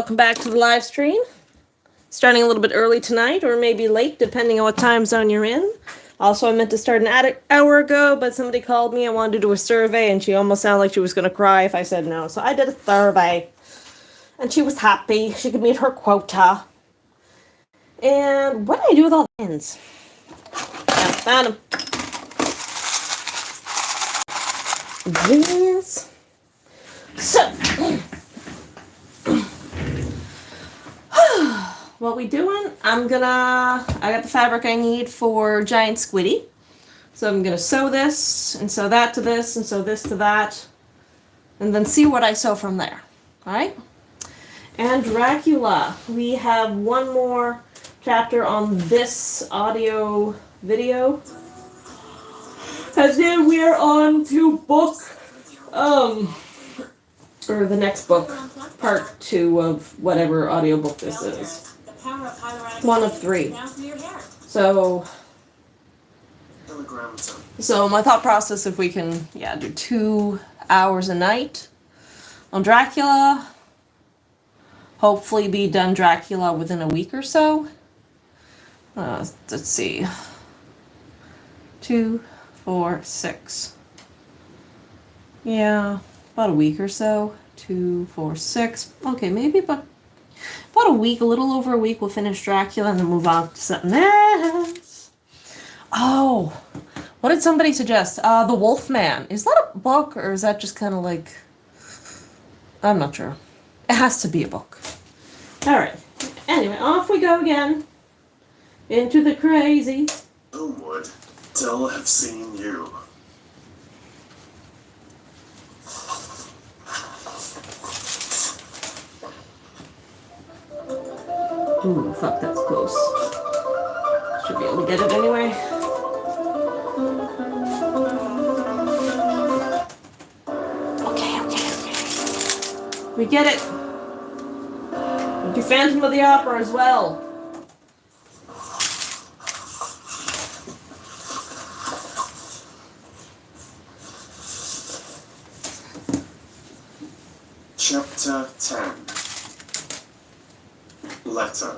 welcome back to the live stream. Starting a little bit early tonight, or maybe late, depending on what time zone you're in. Also, I meant to start an hour ago, but somebody called me. I wanted to do a survey, and she almost sounded like she was going to cry if I said no. So I did a survey, and she was happy. She could meet her quota. And what did I do with all the pins? Yeah, found them. Yes. So, what we doing? I got the fabric I need for Giant Squiddy. So I'm gonna sew this, and sew that to this, and sew this to that, and then see what I sew from there. Alright? And Dracula. We have one more chapter on this audio video. And then we're on to book, or the next book, part 2 of whatever audiobook this is. One of 3. So my thought process, if we can, do 2 hours a night on Dracula, hopefully be done Dracula within a week or so. Let's see. 2, 4, 6. Yeah, about a week or so. 2, 4, 6. Okay, maybe about a week, a little over a week, we'll finish Dracula and then move on to something else. Oh, what did somebody suggest? The Wolfman. Is that a book, or is that just kind of like... I'm not sure. It has to be a book. Alright. Anyway, off we go again. Into the crazy. Who would still have seen you? Ooh, fuck, that's close. Should be able to get it anyway. Okay. We get it. We do Phantom of the Opera as well. Chapter 10. Letter.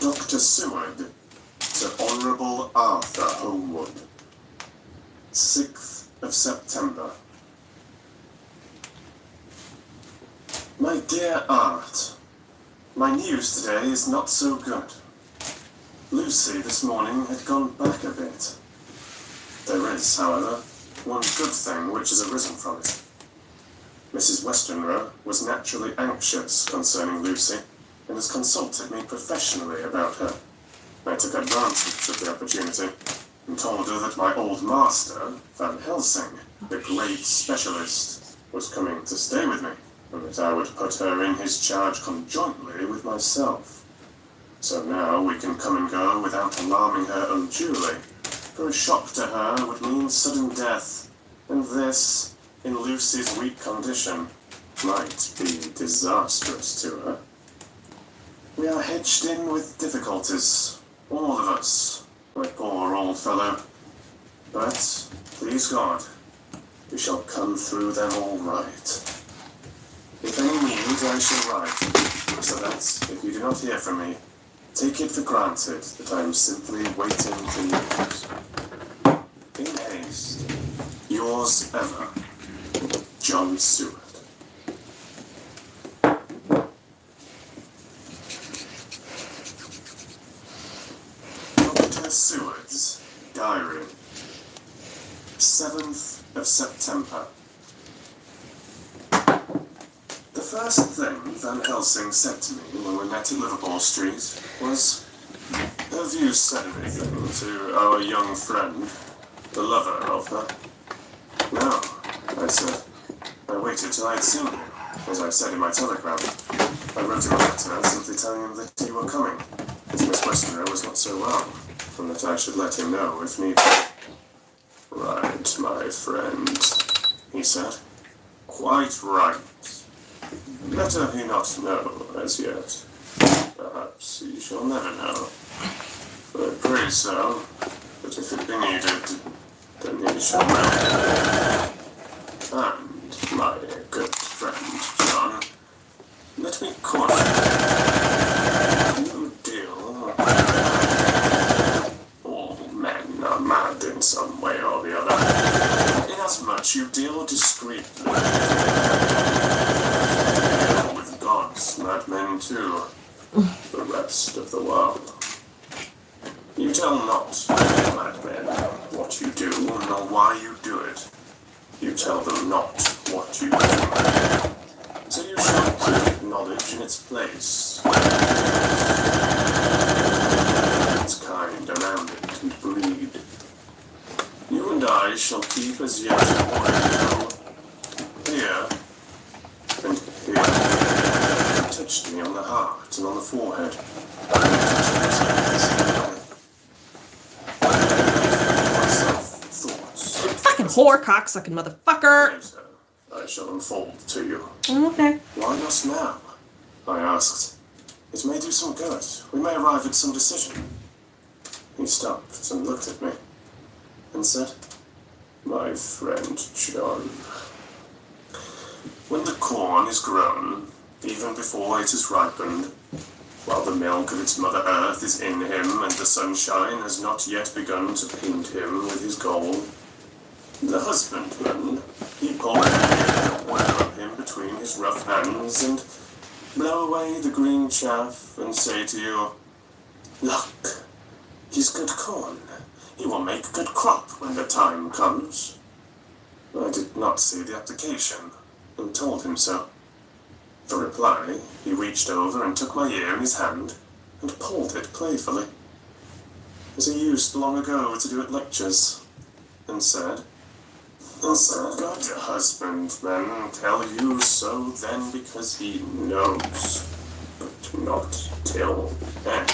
Dr. Seward to Honourable Arthur Holmwood. 6th of September. My dear Art, my news today is not so good. Lucy this morning had gone back a bit. There is, however, one good thing which has arisen from it. Mrs. Westenra was naturally anxious concerning Lucy, and has consulted me professionally about her. I took advantage of the opportunity and told her that my old master, Van Helsing, the great specialist, was coming to stay with me, and that I would put her in his charge conjointly with myself. So now we can come and go without alarming her unduly, for a shock to her would mean sudden death, and this, in Lucy's weak condition, might be disastrous to her. We are hedged in with difficulties, all of us, my poor old fellow. But, please God, we shall come through them all right. If any need, I shall write, so that, if you do not hear from me, take it for granted that I am simply waiting for news. In haste, yours ever, John Seward. Seward's Diary. 7th of September. The first thing Van Helsing said to me when we met in Liverpool Street was, "Have you said anything to our young friend, the lover of her?" "No," I said. "I waited till I had seen you, as I said in my telegram. I wrote him a letter simply telling him that you were coming, as Miss Westenra was not so well, and that I should let him know if need be." "Right, my friend," he said. "Quite right. Better he not know as yet. Perhaps he shall never know. I pray so, but if it be needed, then he shall know. And, my good friend John, let Let me caution you. You deal. All men are mad in some way or the other. Inasmuch you deal discreetly. With gods, madmen too. The rest of the world. You tell not madmen what you do, nor why you do it. You tell them not what you do. So you shall keep knowledge in its place. Its kind around it and breed. You and I shall keep as yet while here and here. You touched me on the heart and on the forehead. Fucking whore, cocksucking motherfucker. Later, I shall unfold to you. Okay. Why not now? I asked. It may do some good. We may arrive at some decision. He stopped and looked at me and said, My friend John, when the corn is grown, even before it is ripened, while the milk of its mother earth is in him and the sunshine has not yet begun to paint him with his gold, the husbandman, he pulled the oil of him between his rough hands and blow away the green chaff and say to you, Look, he's good corn. He will make good crop when the time comes. I did not see the application and told him so. For reply, he reached over and took my ear in his hand and pulled it playfully, as he used long ago to do at lectures, and said, Good husbandman tell you so then because he knows, but not till then.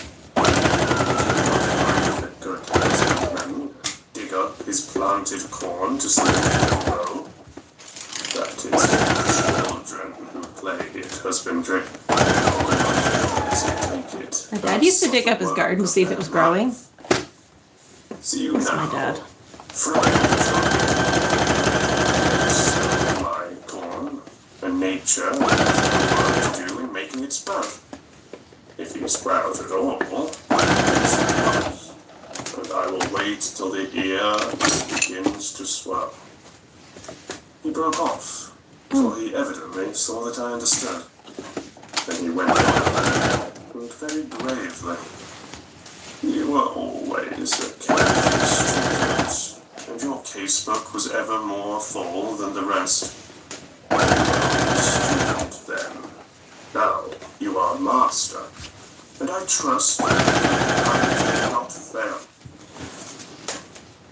The good husbandman dig up his planted corn to see it grow. That is the children who play at husbandry. My dad used to dig up his garden to see if it was growing. See you That's now. my dad. My corn, and nature has to do in making it sprout. If he sprouts at all, and I will wait till the ear begins to swell. He broke off, for he evidently saw that I understood. Then he went on, and very gravely. You were always a careful student, and your casebook was ever more full than the rest. You were a student then. Now you are master, and I trust that I did not fail.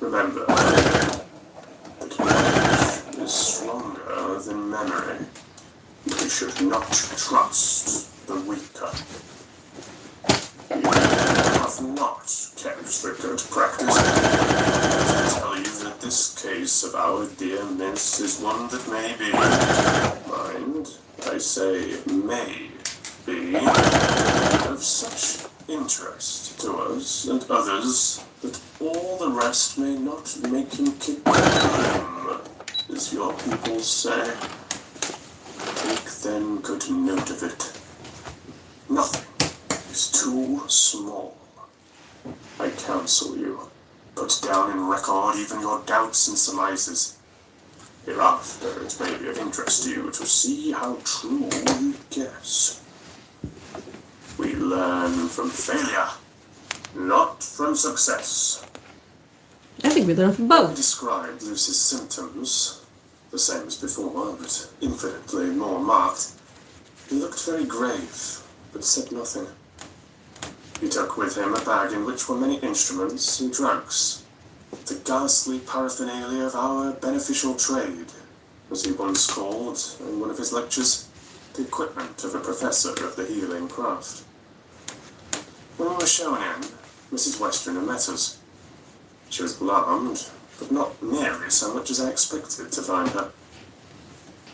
Remember, that knowledge is stronger than memory. We should not trust the weaker. You have not kept the good practice. I tell you that this case of our dear Miss is one that may be, mind, I say may be, of such interest to us and others that all the rest may not make him kick him, as your people say. Take then good note of it. Nothing is too small. I counsel you, put down in record even your doubts and surmises. Hereafter it may be of interest to you to see how true you guess. We learn from failure, not from success. I think we learned from I both. described Lucy's symptoms, the same as before, but infinitely more marked. He looked very grave, but said nothing. He took with him a bag in which were many instruments and drugs, the ghastly paraphernalia of our beneficial trade, as he once called, in one of his lectures, the equipment of a professor of the healing craft. When we were shown in, Mrs. Westerner met us. She was alarmed, but not nearly so much as I expected to find her.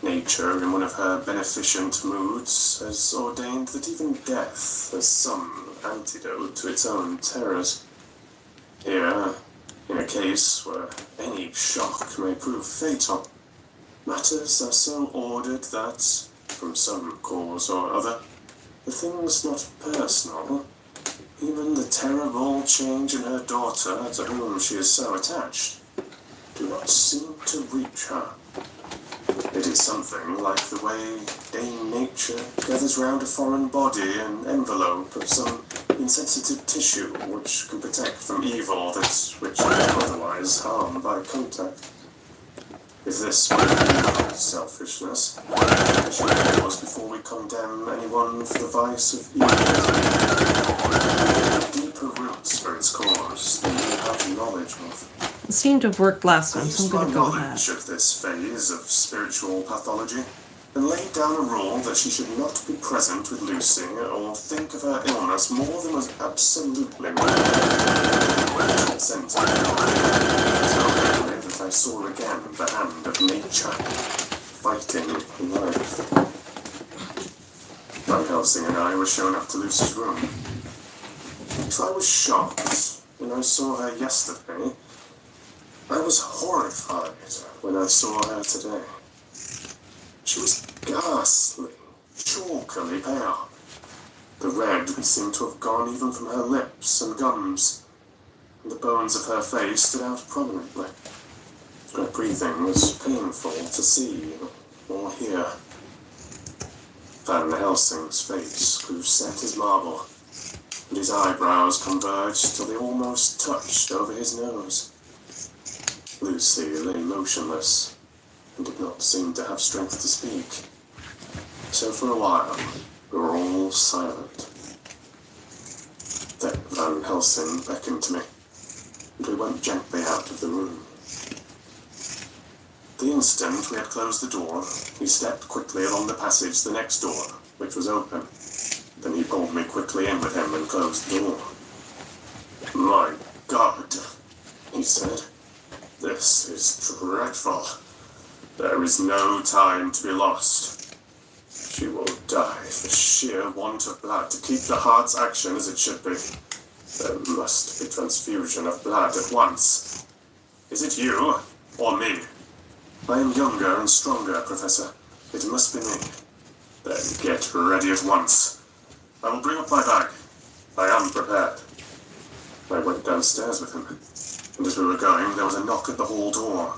Nature, in one of her beneficent moods, has ordained that even death has some antidote to its own terrors. Here, in a case where any shock may prove fatal, matters are so ordered that, from some cause or other. The thing's not personal. Even the terrible change in her daughter, to whom she is so attached, do not seem to reach her. It is something like the way Dame Nature gathers round a foreign body an envelope of some insensitive tissue which can protect from evil which can otherwise harm by contact. If this were selfishness, we should pause before we condemn anyone for the vice of evil. Deeper roots for its cause than we have knowledge of. It seemed to have worked last I time, so I'm used my going to go with knowledge that. of this phase of spiritual pathology and laid down a rule that she should not be present with Lucy or think of her illness more than was absolutely consented. So clearly that I saw again the hand of nature fighting life. Van Helsing and I were shown up to Lucy's room. So I was shocked when I saw her yesterday. I was horrified when I saw her today. She was ghastly, chalkily pale. The red seemed to have gone even from her lips and gums, and the bones of her face stood out prominently. Her breathing was painful to see or hear. Van Helsing's face grew set as marble, and his eyebrows converged till they almost touched over his nose. Lucy lay motionless and did not seem to have strength to speak. So for a while, we were all silent. Then Van Helsing beckoned to me, and we went gently out of the room. The instant we had closed the door, he stepped quickly along the passage to the next door, which was open. Then he pulled me quickly in with him and closed the door. "My God," he said. "This is dreadful. There is no time to be lost. She will die for sheer want of blood to keep the heart's action as it should be. There must be transfusion of blood at once. Is it you or me? I am younger and stronger, Professor. It must be me. Then get ready at once. I will bring up my bag. I am prepared." I went downstairs with him, and as we were going, there was a knock at the hall door.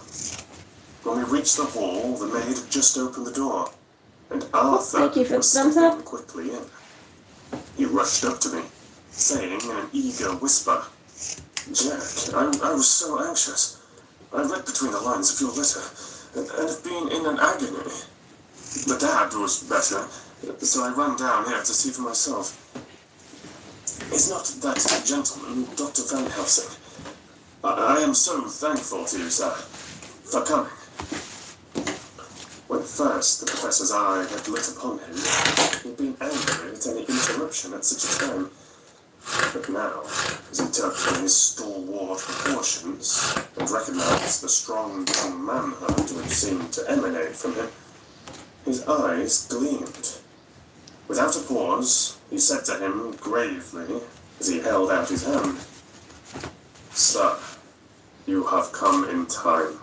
When we reached the hall, the maid had just opened the door, and Arthur Thank you for was the thumbs stepping up. quickly in. He rushed up to me, saying in an eager whisper, "Jack, I was so anxious. I read between the lines of your letter, and have been in an agony. The dad was better, so I ran down here to see for myself. Is not that gentleman Dr. Van Helsing? I am so thankful to you, sir, for coming." When first the professor's eye had lit upon him, he had been angry at any interruption at such a time. But now, as he took in his stalwart proportions and recognized the strong young manhood which seemed to emanate from him, his eyes gleamed. Without a pause, he said to him gravely, as he held out his hand, "Sir, you have come in time.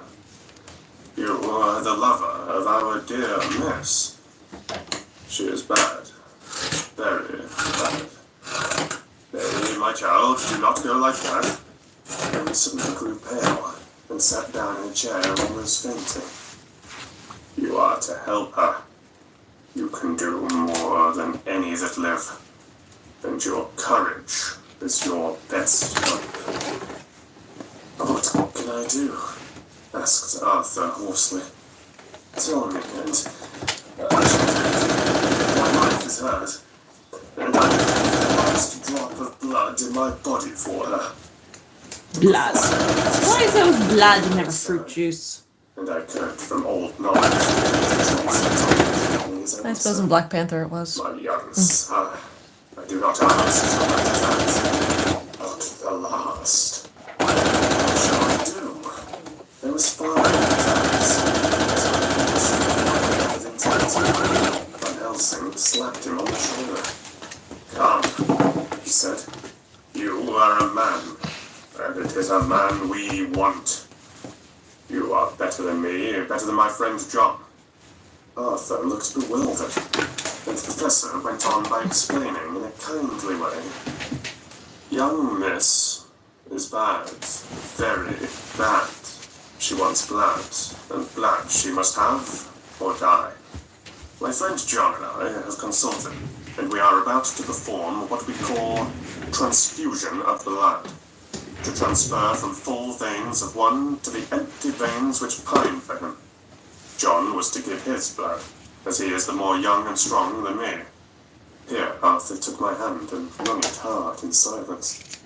You are the lover of our dear miss. She is bad, very bad. Nay, my child, do not go like that." And he suddenly grew pale and sat down in a chair, almost fainting. "You are to help her. You can do more than any that live, and your courage is your best hope." "What can I do?" asked Arthur hoarsely. "Tell me, and I shall think my life is hers, and I will take the last drop of blood in my body for her." Blood. Why is there blood and never fruit juice? And I could, from old knowledge, I suppose in Black Panther it was. "My young sir, I do not ask so much as that, but the last. What shall I do? There was fire in his eyes. With intensity, Van Helsing slapped him on the shoulder. "Come," he said. "You are a man, and it is a man we want. You are better than me, better than my friend John. Arthur looked bewildered, and the professor went on by explaining in a kindly way. Young Miss is bad, very bad. She wants blood, and blood she must have, or die. My friend John and I have consulted, and we are about to perform what we call transfusion of blood, to transfer from full veins of one to the empty veins which pine for him. John was to give his blood, as he is the more young and strong than me. Here, Arthur took my hand and wrung it hard in silence.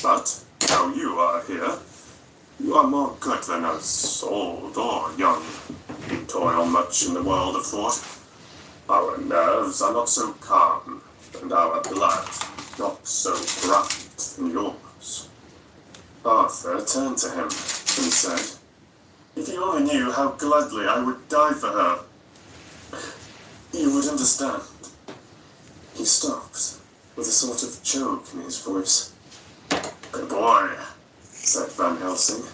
But, now you are here, you are more good than us, old or young. You toil much in the world of thought. Our nerves are not so calm, and our blood not so bright than yours. Arthur turned to him and said, if you only knew how gladly I would die for her, you would understand. He stopped, with a sort of choke in his voice. Good boy, said Van Helsing.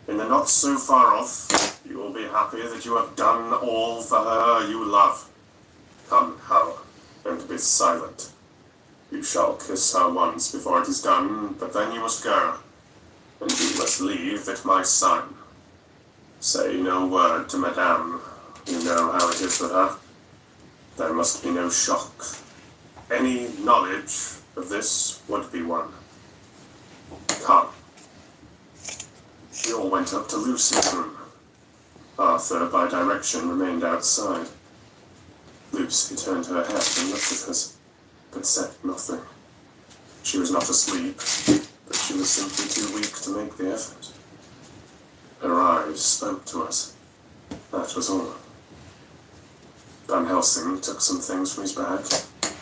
In the not so far off, you will be happy that you have done all for her you love. Come, Hal, and be silent. You shall kiss her once before it is done, but then you must go, and you must leave at my sign. Say no word to Madame. You know how it is with her. There must be no shock. Any knowledge of this would be one. Come. We all went up to Lucy's room. Arthur, by direction, remained outside. Lucy turned her head and looked at us, but said nothing. She was not asleep, but she was simply too weak to make the effort. Her eyes spoke to us. That was all. Van Helsing took some things from his bag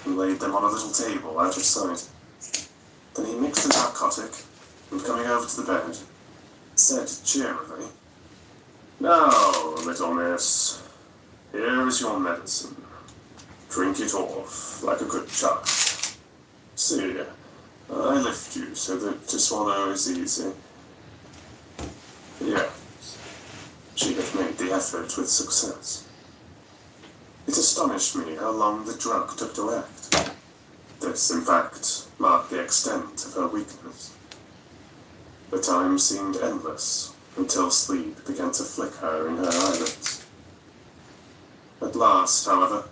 and laid them on a little table out of sight. Then he mixed a narcotic, and coming over to the bed, said cheerily, Now, little miss, here is your medicine. Drink it off like a good child. See, I lift you so that to swallow is easy. Yes, she had made the effort with success. It astonished me how long the drug took to act. This, in fact, marked the extent of her weakness. The time seemed endless until sleep began to flicker in her eyelids. At last, however,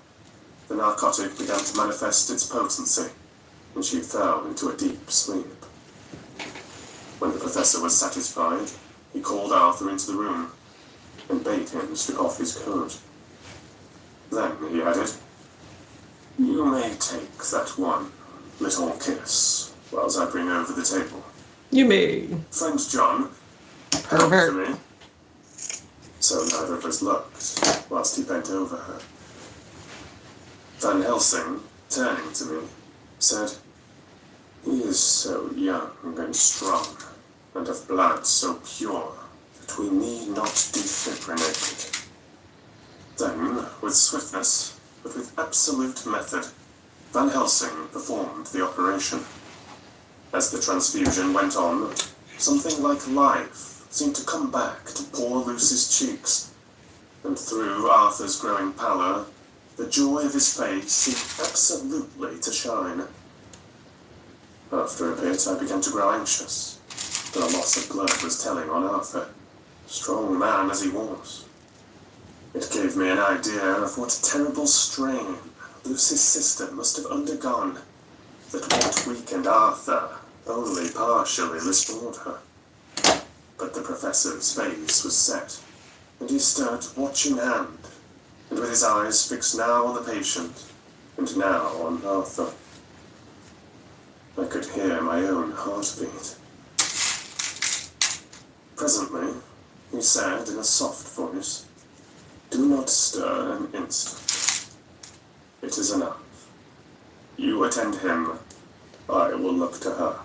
the narcotic began to manifest its potency, and she fell into a deep sleep. When the professor was satisfied, he called Arthur into the room and bade him strip off his coat. Then he added, You may take that one little kiss whilst I bring over the table. You may. Friend John, help to me. So neither of us looked whilst he bent over her. Van Helsing, turning to me, said, He is so young and strong, and of blood so pure, that we need not defibrillate it. Then, with swiftness, but with absolute method, Van Helsing performed the operation. As the transfusion went on, something like life seemed to come back to poor Lucy's cheeks, and through Arthur's growing pallor, the joy of his face seemed absolutely to shine. After a bit, I began to grow anxious. The loss of blood was telling on Arthur, strong man as he was. It gave me an idea of what terrible strain Lucy's sister must have undergone, that what weakened Arthur only partially restored her. But the professor's face was set, and he stood watch in hand, and with his eyes fixed now on the patient, and now on Arthur. I could hear my own heartbeat. Presently, he said in a soft voice, Do not stir an instant. It is enough. You attend him. I will look to her.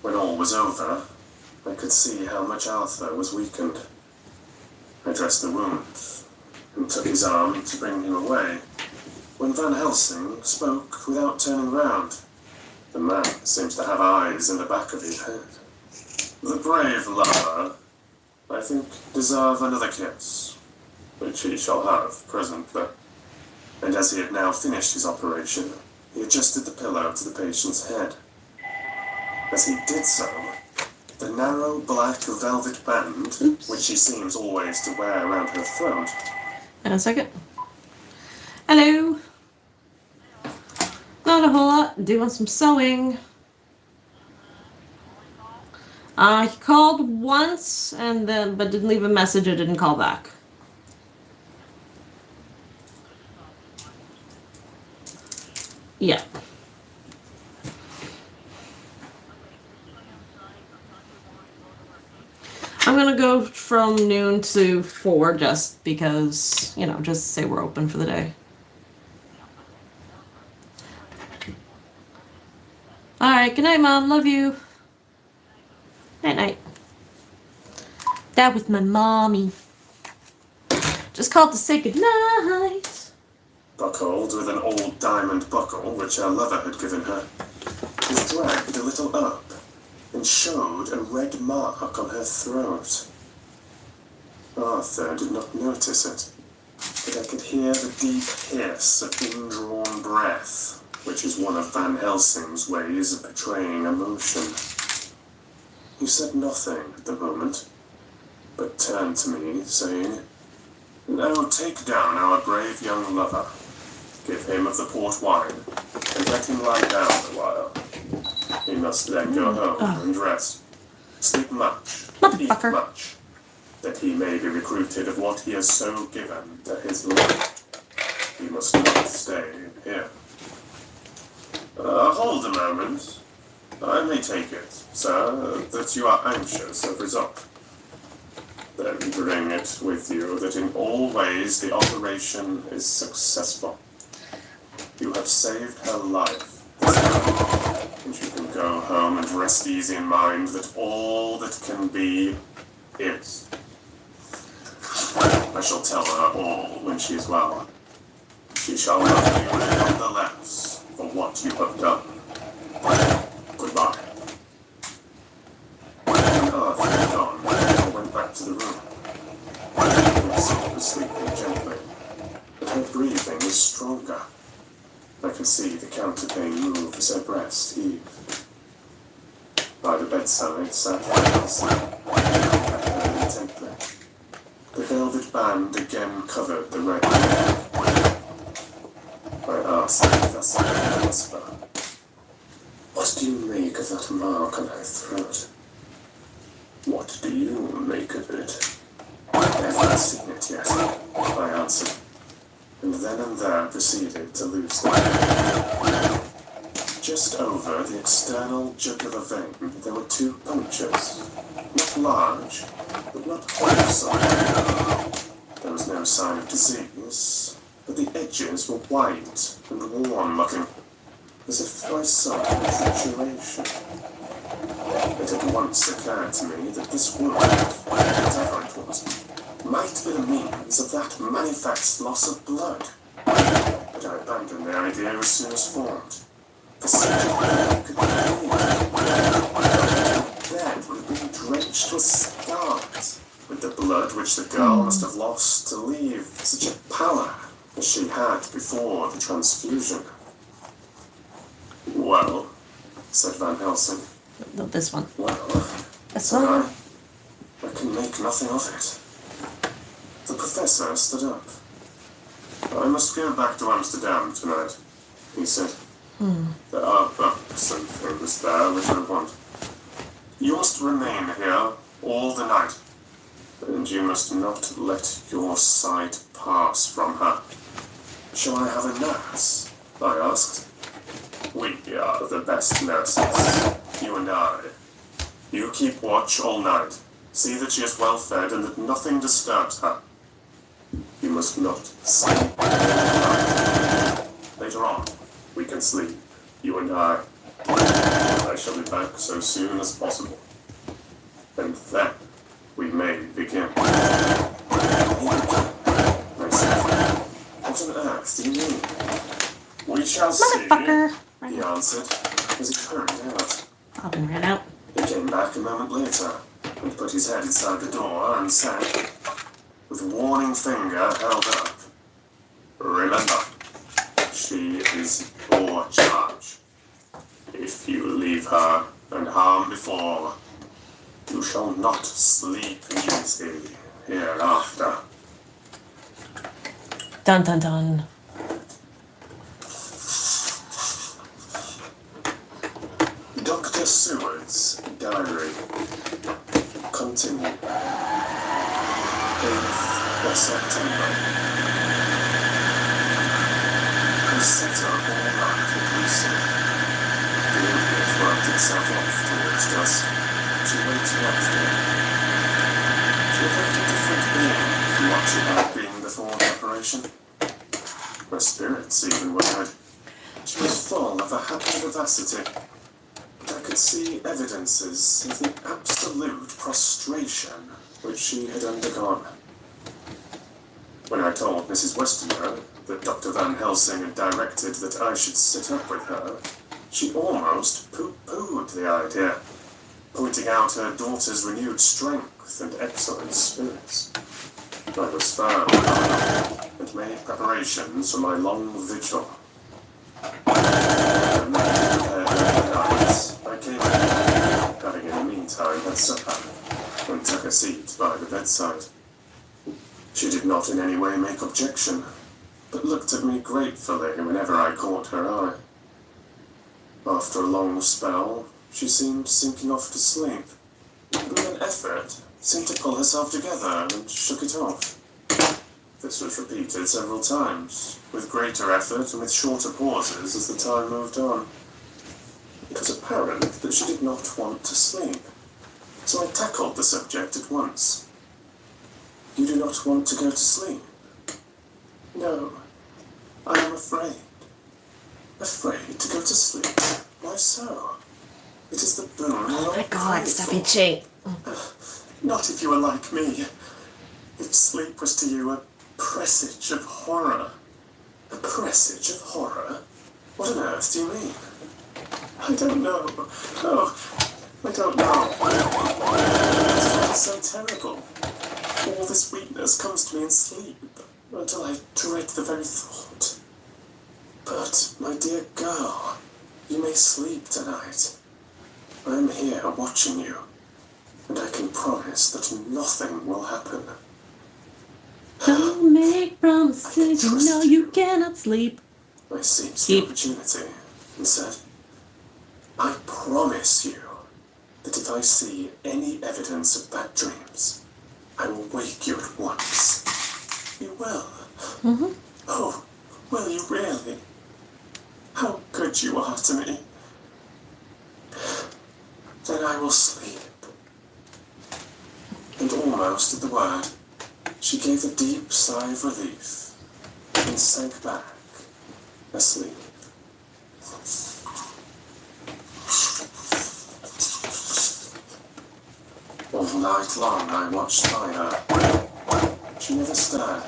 When all was over, I could see how much Arthur was weakened. I dressed the wound and took his arm to bring him away, when Van Helsing spoke without turning round. The man seems to have eyes in the back of his head. The brave lover, I think, deserve another kiss. which he shall have presently. And as he had now finished his operation, he adjusted the pillow to the patient's head. As he did so, the narrow black velvet band, which she seems always to wear around her throat. And a second. Hello. Not a whole lot. Doing some sewing. He called once and then, but didn't leave a message or didn't call back. Yeah. I'm gonna go from noon to 4 just because, you know, just to say we're open for the day. Alright, good night, Mom. Love you. Night night. That was my mommy. Just called to say good night. Buckled with an old diamond buckle which her lover had given her, was dragged a little up and showed a red mark on her throat. Arthur did not notice it, but I could hear the deep hiss of indrawn breath, which is one of Van Helsing's ways of portraying emotion. He said nothing at the moment, but turned to me, saying, "Now take down our brave young lover. Give him of the port wine, and let him lie down a while. He must then go home and rest. Sleep much, eat much, that he may be recruited of what he has so given to his life. He must not stay here." Hold a moment. I may take it, sir, that you are anxious of result. Then bring it with you that in all ways the operation is successful. You have saved her life, and you can go home and rest easy in mind that all that can be is. I shall tell her all when she is well. She shall love you nonetheless for what you have done. Goodbye. When Arthur had gone, I went back to the room. Lucy was sleeping gently, but her breathing was stronger. I could see the counterpane move as her breast heaved. By the bedside sat Elsie, intently. The velvet band again covered the red hair. I asked thus in a whisper, "What do you make of that mark on her throat?" "What do you make of it?" "I haven't seen it yet," I answered, and then and there proceeded to loose the hair. Just over the external jugular vein there were 2 punctures, not large, but not wholesome. There was no sign of disease, but the edges were white and worn-looking, as if by some trituration. It at once occurred to me that this wound, whatever it was, might be the means of that manifest loss of blood. But I abandoned the idea as soon as formed. The blood could be dead would have been drenched with scars, with the blood which the girl must have lost to leave such a pallor as she had before the transfusion. "Well," said Van Helsing. No, this one. "Well," This said one? I can make nothing of it." The professor stood up. "I must go back to Amsterdam tonight," he said. "There are books and things there which I want. You must remain here all the night, and you must not let your sight pass from her." "Shall I have a nurse?" I asked. "We are the best nurses, you and I. You keep watch all night. See that she is well fed and that nothing disturbs her. You must not sleep all night. Later on, we can sleep, you and I. I shall be back so soon as possible. And then we may begin." I said, "What on earth do you mean?" "We shall see," Motherfucker. he answered, as he hurried out. Robin ran out. He came back a moment later and put his head inside the door and said, with warning finger held up. Remember, she is your charge. If you leave her and harm before, you shall not sleep easy hereafter. Dun dun dun. Dr. Seward's diary. Continue. 8th of September. I sat up all night with Lucy. The idiot worked itself off towards dusk. She waited up for me. She looked a different being from what she had been before the operation. Her spirits even were good. She was full of a happy vivacity. I could see evidences of the absolute prostration which she had undergone. When I told Mrs. Westenra that Dr. Van Helsing had directed that I should sit up with her, she almost pooh-poohed the idea, pointing out her daughter's renewed strength and excellent spirits. I was firm and made preparations for my long vigil. I came in, having in the meantime had supper, and took a seat by the bedside. She did not in any way make objection, but looked at me gratefully whenever I caught her eye. After a long spell, she seemed sinking off to sleep, but with an effort seemed to pull herself together and shook it off. This was repeated several times, with greater effort and with shorter pauses as the time moved on. It was apparent that she did not want to sleep, so I tackled the subject at once. You do not want to go to sleep? No, I am afraid. Afraid to go to sleep? Why so? It is the boon. Oh my God, stop itching. Not if you were like me. If sleep was to you a presage of horror. A presage of horror? What on earth do you mean? I don't know. Oh, I don't know. It's so terrible. All this weakness comes to me in sleep, until I dread the very thought. But, my dear girl, you may sleep tonight. I am here watching you, and I can promise that nothing will happen. Don't make promises, you know you cannot sleep. I seized the opportunity and said, I promise you that if I see any evidence of bad dreams, I will wake you at once. You will? Mm-hmm. Oh, will you really? How good you are to me. Then I will sleep. And almost at the word, she gave a deep sigh of relief and sank back, asleep. All night long I watched by her. She never stirred,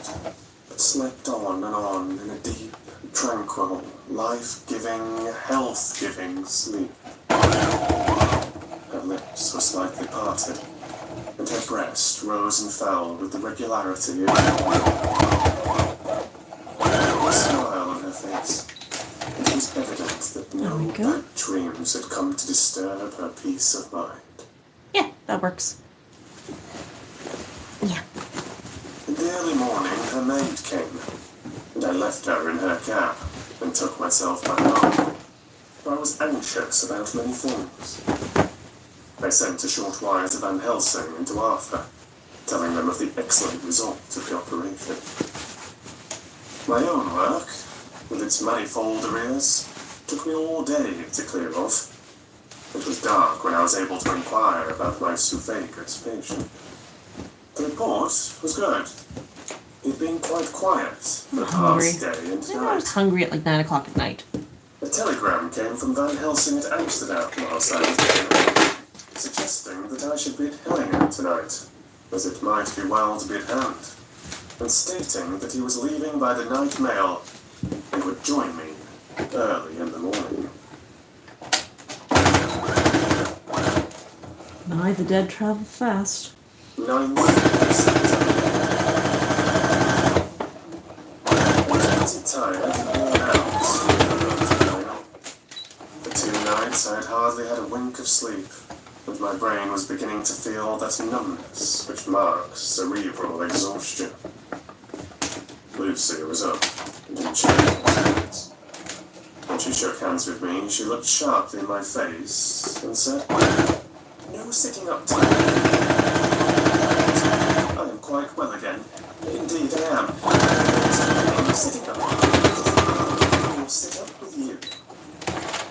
but slept on and on in a deep, tranquil, life-giving, health-giving sleep. Her lips were slightly parted, and her breast rose and fell with the regularity of a smile on her face. It was evident that no bad dreams had come to disturb her peace of mind. Yeah, that works. Yeah. In the early morning, her maid came, and I left her in her cab and took myself back home. I was anxious about many things. I sent a short wire to Van Helsing and to Arthur, telling them of the excellent result of the operation. My own work, with its manifold arrears, took me all day to clear off. It was dark when I was able to inquire about my Suffragus patient. The report was good. He'd been quite quiet for the past day and night. I was hungry at like 9 o'clock at night. A telegram came from Van Helsing at Amsterdam last night, suggesting that I should be at Hillingen tonight, as it might be well to be at hand, and stating that he was leaving by the night mail and would join me early in the morning. Aye, the dead travel fast. 9th of September. night, I had hardly had a wink of sleep, and my brain was beginning to feel that numbness which marks cerebral exhaustion. Lucy was up and in chains. When she shook hands with me, she looked sharply in my face and said, "No sitting up today. I am quite well again. Indeed, I am. No sitting up. I will sit up with you."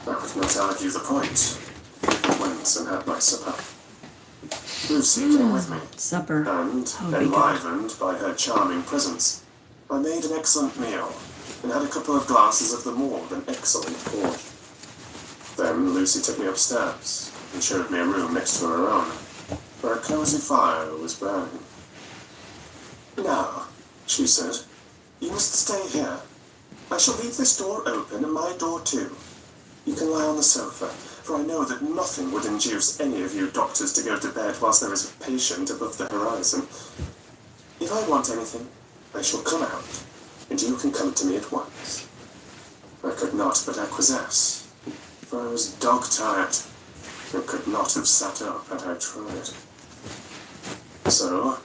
I could not argue the point. I went and had my supper. Lucy came with me, Supper. and, That would be good. enlivened by her charming presence, I made an excellent meal and had a couple of glasses of the more than excellent port. Then Lucy took me upstairs and showed me a room next to her own, where a cosy fire was burning. "Now," she said, "you must stay here. I shall leave this door open and my door too. You can lie on the sofa, for I know that nothing would induce any of you doctors to go to bed whilst there is a patient above the horizon. If I want anything, I shall come out, and you can come to me at once." I could not but acquiesce, for I was dog-tired, and could not have sat up had I tried. So,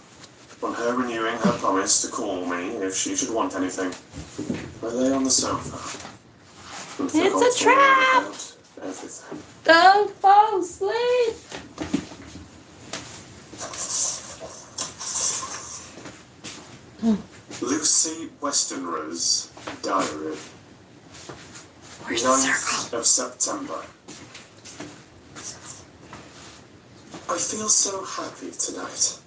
on her renewing her promise to call me if she should want anything, I lay on the sofa and It's a thought trap! about everything. Don't fall asleep. Lucy Westenra's diary. Where's the 9th circle? of September. I feel so happy tonight.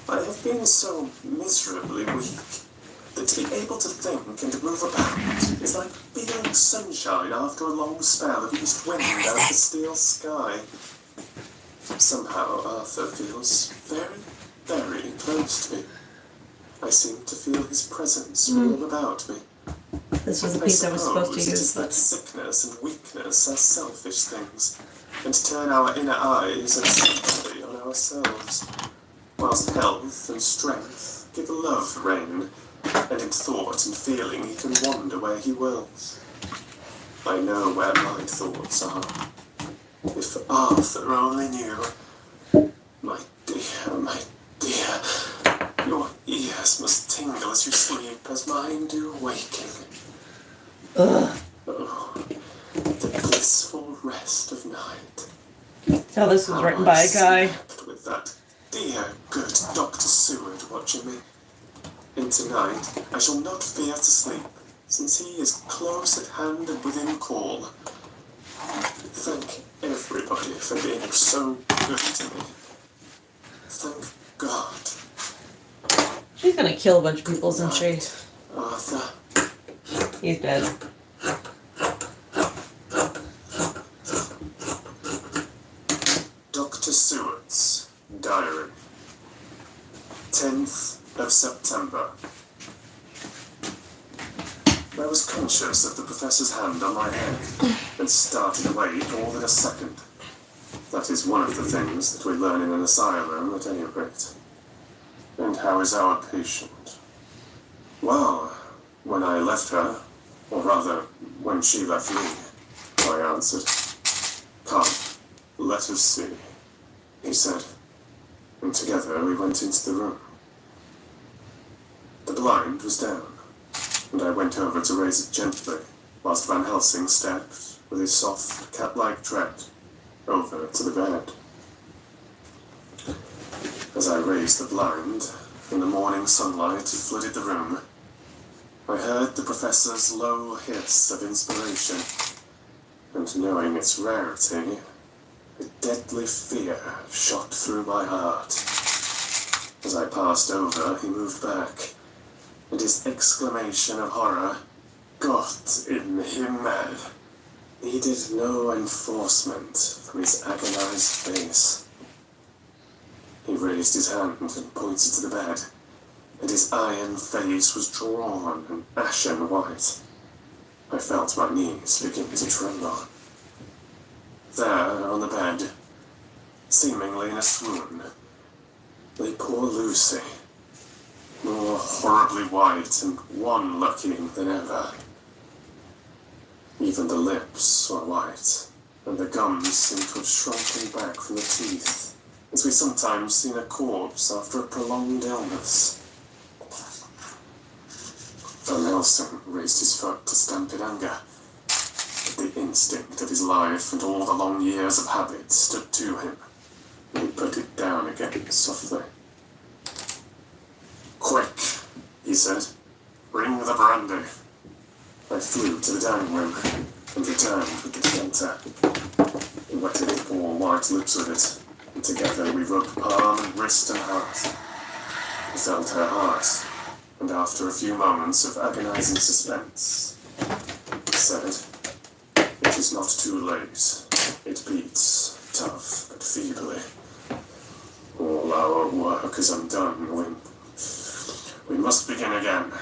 I have been so miserably weak that to be able to think and move about is like feeling sunshine after a long spell of east wind out of the steel sky. Somehow Arthur feels very, very close to me. I seem to feel his presence all about me. This was the piece I was supposed to suppose it use, is that but sickness and weakness are selfish things, and turn our inner eyes exclusively on ourselves, whilst health and strength give love rein, and in thought and feeling he can wander where he wills. I know where my thoughts are. If Arthur only knew. My dear, your ears must tingle as you sleep, as mine do waking. ugh. Oh, the blissful rest of night. Oh, this was How written I by a guy. slept with that dear, good Dr. Seward watching me. And tonight I shall not fear to sleep, since he is close at hand and within call. Thank everybody for being so good to me. Thank God. She's gonna kill a bunch of people, isn't she? Arthur. He's dead. Dr. Seward's diary. 10th of September. I was conscious of the professor's hand on my head and started awake all in a second. That is one of the things that we learn in an asylum at any rate. And how is our patient? Well, when I left her, or rather, when she left me, I answered. "Come, let us see," he said, and together we went into the room. The blind was down, and I went over to raise it gently, whilst Van Helsing stepped, with his soft, cat-like tread, over to the bed. As I raised the blind, and the morning sunlight flooded the room, I heard the professor's low hiss of inspiration, and knowing its rarity, a deadly fear shot through my heart. As I passed over, he moved back, and his exclamation of horror, "Gott im Himmel," needed no enforcement from his agonized face. He raised his hand and pointed to the bed, and his iron face was drawn and ashen white. I felt my knees begin to tremble. There, on the bed, seemingly in a swoon, lay poor Lucy, more horribly white and one-looking than ever. Even the lips were white, and the gums seemed to have shrunken back from the teeth, as we sometimes seen a corpse after a prolonged illness. Van Helsing raised his foot to stamp in anger, but the instinct of his life and all the long years of habit stood to him, and he put it down again softly. "Quick," he said. "Bring the brandy." I flew to the dining room and returned with the decanter. He wetted the poor white lips with it, and together we rubbed palm and wrist and heart. I felt her heart, and after a few moments of agonizing suspense, said, "It is not too late. It beats, tough but feebly. All our work is undone. We must begin again.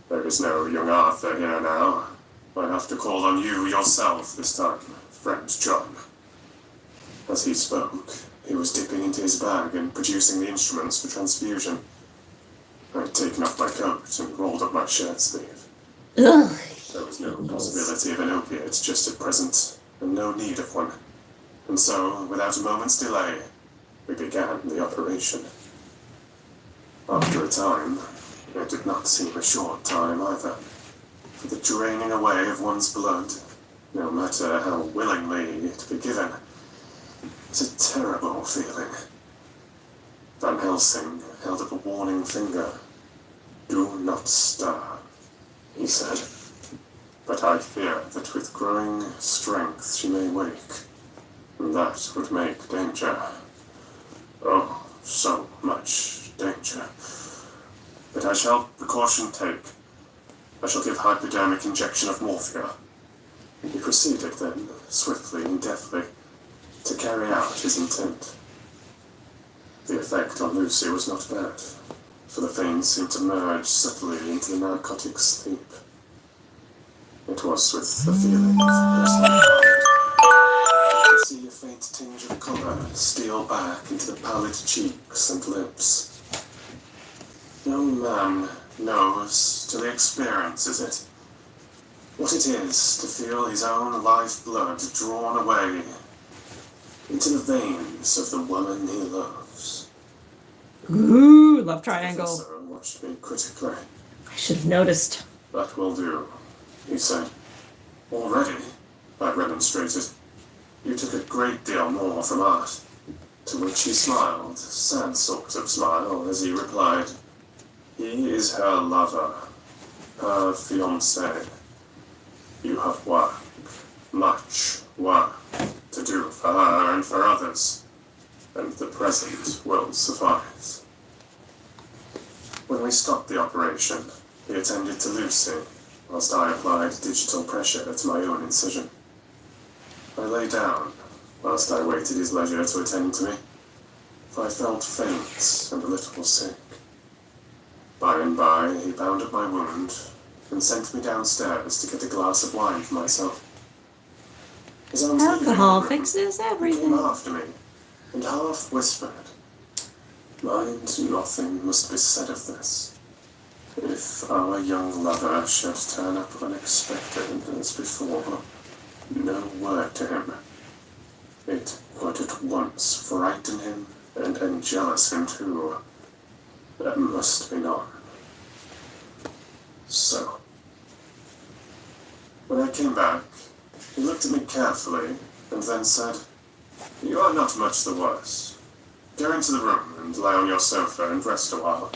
There is no young Arthur here now. I have to call on you yourself this time, friend John." As he spoke, he was dipping into his bag and producing the instruments for transfusion. I had taken off my coat and rolled up my shirt sleeve. Ugh. There was no possibility of an opiate just at present, and no need of one. And so, without a moment's delay, we began the operation. After a time, it did not seem a short time either, for the draining away of one's blood, no matter how willingly it be given, is a terrible feeling. Van Helsing held up a warning finger. "Do not stir," he said. "But I fear that with growing strength she may wake, and that would make danger. Oh, so much danger. But I shall precaution take. I shall give hypodermic injection of morphia." He proceeded then, swiftly and deftly, to carry out his intent. The effect on Lucy was not bad, for the veins seemed to merge subtly into the narcotic sleep. It was with the feeling of personal pride. I could see a faint tinge of colour steal back into the pallid cheeks and lips. No man knows till he experiences it what it is to feel his own life blood drawn away into the veins of the woman he loves. Ooh, love The triangle. professor watched me critically. I should have noticed. "That will do," he said. "Already?" I remonstrated. "You took a great deal more from art." To which he smiled, sad sort of smile, as he replied, "He is her lover, her fiancé. You have work, much work, to do for her and for others, and the present will suffice." When we stopped the operation, he attended to Lucy, whilst I applied digital pressure to my own incision. I lay down, whilst I waited his leisure to attend to me, for I felt faint and a little sick. By and by, he bound up my wound and sent me downstairs to get a glass of wine for myself. As I was leaving the Alcohol room, fixes he came everything. after me and half whispered, "Mind, nothing must be said of this. If our young lover should turn up unexpected as before, no word to him. It would at once frighten him and enjealous him too. There must be none." So, when I came back, he looked at me carefully and then said, "You are not much the worse. Go into the room and lie on your sofa and rest a while.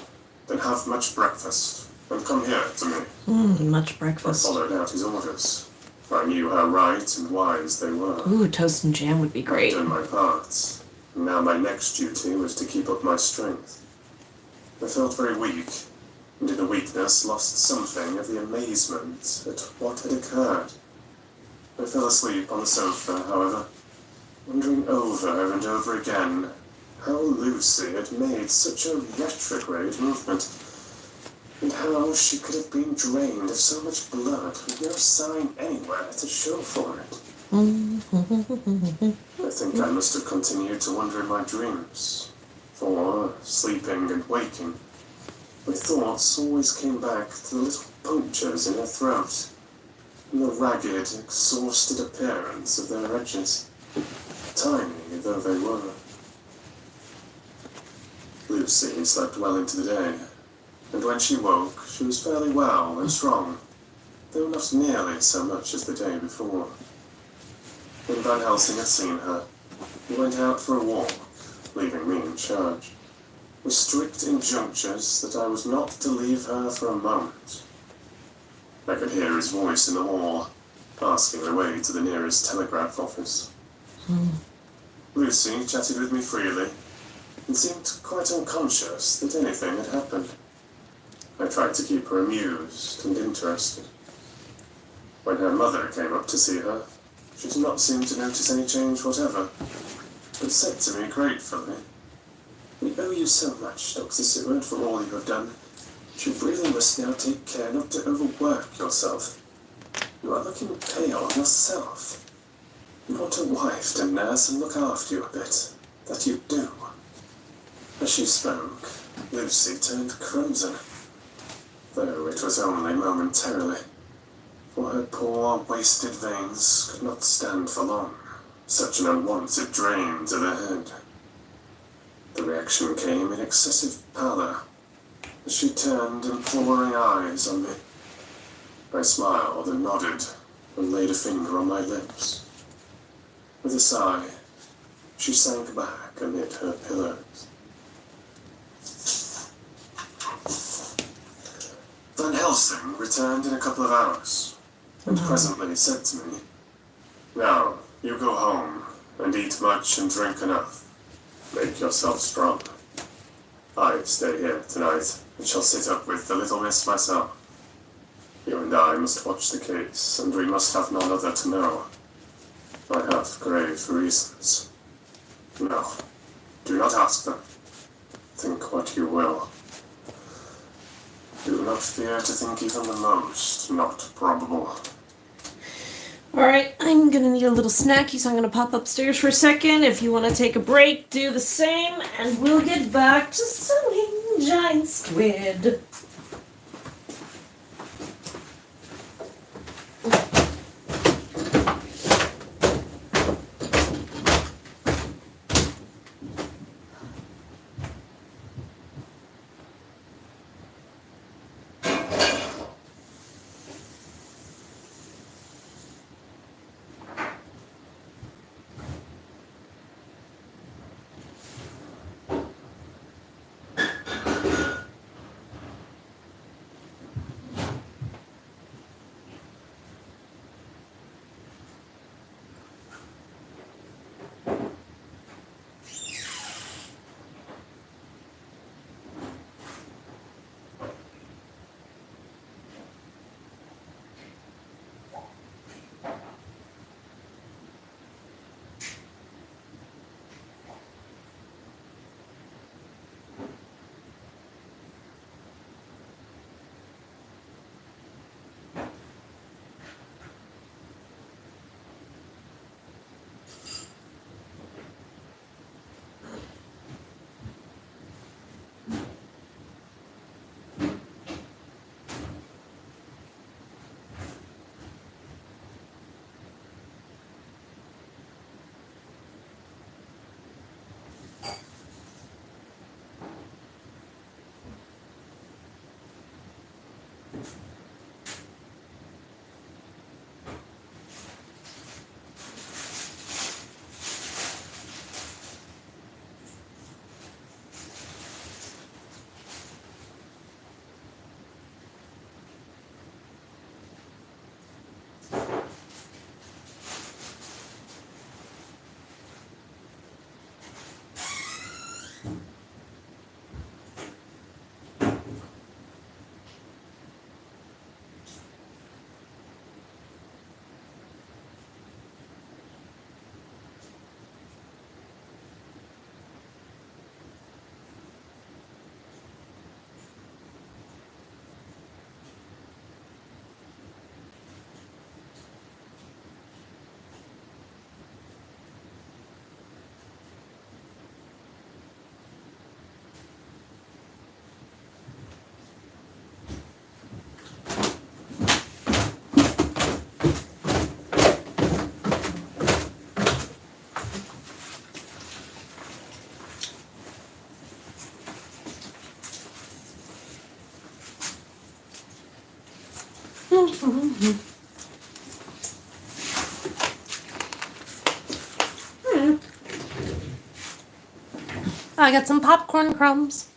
Then have much breakfast and come here to me." Much I breakfast. followed out his orders. I knew how right and wise they were. Ooh, toast and jam would be I'd great. done my part. Now my next duty was to keep up my strength. I felt very weak, and in the weakness lost something of the amazement at what had occurred. I fell asleep on the sofa, however, wondering over and over again how Lucy had made such a retrograde movement, and how she could have been drained of so much blood with no sign anywhere to show for it. I think I must have continued to wonder in my dreams, for, sleeping and waking, my thoughts always came back to the little punctures in her throat, and the ragged, exhausted appearance of their edges, tiny though they were. Lucy slept well into the day, and when she woke, she was fairly well and strong, though not nearly so much as the day before. When Van Helsing had seen her, he went out for a walk, leaving me in charge, with strict injunctions that I was not to leave her for a moment. I could hear his voice in the hall, asking the way to the nearest telegraph office. Lucy chatted with me freely, and seemed quite unconscious that anything had happened. I tried to keep her amused and interested. When her mother came up to see her, she did not seem to notice any change whatever, but said to me gratefully, "We owe you so much, Dr. Seward, for all you have done. You really must now take care not to overwork yourself. You are looking pale yourself. You want a wife to nurse and look after you a bit. That you do." As she spoke, Lucy turned crimson, though it was only momentarily, for her poor, wasted veins could not stand for long, such an unwanted drain to the head. The reaction came in excessive pallor, as she turned imploring eyes on me. I smiled and nodded, and laid a finger on my lips. With a sigh, she sank back amid her pillows. Van Helsing returned in a couple of hours, and presently said to me, "Now, you go home, and eat much and drink enough. Make yourself strong. I stay here tonight, and shall sit up with the little miss myself. You and I must watch the case, and we must have none other to know. I have grave reasons. No, do not ask them. Think what you will. Do not fear to think even the most not probable." Alright, I'm gonna need a little snacky, so I'm gonna pop upstairs for a second. If you want to take a break, do the same, and we'll get back to sewing giant squid. I got some popcorn crumbs.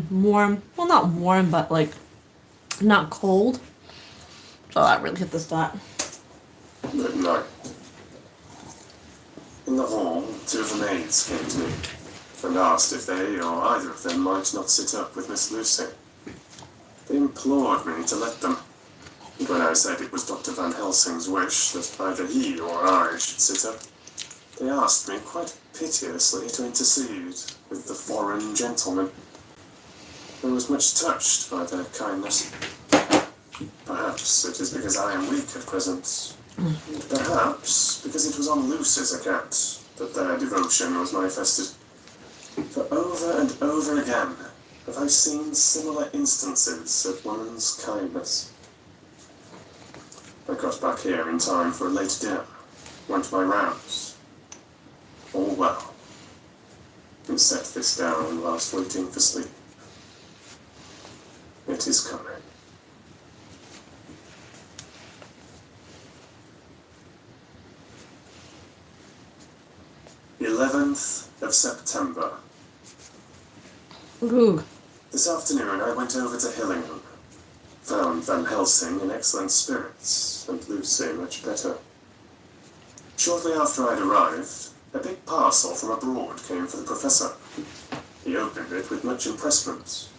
Warm. Well, not warm, but like not cold. So that really hit the spot. Good night. In the hall, two of the maids came to me and asked if they or either of them might not sit up with Miss Lucy. They implored me to let them, and when I said it was Dr. Van Helsing's wish that either he or I should sit up, they asked me quite piteously to intercede with the foreign gentleman. I was much touched by their kindness. Perhaps it is because I am weak at present, and perhaps because it was on Lucy's account that their devotion was manifested. For over and over again have I seen similar instances of woman's kindness. I got back here in time for a late dinner, went my rounds. All well. And set this down whilst waiting for sleep. It is coming. The 11th of September. Ooh. This afternoon I went over to Hillingham. Found Van Helsing in excellent spirits, and Lucy much better. Shortly after I'd arrived, a big parcel from abroad came for the Professor. He opened it with much impressment.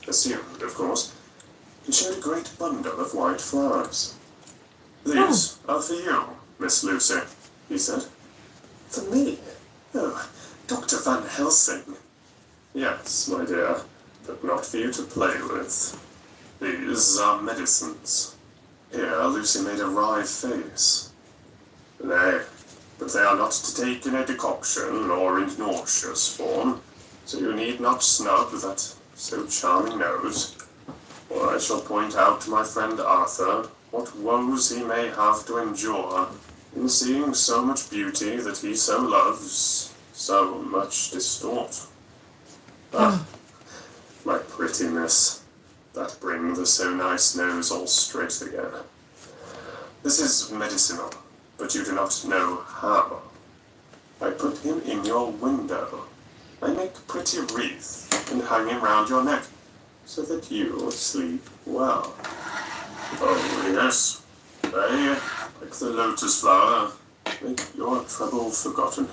Assumed, of course. He showed a great bundle of white flowers. "These are for you, Miss Lucy," he said. "For me? Oh, Dr. Van Helsing." "Yes, my dear, but not for you to play with. These are medicines." Here Lucy made a wry face. "Nay, but they are not to take in a decoction or in nauseous form, so you need not snub that so charming nose, or I shall point out to my friend Arthur what woes he may have to endure in seeing so much beauty that he so loves, so much distort. Ah, my pretty miss, that bring the so nice nose all straight again. This is medicinal, but you do not know how. I put him in your window. I make pretty wreath and hang him round your neck, so that you sleep well. Oh, yes, they, like the lotus flower, make your trouble forgotten.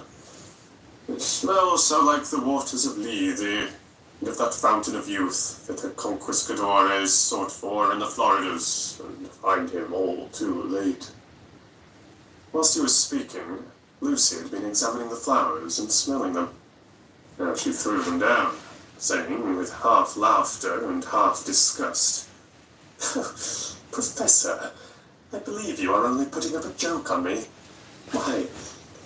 It smells so like the waters of Lethe, and of that fountain of youth that the conquistadores sought for in the Floridas, and find him all too late." Whilst he was speaking, Lucy had been examining the flowers and smelling them. Now she threw them down, saying with half laughter and half disgust, "Professor, I believe you are only putting up a joke on me. Why,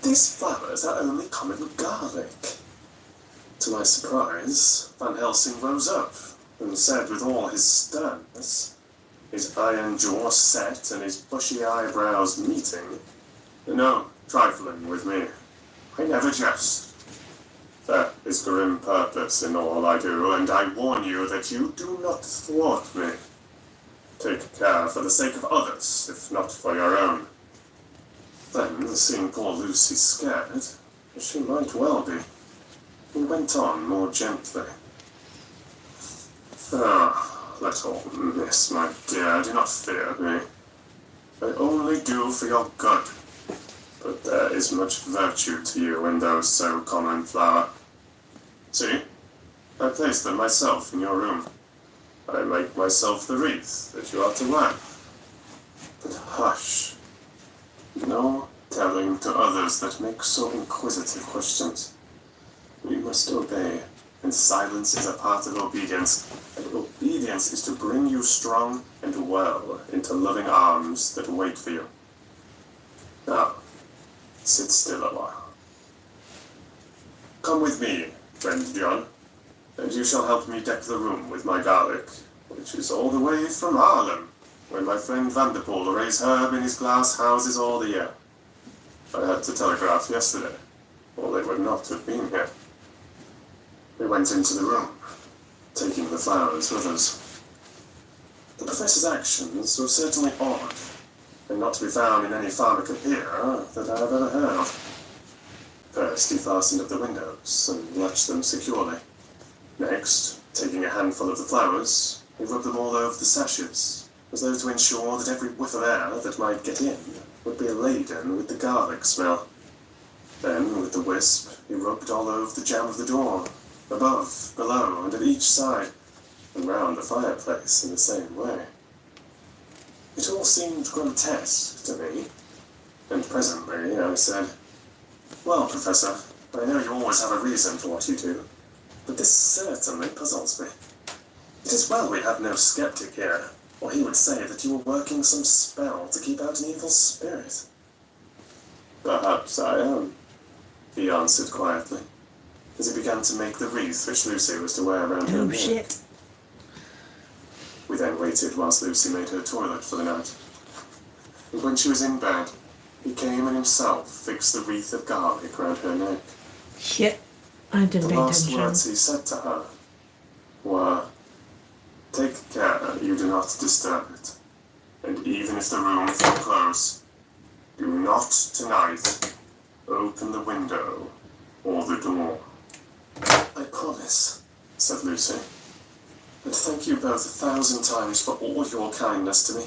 these flowers are only common garlic." To my surprise, Van Helsing rose up and said with all his sternness, his iron jaw set and his bushy eyebrows meeting, "No trifling with me. I never jest. There is grim purpose in all I do, and I warn you that you do not thwart me. Take care for the sake of others, if not for your own." Then, seeing poor Lucy scared, as she might well be, he went on more gently. "Ah, let all miss, my dear, do not fear me. I only do for your good. But there is much virtue to you in those so common flower. See, I place them myself in your room. I make myself the wreath that you are to wear. But hush, no telling to others that make so inquisitive questions. We must obey, and silence is a part of obedience, and obedience is to bring you strong and well into loving arms that wait for you. Now, sit still a while. Come with me, friend John, and you shall help me deck the room with my garlic, which is all the way from Haarlem, where my friend Vanderpool raised herb in his glass houses all the year. I had to telegraph yesterday. or they would not have been here. We went into the room, taking the flowers with us. The professor's actions were certainly odd, and not to be found in any pharmacopoeia that I have ever heard of. First, he fastened up the windows and latched them securely. Next, taking a handful of the flowers, he rubbed them all over the sashes, as though to ensure that every whiff of air that might get in would be laden with the garlic smell. Then, with the wisp, he rubbed all over the jamb of the door, above, below, and at each side, and round the fireplace in the same way. It all seemed grotesque to me, and presently I said, "Well, Professor, I know you always have a reason for what you do, but this certainly puzzles me. It is well we have no skeptic here, or he would say that you were working some spell to keep out an evil spirit." "Perhaps I am," he answered quietly, as he began to make the wreath which Lucy was to wear around her neck. Shit. We then waited whilst Lucy made her toilet for the night. And when she was in bed, he came and himself fixed the wreath of garlic round her neck. Shit. I didn't The pay last attention. words he said to her were, "Take care you do not disturb it. And even if the room fell close, do not tonight open the window or the door." "I promise," said Lucy. "And thank you both 1,000 times for all your kindness to me.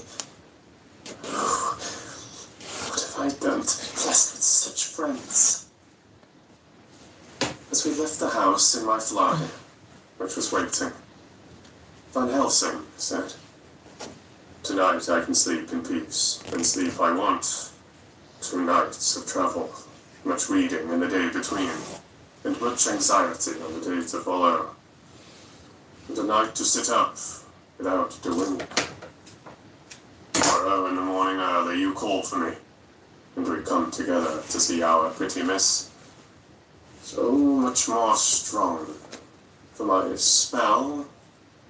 What have I done to be blessed with such friends?" As we left the house in my fly, which was waiting, Van Helsing said, "Tonight I can sleep in peace, and sleep I want. 2 nights of travel, much reading in the day between, and much anxiety on the day to follow. And a night to sit up without doing. Tomorrow in the morning early you call for me, and we come together to see our pretty miss. So much more strong for my spell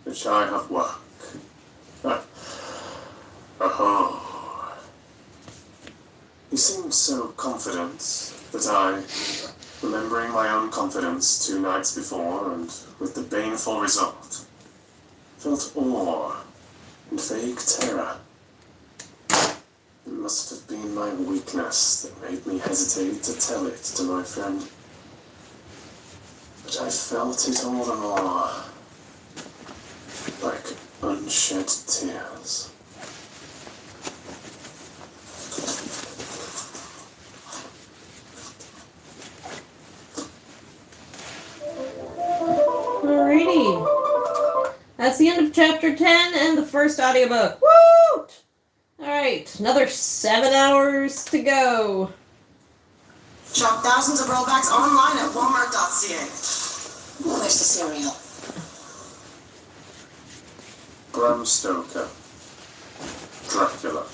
which I have worked. Oh." He seemed so confident that I, remembering my own confidence 2 nights before, and with the baneful result, felt awe and vague terror. It must have been my weakness that made me hesitate to tell it to my friend. But I felt it all the more, like unshed tears. Alrighty. That's the end of chapter 10 and the first audiobook. Woo! Alright, another 7 hours to go. Shop thousands of rollbacks online at walmart.ca. Where's the cereal? Bram Stoker. Dracula.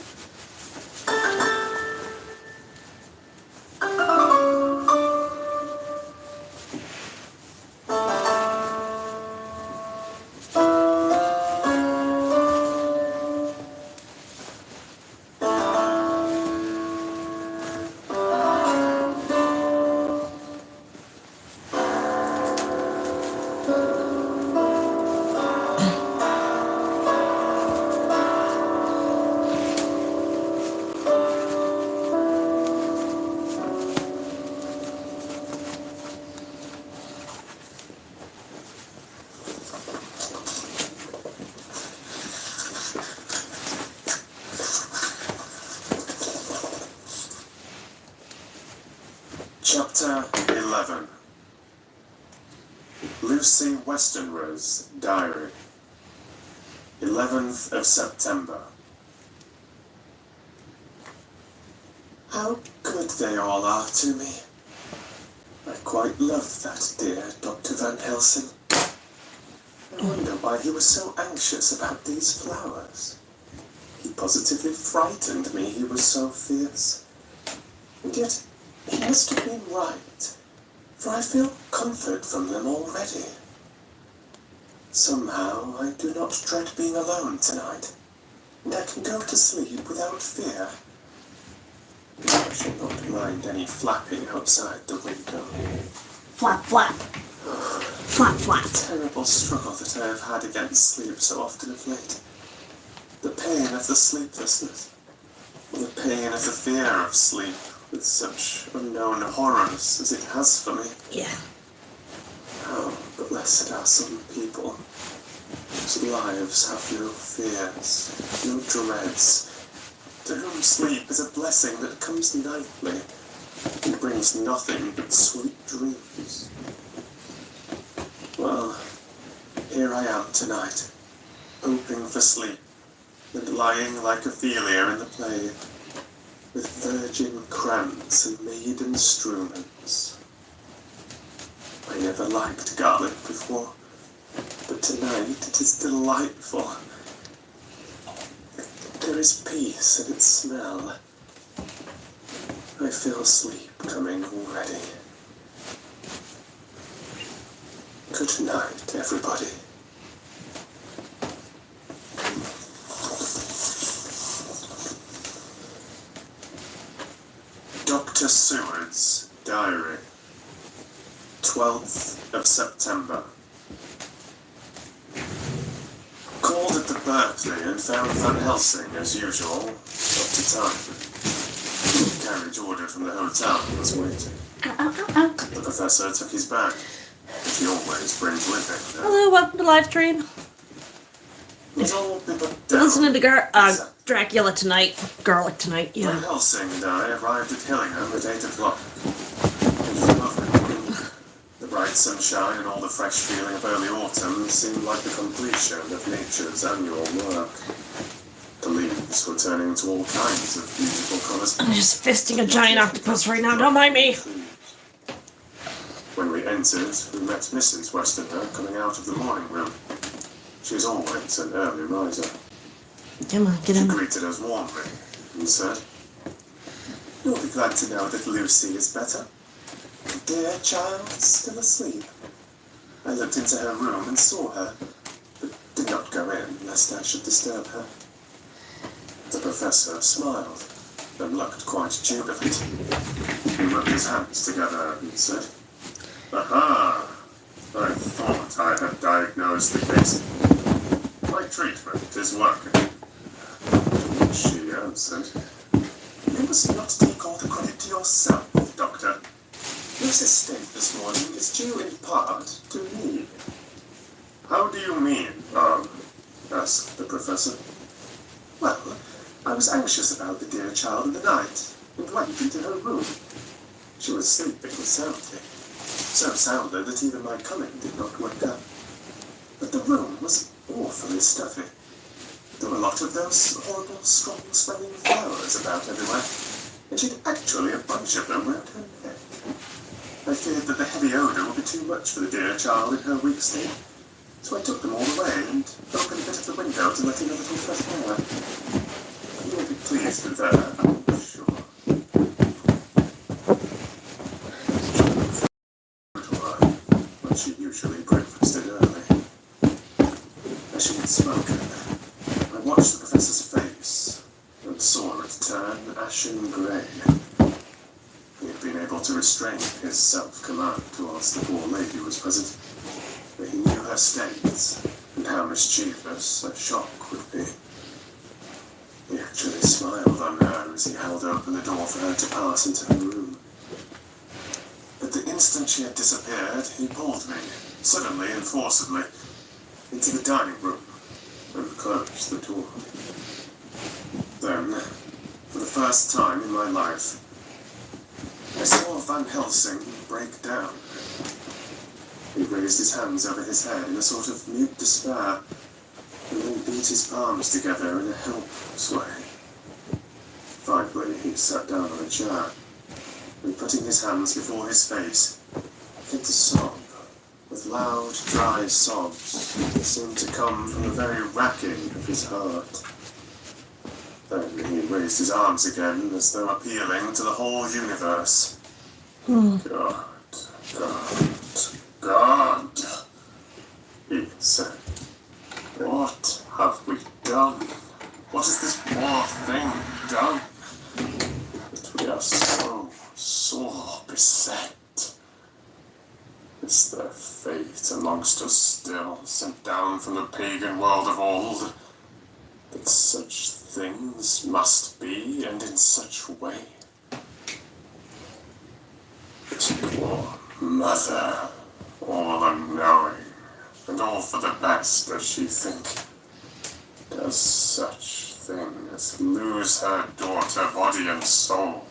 Chapter 11. Lucy Westenra's Diary. 11th of September. How good they all are to me. I quite love that dear Dr. Van Helsing. I wonder why he was so anxious about these flowers. He positively frightened me, he was so fierce. And yet, he must have been right, for I feel comfort from them already. Somehow I do not dread being alone tonight, and I can go to sleep without fear. I shall not mind any flapping outside the window. Flap, flap. Flap, flap. Terrible struggle that I have had against sleep so often of late. The pain of the sleeplessness. The pain of the fear of sleep with such unknown horrors as it has for me. Yeah. How blessed are some people whose lives have no fears, no dreads, to whom sleep is a blessing that comes nightly and brings nothing but sweet dreams. Well, here I am tonight, hoping for sleep, and lying like Ophelia in the play, with virgin crowns and maiden struments. I never liked garlic before, but tonight it is delightful. There is peace in its smell. I feel sleep coming already. Good night, everybody. Dr. Seward's Diary, 12th of September. Called at the Berkeley and found Van Helsing, as usual, up to time. The carriage ordered from the hotel was waiting. The professor took his bag, which he always brings with him. Hello, welcome to live stream. It was all bibbered down. Listening to Dracula tonight. Garlic tonight, Van yeah. Helsing and I arrived at Hillingham at 8 o'clock. It was lovely. The bright sunshine and all the fresh feeling of early autumn seemed like the completion of nature's annual work. The leaves were turning into all kinds of beautiful colours. I'm just fisting a giant octopus right now, don't mind me. When we entered, we met Mrs. Westerner coming out of the morning room. She is always an early riser. Come on, get She in. greeted us warmly and said, "You'll be glad to know that Lucy is better. Dear child, still asleep." I looked into her room and saw her, but did not go in lest I should disturb her. The professor smiled and looked quite jubilant. He rubbed his hands together and said, "Aha! I thought I had diagnosed the case. My treatment is working." She answered, "You must not take all the credit to yourself, Doctor. Lucy's state this morning is due in part to me." "How do you mean, asked the professor. "Well, I was anxious about the dear child in the night, and went into her room. She was sleeping soundly, so soundly that even my coming did not wake up. But the room was awfully stuffy. There were a lot of those horrible, strong-smelling flowers about everywhere, and she'd actually a bunch of them round her neck. I feared that the heavy odour would be too much for the dear child in her weak state, so I took them all away and opened a bit of the window to let in a little fresh air. You will be pleased with that, I'm sure." But she usually breakfasted early. As she had spoken, I watched the professor's face and saw it turn ashen grey. He had been able to restrain his self-command whilst the poor lady was present, but he knew her states and how mischievous a shock would be. He actually smiled on her as he held open the door for her to pass into her room. But the instant she had disappeared, he pulled me, suddenly and forcibly, into the dining room and closed the door. Then, for the first time in my life, I saw Van Helsing break down. He raised his hands over his head in a sort of mute despair, and then beat his palms together in a helpless way. Finally, he sat down on a chair, and putting his hands before his face, began to sob, with loud, dry sobs that seemed to come from the very racking of his heart. Then he raised his arms again, as though appealing to the whole universe. "God, God, God," he said. "What have we done? What has this poor thing done? But we Is there fate amongst us still, sent down from the pagan world of old, that such things must be, and in such way? Poor mother, all unknowing, and all for the best, does she think, does such thing as lose her daughter, body and soul?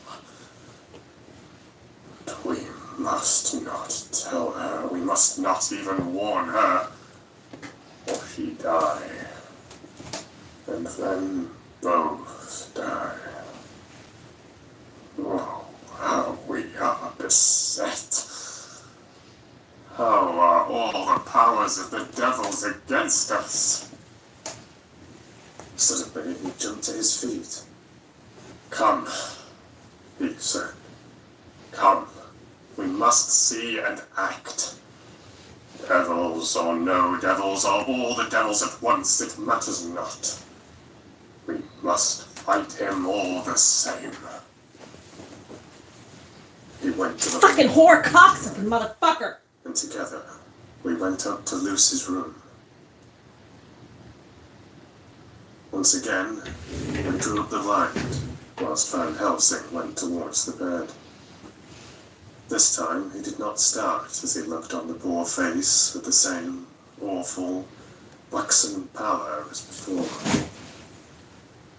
But we must not tell her, we must not even warn her, or she die, and then both die. Oh, how we are beset. How are all the powers of the devils against us? Suddenly he jumped to his feet. Come, he said. Come, we must see and act. Devils or no devils, or all the devils at once, it matters not. We must fight him all the same. He went to the Fucking whore cocksucking motherfucker! and together we went up to Lucy's room. Once again, we drew up the blind, whilst Van Helsing went towards the bed. This time he did not start as he looked on the poor face with the same awful, waxen pallor as before.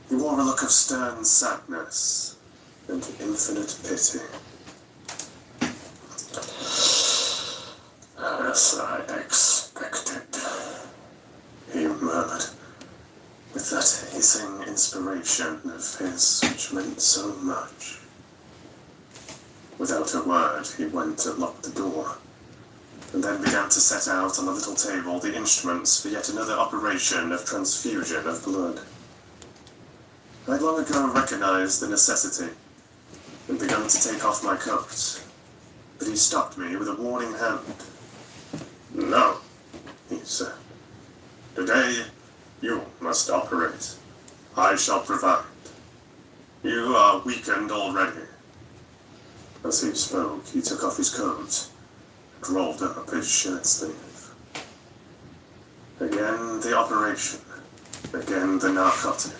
He wore a look of stern sadness and infinite pity. As I expected, he murmured, with that hissing inspiration of his which meant so much. Without a word, he went to lock the door, and then began to set out on the little table the instruments for yet another operation of transfusion of blood. I had long ago recognized the necessity, and begun to take off my coat, but he stopped me with a warning hand. No, he said. Today, you must operate. I shall provide. You are weakened already. As he spoke, he took off his coat and rolled up his shirt sleeve. Again the operation. Again the narcotic.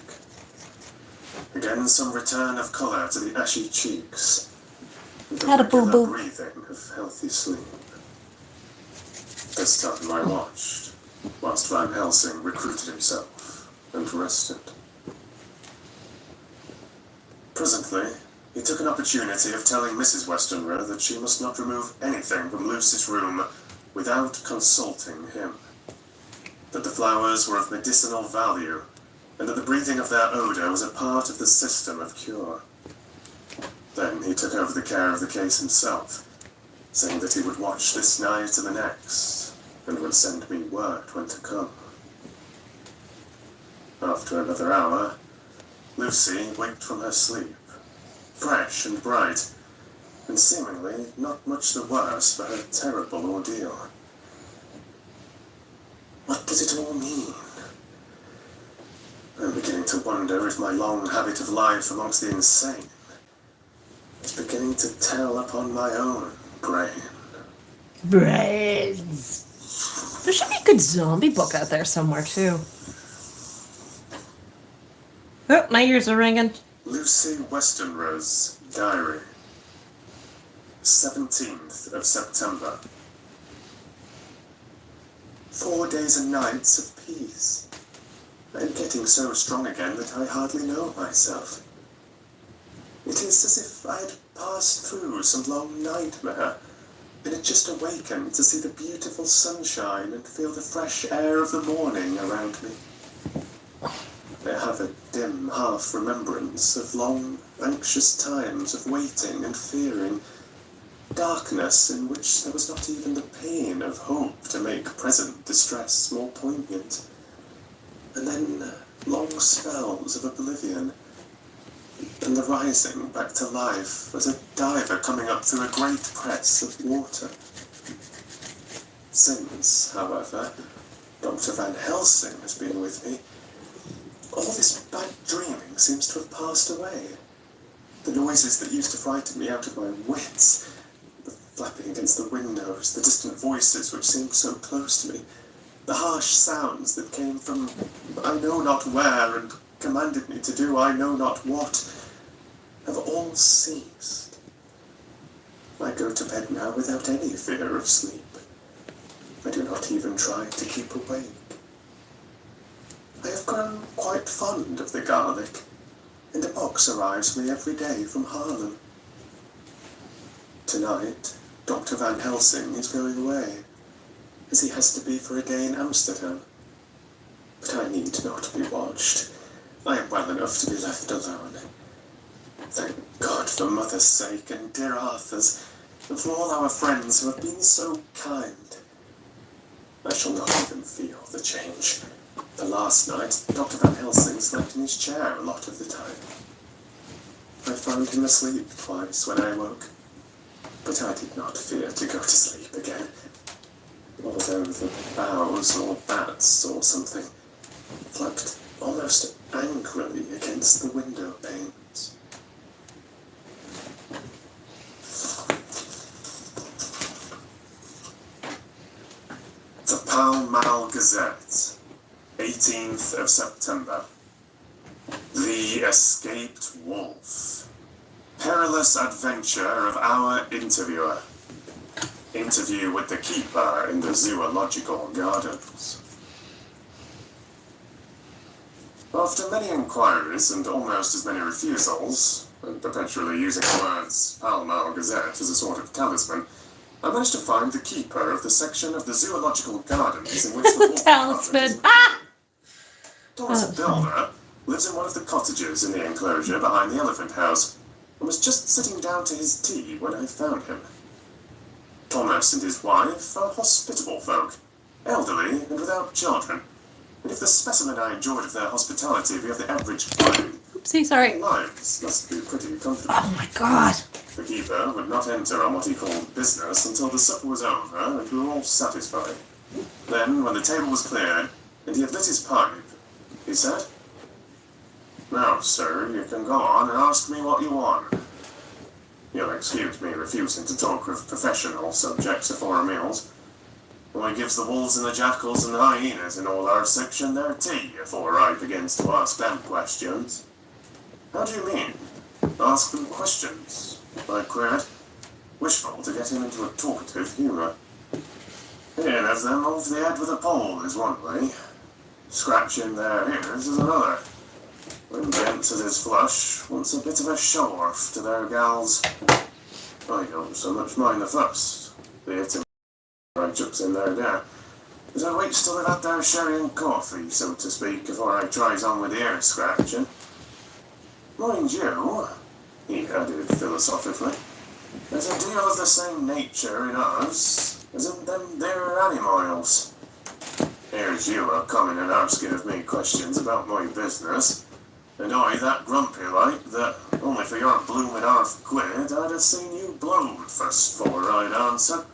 Again some return of colour to the ashy cheeks. And the Had a regular boo-boo. breathing of healthy sleep. This time I watched, whilst Van Helsing recruited himself and rested. Presently, he took an opportunity of telling Mrs. Westenra that she must not remove anything from Lucy's room without consulting him. That the flowers were of medicinal value, and that the breathing of their odour was a part of the system of cure. Then he took over the care of the case himself, saying that he would watch this night and the next, and would send me word when to come. After another hour, Lucy waked from her sleep, fresh and bright, and seemingly not much the worse for her terrible ordeal. What does it all mean? I'm beginning to wonder if my long habit of life amongst the insane is beginning to tell upon my own brain. Brains. There should be a good zombie book out there somewhere, too. Oh, my ears are ringing. Lucy Westenra's diary. 17th of September. 4 days and nights of peace. I am getting so strong again that I hardly know myself. It is as if I had passed through some long nightmare, and had just awakened to see the beautiful sunshine and feel the fresh air of the morning around me. I have a dim half-remembrance of long, anxious times of waiting and fearing, darkness in which there was not even the pain of hope to make present distress more poignant, and then long spells of oblivion, and the rising back to life as a diver coming up through a great press of water. Since, however, Dr. Van Helsing has been with me, all this bad dreaming seems to have passed away. The noises that used to frighten me out of my wits, the flapping against the windows, the distant voices which seemed so close to me, the harsh sounds that came from I know not where and commanded me to do I know not what, have all ceased. I go to bed now without any fear of sleep. I do not even try to keep awake. I have grown quite fond of the garlic, and a box arrives me every day from Haarlem. Tonight, Dr. Van Helsing is going away, as he has to be for a day in Amsterdam. But I need not be watched. I am well enough to be left alone. Thank God for Mother's sake and dear Arthur's, and for all our friends who have been so kind. I shall not even feel the change. The last night, Dr. Van Helsing slept in his chair a lot of the time. I found him asleep twice when I woke, but I did not fear to go to sleep again. Although the boughs or bats or something flapped almost angrily against the window panes. The Pall Mall Gazette, 18th of September. The Escaped Wolf. Perilous adventure of our interviewer. Interview with the keeper in the Zoological Gardens. After many inquiries and almost as many refusals, and perpetually using the words Pall Mall Gazette as a sort of talisman, I managed to find the keeper of the section of the Zoological Gardens in which the wolf Talisman. Ah! Thomas Builder lives in one of the cottages in the enclosure behind the elephant house, and was just sitting down to his tea when I found him. Thomas and his wife are hospitable folk, elderly and without children, and if the specimen I enjoyed of their hospitality be of the average kind, Oopsie, sorry. lives must be pretty comfortable. Oh my god. The keeper would not enter on what he called business until the supper was over and we were all satisfied. Then, when the table was cleared and he had lit his pipe, he said, "Now, sir, you can go on and ask me what you want. You'll excuse me refusing to talk of professional subjects afore meals. Well, he gives the wolves and the jackals and the hyenas in all our section their tea afore I begins to ask them questions." "How do you mean? Ask them questions?" I queried, wishful to get him into a talkative humour. "Here, have them over the head with a pole is one way. Scratching their ears is another. When gents as is flush wants a bit of a show-off to their gals. I don't so much mind the first. They hit him right chucks in there. But I waits till they've had their sherry and coffee, so to speak, afore I tries on with the ear scratching. Mind you," he added philosophically, "there's a deal of the same nature in us as in them there animals. Here's you a coming and asking of me questions about my business, and I that grumpy like that only for your bloomin' £1/2 I'd have seen you blowed first for I'd answer.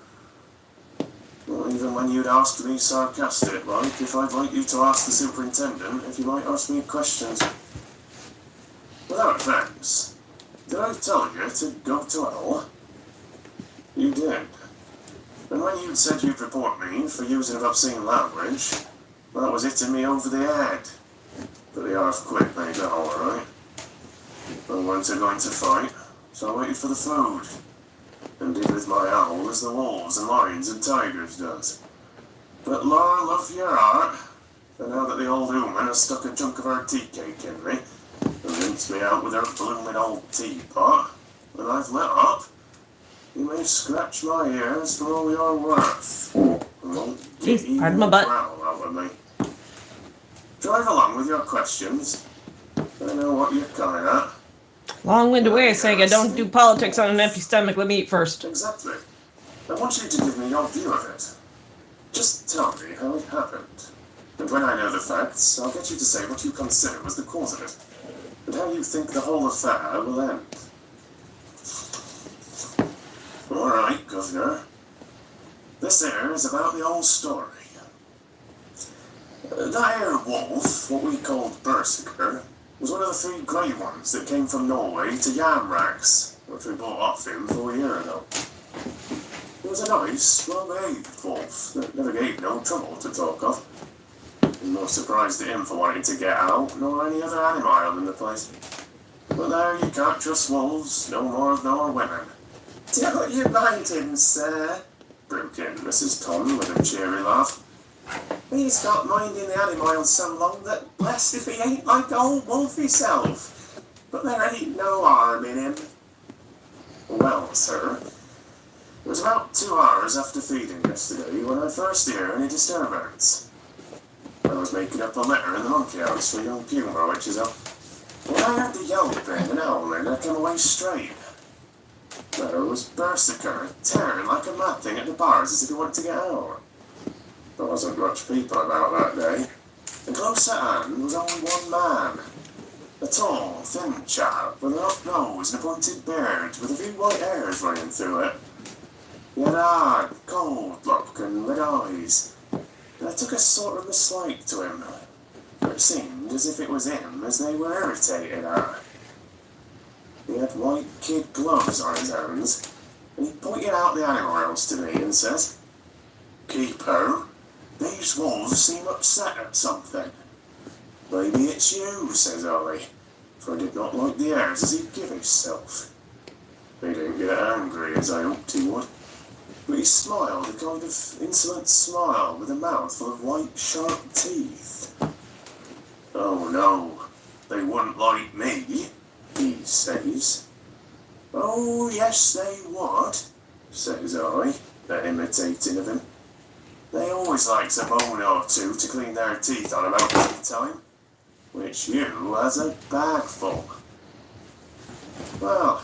Well, even when you'd asked me sarcastic like if I'd like you to ask the superintendent if you might ask me questions. Without thanks, did I tell you to go to hell? You did. And when you'd said you'd report me for using of obscene language, well, that was hitting me over the head. But the £1/2 made that all right. I wasn't going to fight, so I waited for the food, and did with my owl as the wolves and lions and tigers does. But Lord love your heart, for now that the old woman has stuck a chunk of her tea cake in me, and rinsed me out with her bloomin' old teapot, and I've lit up, you may scratch my ears for all you're worth. And won't get Jeez, pardon my butt. growl out of me. Drive along with your questions. I know what you're coming at. Long-winded way of saying I don't do politics on an empty stomach. Let me eat first. Exactly. I want you to give me your view of it. Just tell me how it happened. And when I know the facts, I'll get you to say what you consider was the cause of it, and how you think the whole affair will end. All right, Governor. This here is about the whole story. That here wolf, what we called Berserker, was one of the 3 grey ones that came from Norway to Yamrax, which we bought off him 4 years ago. He was a nice, well-behaved wolf that never gave no trouble to talk of. I'm not surprised at him for wanting to get out, nor any other animal in the place. But there, you can't trust wolves no more nor women. Don't you mind him, sir? Broke in Mrs. Tom with a cheery laugh. He's got minding the animals so long that blessed if he ain't like old Wolf himself. But there ain't no harm in him. Well, sir, it was about 2 hours after feeding yesterday when I first heard any disturbance. I was making up a litter in the monkey house for young Puma, which is up. When I heard the yelping and howling, I came away straight. There was Berserker tearing like a mad thing at the bars as if he wanted to get out. There wasn't much people about that day, and close at hand was only one man. A tall, thin chap with an up nose and a pointed beard with a few white hairs running through it. He had a hard, cold look and red eyes, and I took a sort of dislike to him. It seemed as if it was him as they were irritated at. He had white kid gloves on his hands, and he pointed out the animals to me and says, "Keeper, these wolves seem upset at something." "Maybe it's you," says I, for I did not like the airs as he'd give himself. He didn't get angry as I hoped he would, but he smiled a kind of insolent smile with a mouth full of white, sharp teeth. "Oh no, they wouldn't like me," he says. "Oh yes they would," says I, imitating of him. "They always likes a bone or two to clean their teeth on about tea time, which you has a bag full." Well,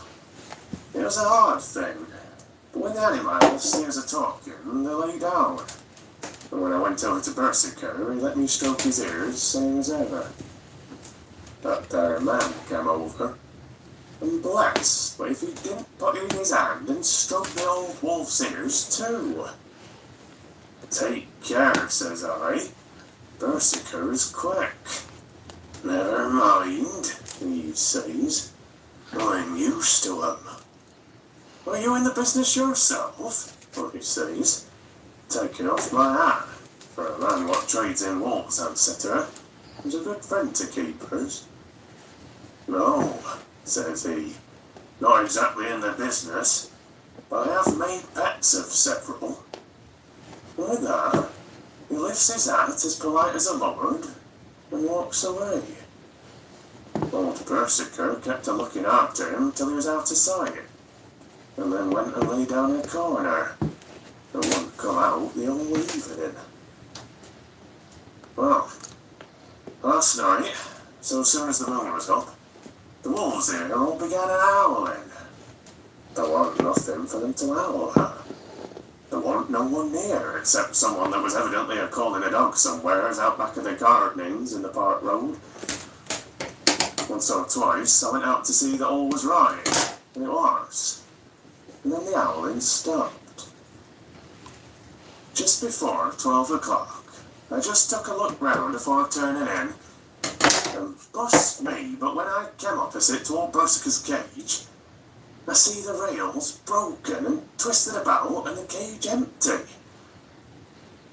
it was a hard thing, but when the animals see us a-talking, they lay down. And when I went over to Berserker, he let me stroke his ears, same as ever. That there man came over, and blessed, but if he didn't put it in his hand and stroke the old wolf's ears too. "Take care," says I. "Berserker is quick." "Never mind," he says. "I'm used to him." "Are you in the business yourself?" he says, taking off my hat, for a man what trades in wolves, etc. He's a good friend to keepers. "No," says he, "not exactly in the business, but I have made pets of several." With that, he lifts his hat as polite as a lord and walks away. Old Berserker kept a-looking after him till he was out of sight, and then went and lay down in a corner, and wouldn't come out the whole evening. Well, last night, so soon as the moon was up, the wolves here all began howling. There wasn't nothing for them to howl at. There wasn't no one near, except someone that was evidently a-calling a dog somewheres out back of the gardenings in the park road. Once or twice I went out to see that all was right, and it was. And then the howling stopped. Just before 12 o'clock, I just took a look round before turning in, and bust me, but when I came opposite to old Berserker's cage, I see the rails broken and twisted about and the cage empty.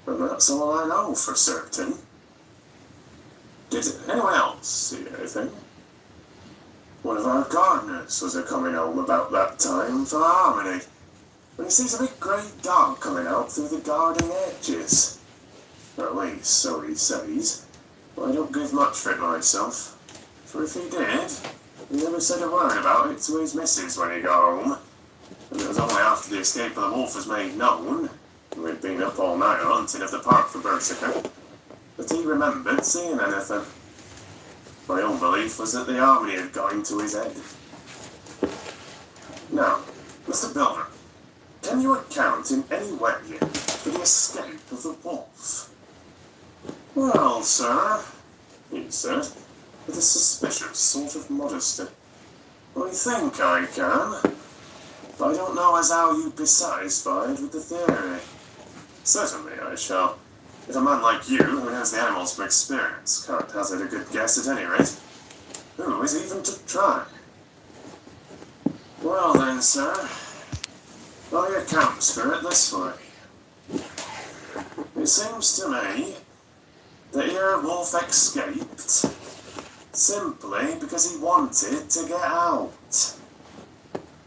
And that's all I know for certain. Did anyone else see anything? One of our gardeners was a-coming home about that time for harmony, when he sees a big grey dog coming out through the garden edges. Or at least, so he says. But I don't give much for it myself, for if he did, he never said a word about it to his missus when he got home, and it was only after the escape of the wolf was made known, and we'd been up all night hunting of the park for Berserker, that he remembered seeing anything. My own belief was that the harmony had got into his head. Now, Mr. Builder, can you account in any way for the escape of the wolf? Well, sir, he said, with a suspicious sort of modesty, I think I can, but I don't know as how you'd be satisfied with the theory. Certainly I shall. If a man like you, who knows the animals from experience, can't hazard a good guess at any rate, who is even to try? Well then, sir, I accounts for it this way. It seems to me that your wolf escaped simply because he wanted to get out.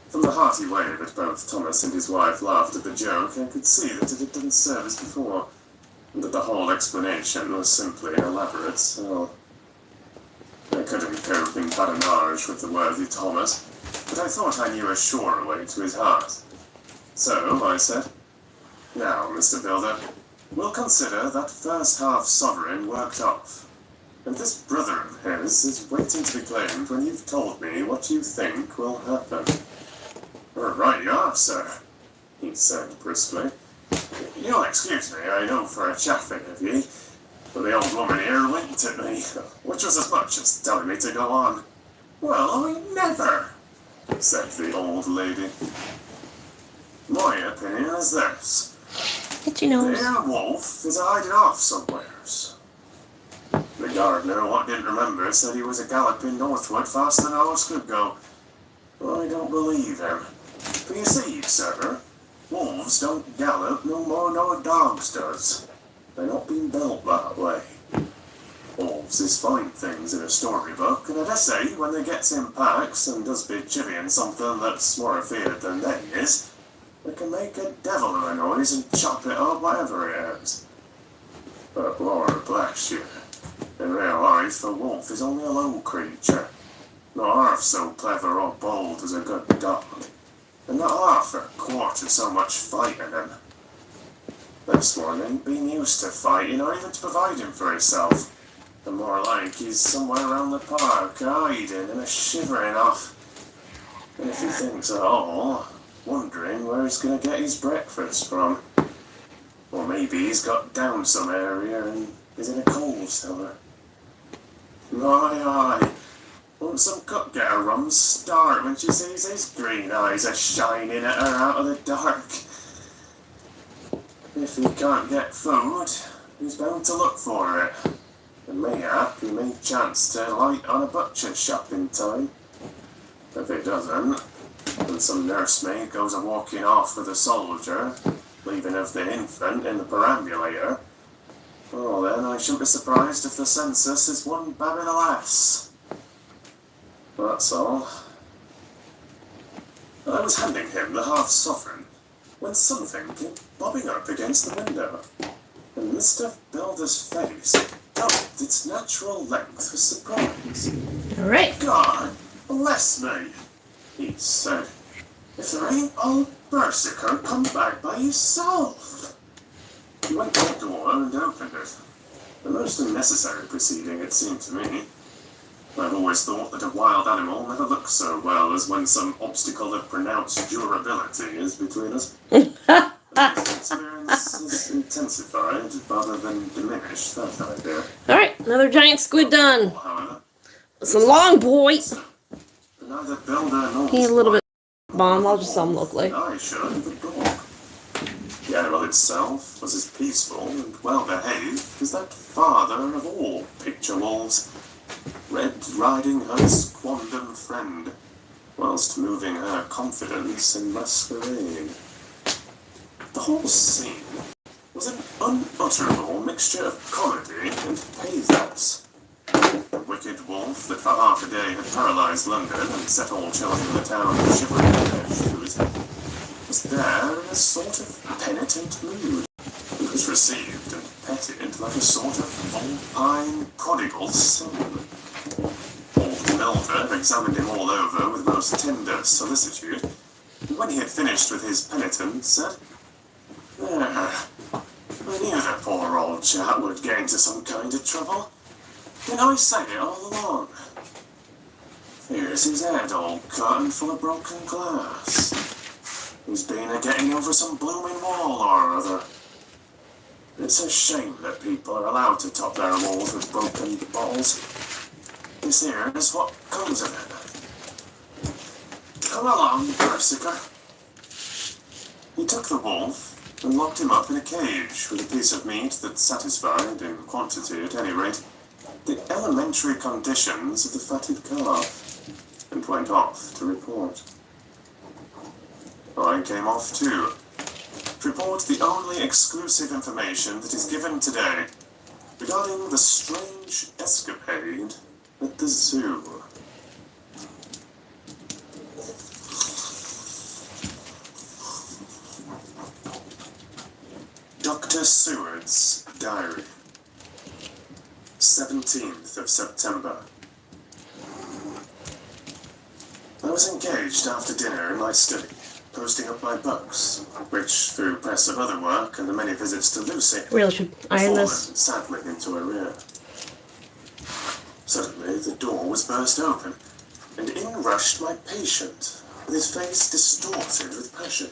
From the hearty way that both Thomas and his wife laughed at the joke, I could see that it had done service before, and that the whole explanation was simply elaborate, so I couldn't cope in badinage with the worthy Thomas, but I thought I knew a surer way to his heart. So I said, "Now, Mr. Builder, we'll consider that first half sovereign worked off. And this brother of his is waiting to be claimed when you've told me what you think will happen." "Right you are, sir," he said briskly. "You'll excuse me, I know for a chaffing of ye, but the old woman here winked at me, which was as much as telling me to go on." "Well, I never," said the old lady. "My opinion is this. Itchy The nose. here wolf is hiding off somewheres. The gardener, what didn't remember, said he was a galloping northward faster than a horse could go. I don't believe him. For you see, sir, wolves don't gallop no more nor dogs does. They're not been built that way. Wolves is fine things in a storybook, and I dare say when they gets in packs and does be chivvying something that's more afeard than they is, they can make a devil of a noise and chop it up whatever it is. But Lord bless you, in real life a wolf is only a low creature, not half so clever or bold as a good dog, and not half a quarter so much fighting him. This one ain't been used to fighting or even to providing for himself, and more like he's somewhere around the park hiding and a shivering off. And if he thinks at all, wondering where he's going to get his breakfast from. Or maybe he's got down some area and is in a coal cellar. Aye, won't some cook get a rum start when she sees his green eyes a-shining at her out of the dark? If he can't get food, he's bound to look for it. And mayhap he may chance to light on a butcher's shop in time. If he doesn't, and some nursemaid goes a-walking off with a soldier, leaving of the infant in the perambulator, well then I shouldn't be surprised if the census is one babby the less. That's all. I was handing him the half-sovereign when something came bobbing up against the window, and Mr. Builder's face doubled its natural length with surprise. Alright. "God bless me," he said. "If there ain't old Berserker come back by himself." He went to the door and opened it. A most unnecessary proceeding, it seemed to me. I've always thought that a wild animal never looks so well as when some obstacle of pronounced durability is between us. And this experience is intensified rather than diminished that idea. Alright, another giant squid done. However, It's a long boy. neither Builder nor He's a little bit bomb. I'll just sell him locally. I should the dog. The animal itself was as peaceful and well behaved as that father of all picture wolves, Red Riding Hood's quondam friend, whilst moving her confidence in masquerade. The whole scene was an unutterable mixture of comedy and pathos. The wicked wolf that for half a day had paralysed London and set all children in the town shivering in their shoes was there in a sort of penitent mood, and was received and petted like a sort of vulpine prodigal son. Old Builder examined him all over with most tender solicitude, and when he had finished with his penitence, said, "There, I knew that poor old chap would get into some kind of trouble. Didn't I say it all along? Here's his head all cut and full of broken glass. He's been a-getting over some blooming wall or other. It's a shame that people are allowed to top their walls with broken bottles. This here is what comes of it. Come along, Berserker." He took the wolf and locked him up in a cage with a piece of meat that satisfied, in quantity at any rate, the elementary conditions of the fatted calf, and went off to report. I came off too. To report the only exclusive information that is given today regarding the strange escapade at the zoo. Dr. Seward's diary. 17th of September. I was engaged after dinner in my study, posting up my books, which, through press of other work and the many visits to Lucy, Really should iron fallen this. sadly into arrear. Suddenly, the door was burst open, and in rushed my patient, with his face distorted with passion.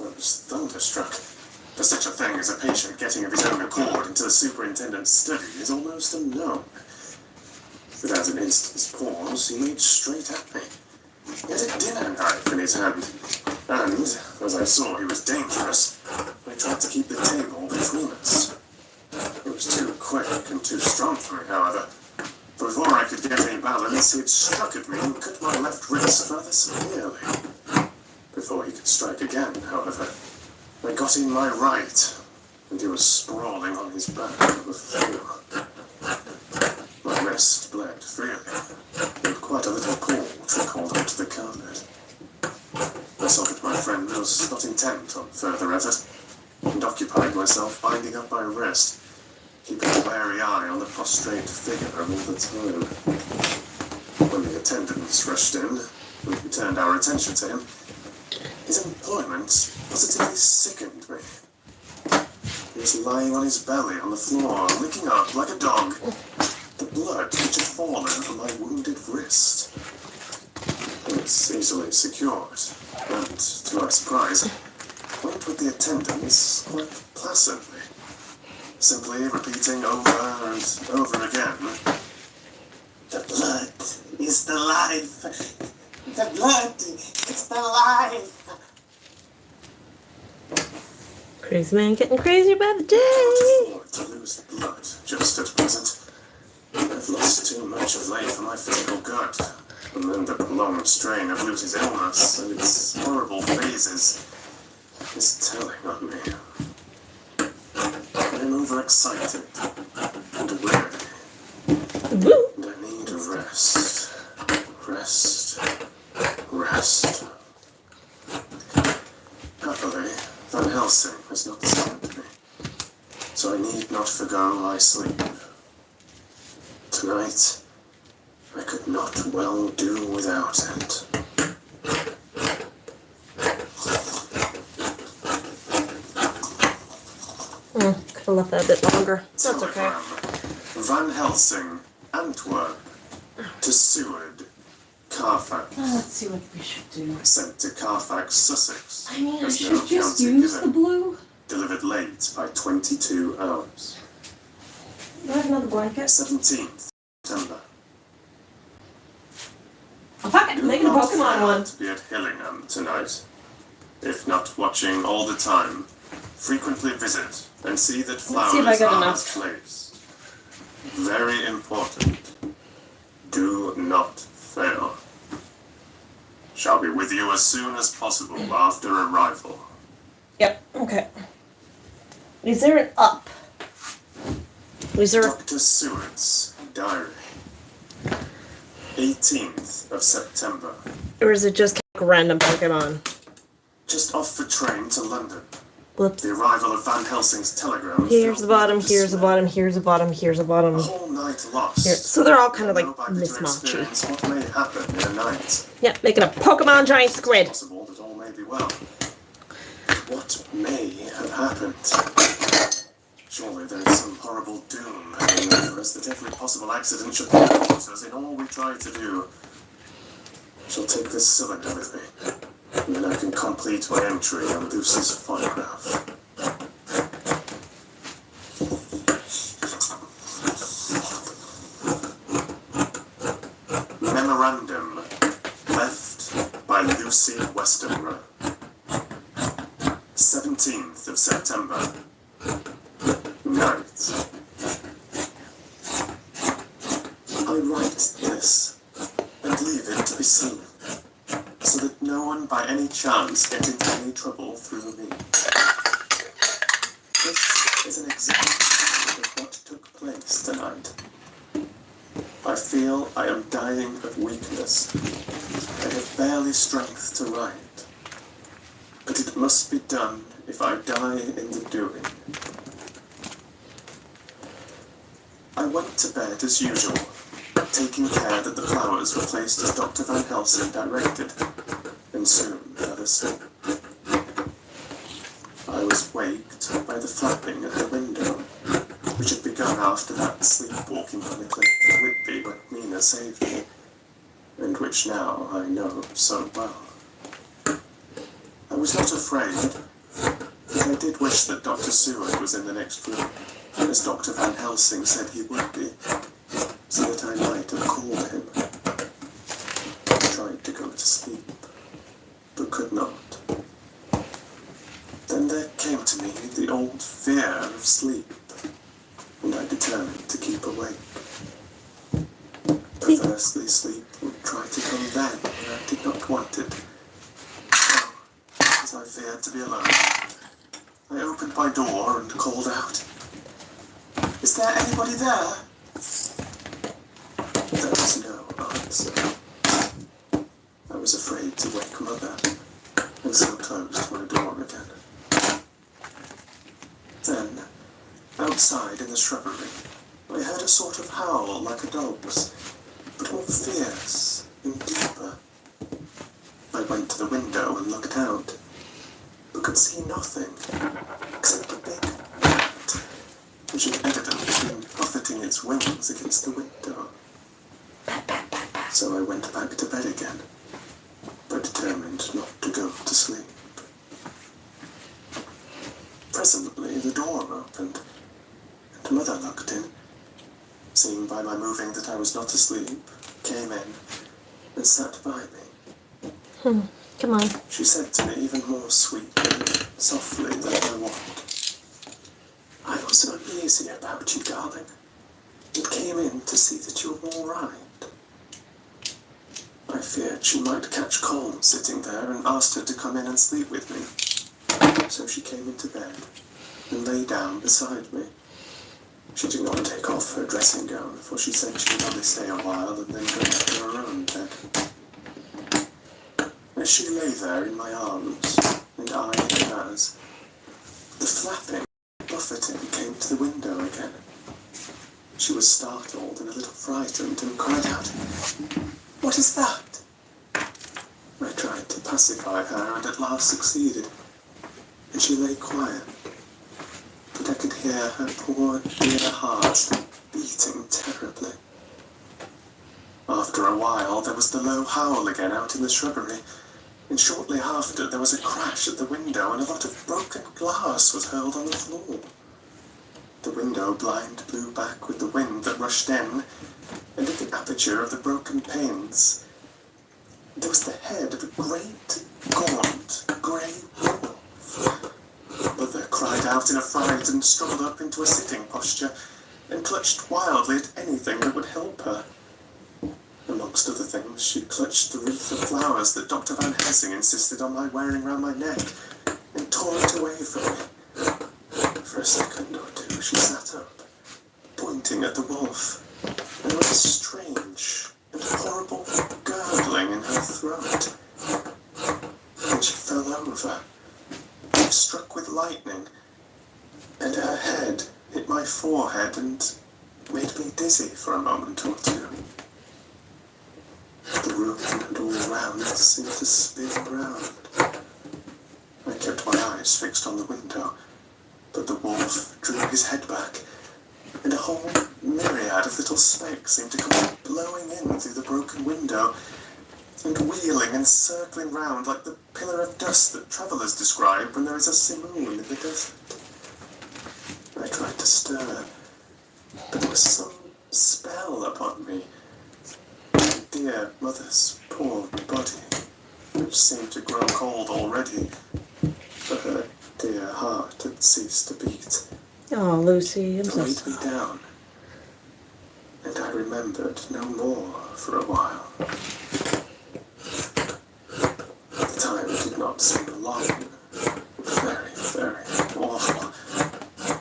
I was thunderstruck. For such a thing as a patient getting of his own accord into the superintendent's study is almost unknown. Without an instant's pause, he made straight at me. He had a dinner knife in his hand, and, as I saw he was dangerous, I tried to keep the table between us. It was too quick and too strong for me, however. For before I could get any balance, he had struck at me and cut my left wrist rather severely. Before he could strike again, however, I got in my right, and he was sprawling on his back on the floor. My wrist bled freely, and quite a little pool trickled onto the carpet. I saw that my friend was not intent on further effort, and occupied myself binding up my wrist, keeping a wary eye on the prostrate figure all the time. When the attendants rushed in, and we turned our attention to him, his employment positively sickened me. He was lying on his belly on the floor, licking up like a dog the blood which had fallen from my wounded wrist. It was easily secured, and, to my surprise, went with the attendants quite placidly, simply repeating over and over again, "The blood is the life! The blood is the life!" Crazy man getting crazier by the I day. can't afford to lose blood just at present. I've lost too much of late for my physical good, and then the prolonged strain of Lucy's illness and its horrible phases is telling on me. I'm overexcited and weary, Woo. and I need a rest. Rest. Rest. Happily, Van Helsing has not summoned me, so I need not forgo my sleep. Tonight, I could not well do without it. Could have left that a bit longer. That's okay. Telegram. Van Helsing, Antwerp, to Seward, Carfax. Let's see what we should do. Sent to Carfax, Sussex. I mean, I as should no just county use the given. blue. Delivered late by 22 hours. Do I have another blanket? 17th September. Oh, fuck it, I'm making a not Pokemon fail one. to be at Hillingham tonight. If not watching all the time, frequently visit and see that flowers see if I got are enough. placed. Very important. Do not fail. Shall be with you as soon as possible after arrival. Yep, okay. Is there an up? Is there a... Dr. Seward's diary. 18th of September. Or is it just like random Pokemon? Just off the train to London. Whoops. The arrival of Van Helsing's telegram. Here's the filled me bottom, with here's the dismay. bottom, here's the bottom, here's the bottom. A whole night lost. Here. So they're all kind of I like know by bitter mismatchy. experience what may happen in a night. Yeah, making a Pokemon giant It's squid. possible that all may be well. What may have happened? Surely there is some horrible doom hanging over us that every possible accident should thwart us in all we try to do. I shall take this cylinder with me, and then I can complete my entry on Lucy's photograph. Memorandum left by Lucy Westenra. 17th of September. Night. I write this and leave it to be seen, so that no one by any chance get into any trouble through me. This is an example of what took place tonight. I feel I am dying of weakness. I have barely strength to write. But it must be done if I die in the doing. I went to bed as usual, taking care that the flowers were placed as Dr. Van Helsing directed, and soon fell asleep. I was waked by the flapping at the window, which had begun after that sleepwalking on the cliff at Whitby when Mina saved me, and which now I know so well. I was not afraid, but I did wish that Dr. Seward was in the next room, as Dr. Van Helsing said he would be, so that I might have called him. I tried to go to sleep, but could not. Then there came to me the old fear of sleep, and I determined to keep awake. Perversely, sleep would try to come then when I did not want it. So, as I feared to be alone, I opened my door and called out, "Is there anybody there?" There was no answer. I was afraid to wake Mother, and so closed my door again. Then, outside in the shrubbery, I heard a sort of howl like a dog's, but more fierce and deeper. I went to the window and looked out, but could see nothing except a big bat, which had evidently been buffeting its wings against the window. So I went back to bed again, but determined not to go to sleep. Presently the door opened, and Mother looked in. Seeing by my moving that I was not asleep, came in and sat by me. Come on. She said to me even more sweetly, softly than I wont, "I was uneasy about you, darling, and came in to see that you were all right." I feared she might catch cold sitting there and asked her to come in and sleep with me. So she came into bed and lay down beside me. She did not take off her dressing gown, for she said she would only stay a while and then go back to her own bed. As she lay there in my arms, and I in hers, the flapping, buffeting came to the window again. She was startled and a little frightened and cried out, "What is that?" I tried to pacify her and at last succeeded, and she lay quiet, but I could hear her poor dear heart beating terribly. After a while there was the low howl again out in the shrubbery, and shortly after there was a crash at the window and a lot of broken glass was hurled on the floor. The window blind blew back with the wind that rushed in, and at the aperture of the broken panes there was the head of a great, gaunt, grey wolf. Mother cried out in a fright and struggled up into a sitting posture and clutched wildly at anything that would help her. Amongst other things, she clutched the wreath of flowers that Dr. Van Helsing insisted on my wearing round my neck and tore it away from me. For a second or two she sat up, pointing at the wolf, and with a strange and horrible gurgling in her throat. Then she fell over, struck with lightning, and her head hit my forehead and made me dizzy for a moment or two. The room and all round seemed to spin round. I kept my eyes fixed on the window, but the wolf drew his head back, and a whole myriad of little specks seemed to come blowing in through the broken window, and wheeling and circling round like the pillar of dust that travellers describe when there is a simoon in the desert. I tried to stir, but there was some spell upon me. Dear Mother's poor body, which seemed to grow cold already, for her dear heart had ceased to beat, Oh, Lucy, I'm so weighed sorry. me down, and I remembered no more for a while. The time did not seem long, very, very awful,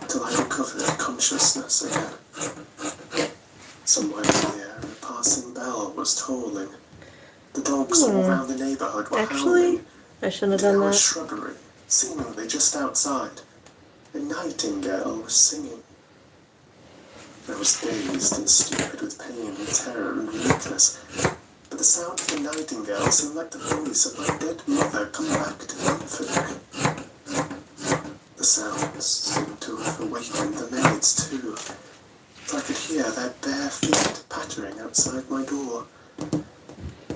till I recovered consciousness again. Somewhere near, a passing bell was tolling. The dogs all round the neighbourhood were howling. I shouldn't have There done was that. shrubbery, seemingly just outside. A nightingale was singing. I was dazed and stupid with pain and terror and weakness, but the sound of the nightingale seemed like the voice of my dead mother come back to comfort me. The sounds seemed to have awakened the maids too, for I could hear their bare feet pattering outside my door.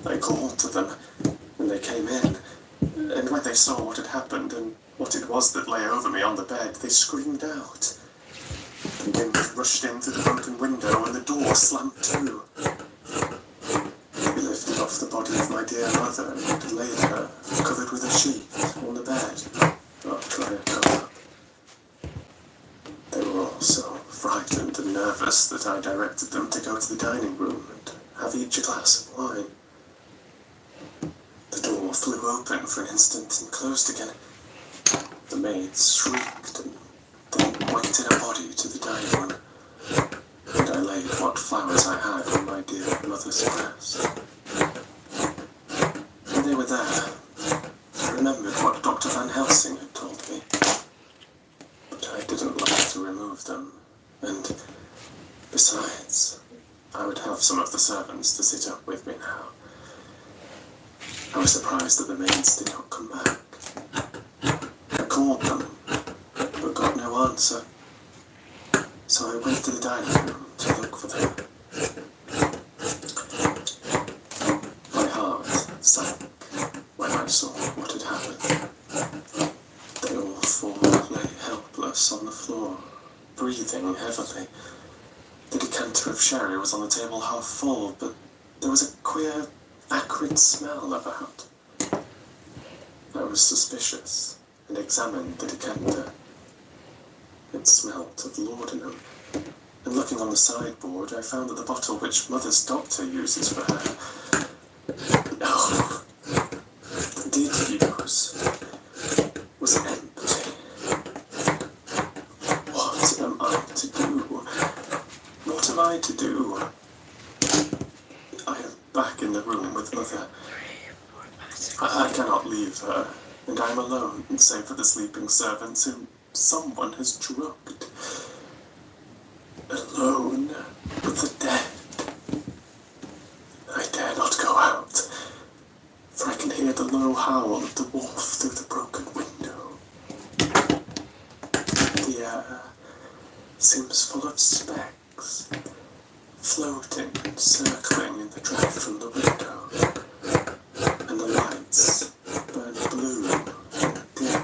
I called to them, and they came in, and when they saw what had happened and what it was that lay over me on the bed, they screamed out. The wind rushed in through the broken window, and the door slammed to. We lifted off the body of my dear mother and laid her, covered with a sheet, on the bed, after I had come up. They were all so frightened and nervous that I directed them to go to the dining room and have each a glass of wine. The door flew open for an instant and closed again. The maids shrieked and then went in a body to the dining room, and I laid what flowers I had on my dear mother's breast. When they were there, I remembered what Dr. Van Helsing had told me, but I didn't like to remove them, and besides, I would have some of the servants to sit up with me now. I was surprised that the maids did not come back. I called them, but got no answer. So I went to the dining room to look for them. My heart sank when I saw what had happened. They all four lay helpless on the floor, breathing heavily. The decanter of sherry was on the table half full, but there was a queer, acrid smell about. I was suspicious and examined the decanter. It smelt of laudanum, and looking on the sideboard, I found that the bottle which Mother's doctor uses for her, did use, was empty. What am I to do? What am I to do? I am back in the room with Mother. I cannot leave her, and I am alone, save for the sleeping servants whom someone has drugged. Alone with the dead. I dare not go out, for I can hear the low howl of the wolf through the broken window. The air seems full of specks, floating and circling in the draught from the window, and the lights burn blue and dim.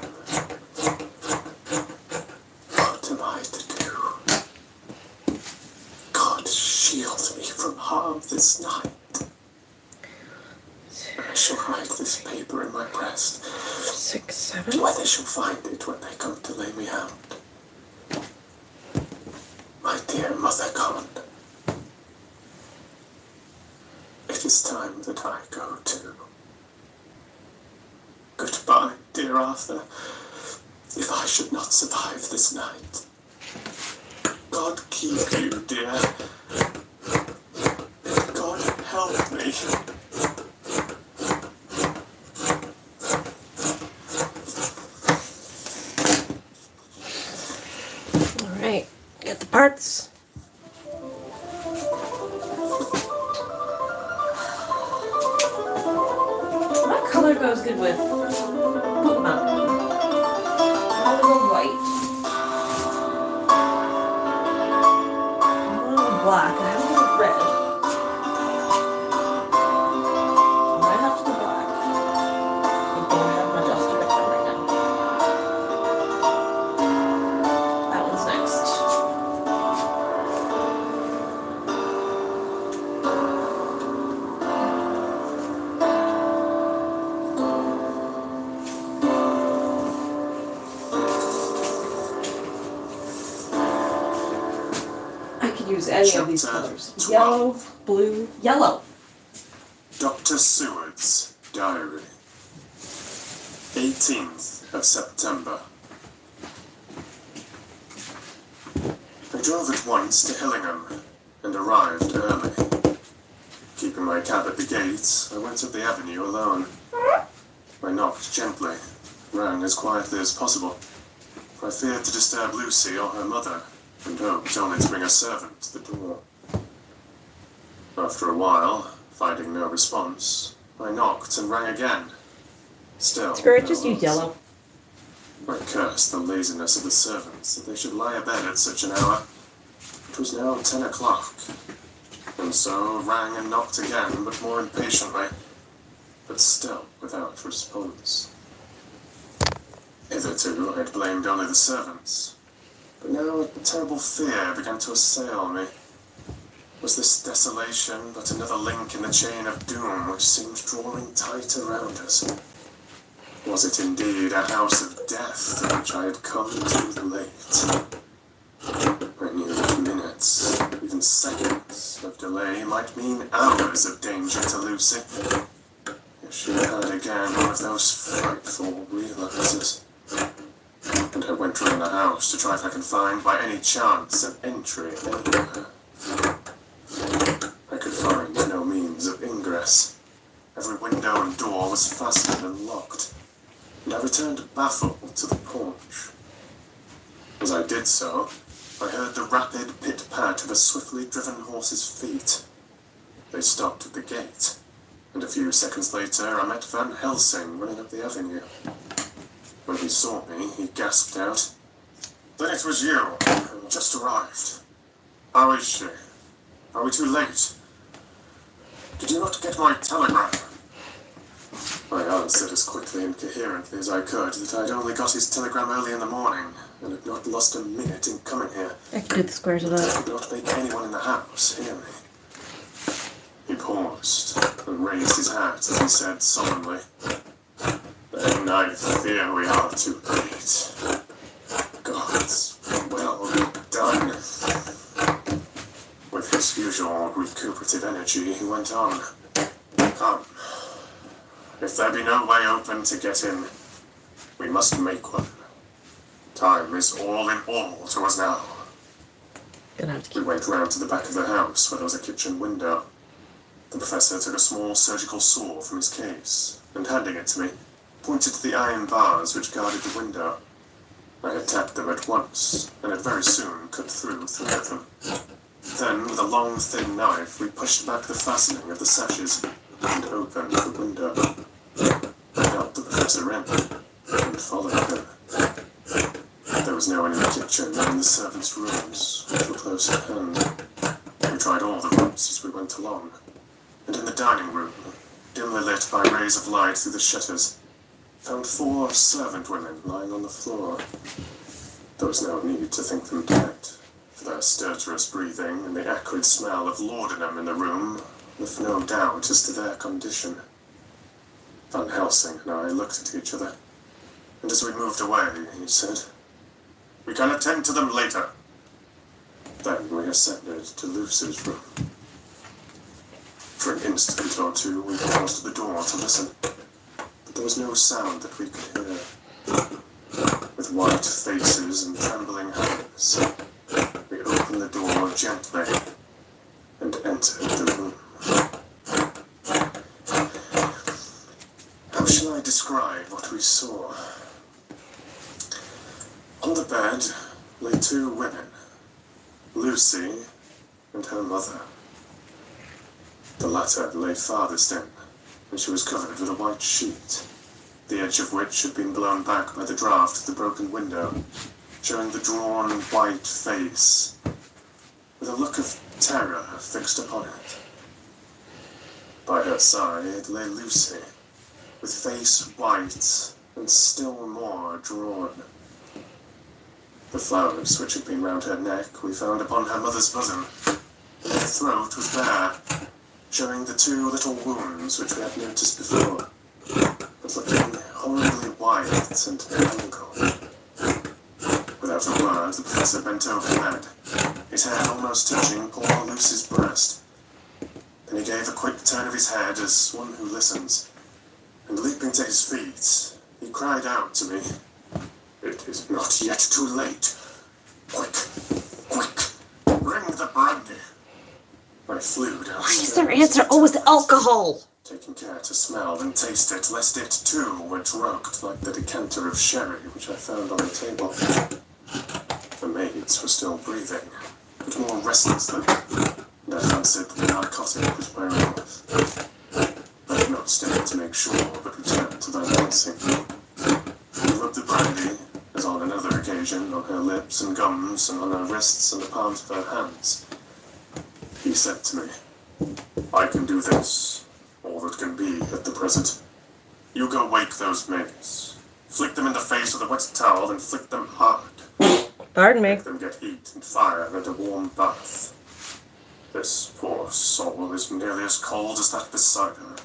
What am I to do? God shield me from harm this night. I shall hide this paper in my breast, 6, 7. where they shall find it when they come to lay me out. My dear Mother gone. It is time that I go too. Goodbye, dear Arthur, if I should not survive this night. God keep you, dear. God help me. Alright, get the parts. What color goes good with Pokemon? I want to go white. I want to go black. I have to go red. I might have to go black. I don't have my Duster Victor right now. That one's next. I could use any of these Chapter colors. 12. Yellow, blue, yellow. Dr. Seward's diary. 18th of September. I drove at once to Hillingham and arrived early. Keeping my cab at the gate, I went up the avenue alone. I knocked gently, rang as quietly as possible, for I feared to disturb Lucy or her mother, and hoped only to bring a servant to the door. After a while, finding no response, I knocked and rang again. Still, Skirt, no just use answer. yellow. I cursed the laziness of the servants that they should lie abed at such an hour. It was now 10 o'clock, and so rang and knocked again, but more impatiently, but still without response. Hitherto I had blamed only the servants, but now a terrible fear began to assail me. Was this desolation but another link in the chain of doom which seemed drawing tight around us? Was it indeed a house of death to which I had come too late? I knew that minutes, even seconds, of delay might mean hours of danger to Lucy. If she had again one of those frightful relapses. And I went round the house to try if I could find by any chance an entry anywhere. I could find no means of ingress. Every window and door was fastened and locked, and I returned baffled to the porch. As I did so, I heard the rapid pit-pat of a swiftly driven horse's feet. They stopped at the gate, and a few seconds later I met Van Helsing running up the avenue. When he saw me, he gasped out, "Then it was you. I'm just arrived. How is she? Are we too late? Did you not get my telegram?" I answered as quickly and coherently as I could that I'd only got his telegram early in the morning and had not lost a minute in coming here. I can do the squares of I that. could not make anyone in the house hear me. He paused and raised his hat as he said solemnly, "Then I fear we are too late. Gods, well done." With his usual recuperative energy, he went on, "Come. If there be no way open to get in, we must make one. Time is all in all to us now." Gonna have to We keep. went round to the back of the house where there was a kitchen window. The professor took a small surgical saw from his case and, handing it to me, pointed to the iron bars which guarded the window. I attacked them at once and had very soon cut through 3 of them. Then, with a long, thin knife, we pushed back the fastening of the sashes and opened the window. I helped the professor in and followed him. There was no one in the kitchen or in the servants' rooms, which were close at hand. We tried all the rooms as we went along, and in the dining room, dimly lit by rays of light through the shutters, found 4 servant women lying on the floor. There was no need to think them dead, for their stertorous breathing and the acrid smell of laudanum in the room left no doubt as to their condition. Van Helsing and I looked at each other, and as we moved away, he said, "We can attend to them later." Then we ascended to Lucy's room. For an instant or two, we paused at the door to listen, but there was no sound that we could hear. With white faces and trembling hands, we opened the door gently and entered the room. How shall I describe what we saw? On the bed lay 2 women, Lucy and her mother. The latter lay farthest in, and she was covered with a white sheet, the edge of which had been blown back by the draught of the broken window, showing the drawn white face, with a look of terror fixed upon it. By her side lay Lucy, with face white and still more drawn. The flowers which had been round her neck we found upon her mother's bosom, and her throat was bare, showing the 2 little wounds which we had noticed before, but looking horribly white and mangled. Without a word, the professor bent over the bed, his hand almost touching poor Lucy's breast. Then he gave a quick turn of his head as one who listens, and leaping to his feet, he cried out to me, "It is not yet too late. Quick, quick, bring the brandy." I flew down. Why is their answer always alcohol? Taking care to smell and taste it, lest it too were drugged like the decanter of sherry which I found on the table. The maids were still breathing, but more restlessly, and I fancied the narcotic was wearing off. I did not stay to make sure, but returned to Van Helsing. He rubbed the brandy, as on another occasion, on her lips and gums, and on her wrists and the palms of her hands. He said to me, "I can do this, all that can be at the present. You go wake those maids. Flick them in the face with a wet towel and flick them hard. Pardon me. Make them get heat and fire and a warm bath. This poor soul is nearly as cold as that beside her.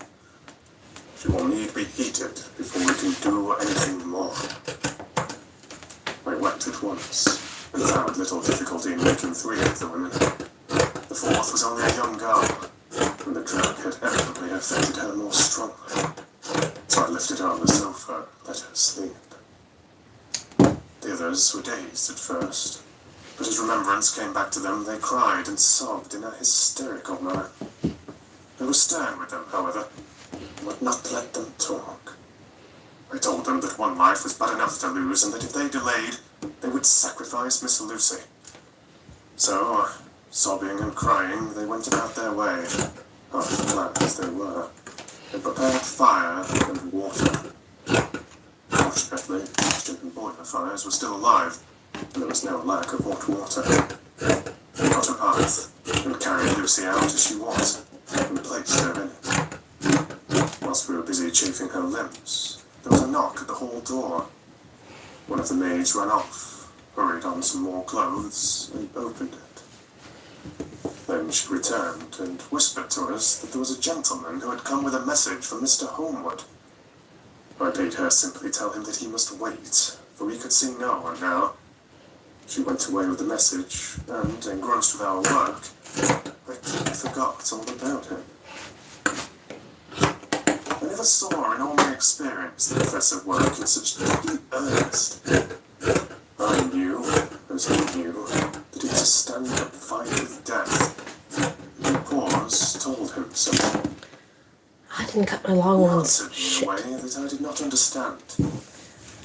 She will need be heated before we can do anything more." I went at once, and found little difficulty in making 3 of the women. The 4th was only a young girl, and the drug had evidently affected her more strongly. So I lifted her on the sofa and let her sleep. The others were dazed at first, but as remembrance came back to them, they cried and sobbed in a hysterical manner. I was stern with them, however, and would not let them talk. I told them that one life was bad enough to lose, and that if they delayed, they would sacrifice Miss Lucy. So, sobbing and crying, they went about their way, half glad as they were, and prepared fire and water. Fortunately, kitchen and boiler fires were still alive, and there was no lack of hot water. They got a bath, and carried Lucy out as she was, and placed her in it. Whilst we were busy chafing her limbs, there was a knock at the hall door. One of the maids ran off, hurried on some more clothes, and opened it. Then she returned and whispered to us that there was a gentleman who had come with a message from Mr. Holmwood. I bade her simply tell him that he must wait, for we could see no one now. She went away with the message, and, engrossed with our work, I clearly forgot all about him. I never saw in all my experience the professor work in such deadly earnest. I knew, as he knew, that it was a stand-up fight with death. And pause told him so. I didn't cut my long He ones. answered me in a way that I did not understand,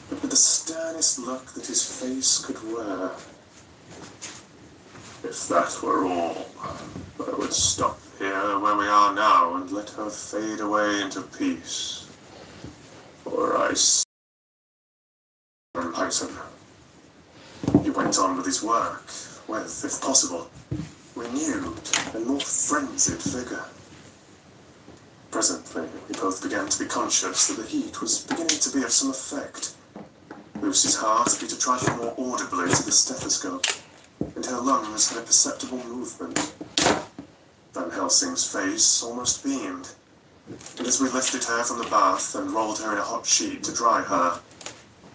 but with the sternest look that his face could wear. If that were all, I would stop here where we are now and let her fade away into peace. For I see Python. He went on with his work, with, if possible, renewed and more frenzied vigour. Presently, we both began to be conscious that the heat was beginning to be of some effect. Lucy's heart beat a trifle more audibly to the stethoscope, and her lungs had a perceptible movement. Van Helsing's face almost beamed, and as we lifted her from the bath and rolled her in a hot sheet to dry her,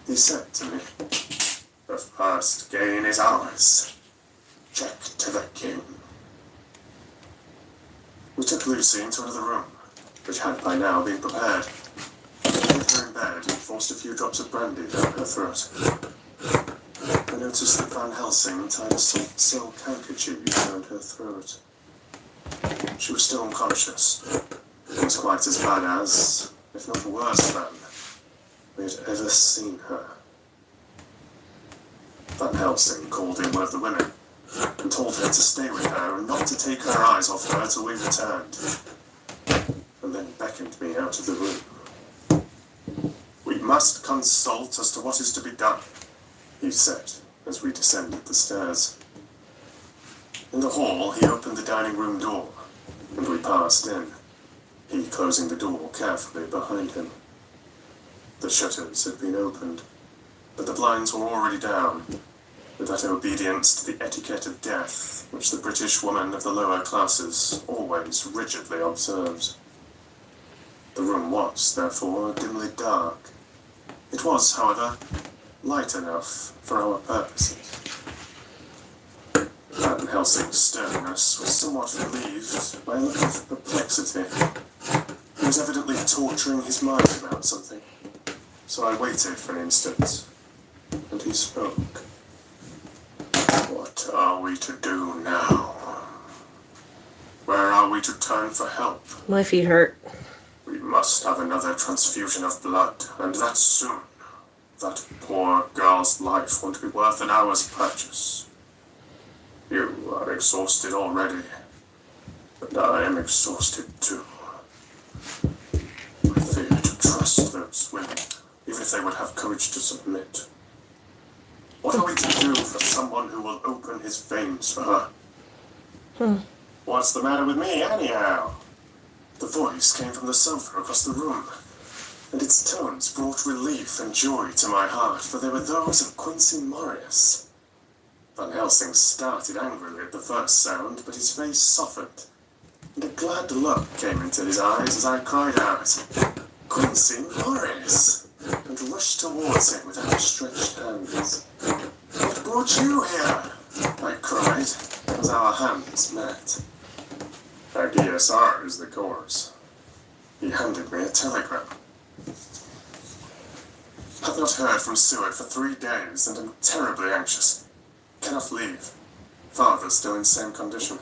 he said to me, "The first gain is ours. Check to the king." We took Lucy into another room, which had by now been prepared. We laid her in bed and forced a few drops of brandy down her throat. I noticed that Van Helsing tied a soft silk handkerchief around her throat. She was still unconscious. It was quite as bad as, if not worse than, we had ever seen her. Van Helsing called in one of the women and told her to stay with her and not to take her eyes off her till we returned, and then beckoned me out of the room. "We must consult as to what is to be done," he said as we descended the stairs. In the hall, he opened the dining room door, and we passed in, he closing the door carefully behind him. The shutters had been opened, but the blinds were already down, with that obedience to the etiquette of death which the British woman of the lower classes always rigidly observes. The room was, therefore, dimly dark. It was, however, light enough for our purposes. Van Helsing's sternness was somewhat relieved by a look of perplexity. He was evidently torturing his mind about something. So I waited for an instant, and he spoke. What are we to do now? Where are we to turn for help? My feet hurt. We must have another transfusion of blood, and that soon. That poor girl's life won't be worth an hour's purchase. You are exhausted already, and I am exhausted too. I fear to trust those women, even if they would have courage to submit. What are we to do for someone who will open his veins for her? What's the matter with me, anyhow? The voice came from the sofa across the room, and its tones brought relief and joy to my heart, for they were those of Quincy Morris. Van Helsing started angrily at the first sound, but his face softened, and a glad look came into his eyes as I cried out, "Quincy Morris!" and rushed towards him with outstretched hands. "What brought you here?" I cried, as our hands met. "AGSR is the cause." He handed me a telegram. "Have not heard from Seward for 3 days and am terribly anxious. Cannot leave. Father still in same condition.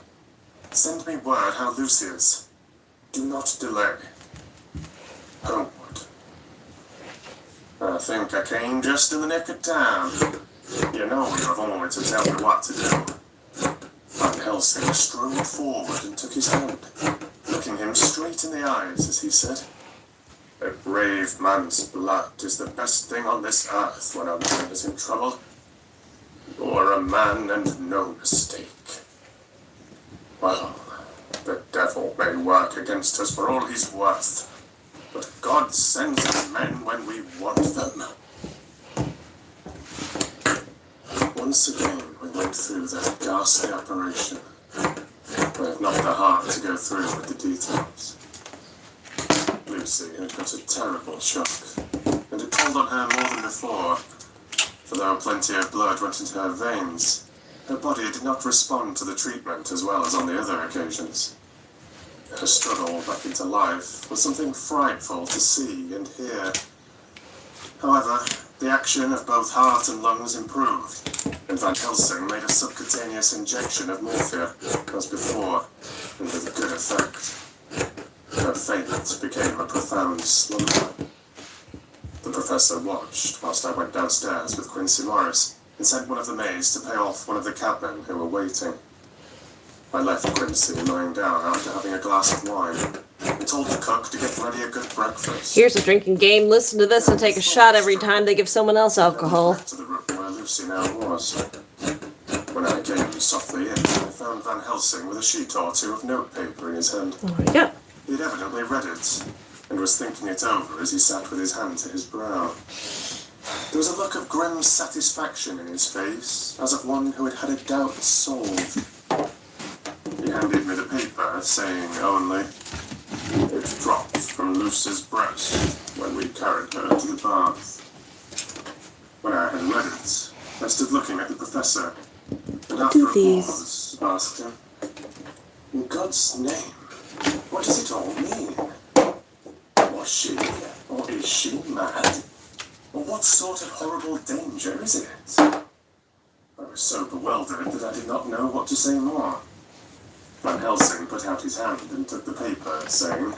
Send me word how Lucy is. Do not delay. Homeward." I think I came just in the nick of time. You know you have only to tell me what to do. Van Helsing strode forward and took his hand, looking him straight in the eyes as he said, "A brave man's blood is the best thing on this earth when a man is in trouble. You're a man and no mistake. Well, the devil may work against us for all he's worth, but God sends his men when we want them." Once again we went through that ghastly operation. I have not the heart to go through with the details. Lucy had got a terrible shock, and it told on her more than before, for though plenty of blood went into her veins, her body did not respond to the treatment as well as on the other occasions. Her struggle back into life was something frightful to see and hear. However, the action of both heart and lungs improved, and Van Helsing made a subcutaneous injection of morphia, as before, and with good effect. Her faint became a profound slumber. The professor watched whilst I went downstairs with Quincy Morris and sent one of the maids to pay off one of the cabmen who were waiting. I left Quincy lying down after having a glass of wine and told the cook to get ready a good breakfast. Here's a drinking game. Listen to this and take a shot every time they give someone else alcohol. Back to the room where Lucy now was. When I came softly in, I found Van Helsing with a sheet or two of notepaper in his hand. Oh, yeah. He had evidently read it, and was thinking it over as he sat with his hand to his brow. There was a look of grim satisfaction in his face, as of one who had had a doubt solved. He handed me the paper, saying only, "It dropped from Lucy's breast when we carried her to the bath." When I had read it, I stood looking at the professor, and after a pause, asked him, "In God's name, what does it all mean? Was she, or is she mad? Or what sort of horrible danger is it?" I was so bewildered that I did not know what to say more. Van Helsing put out his hand and took the paper, saying,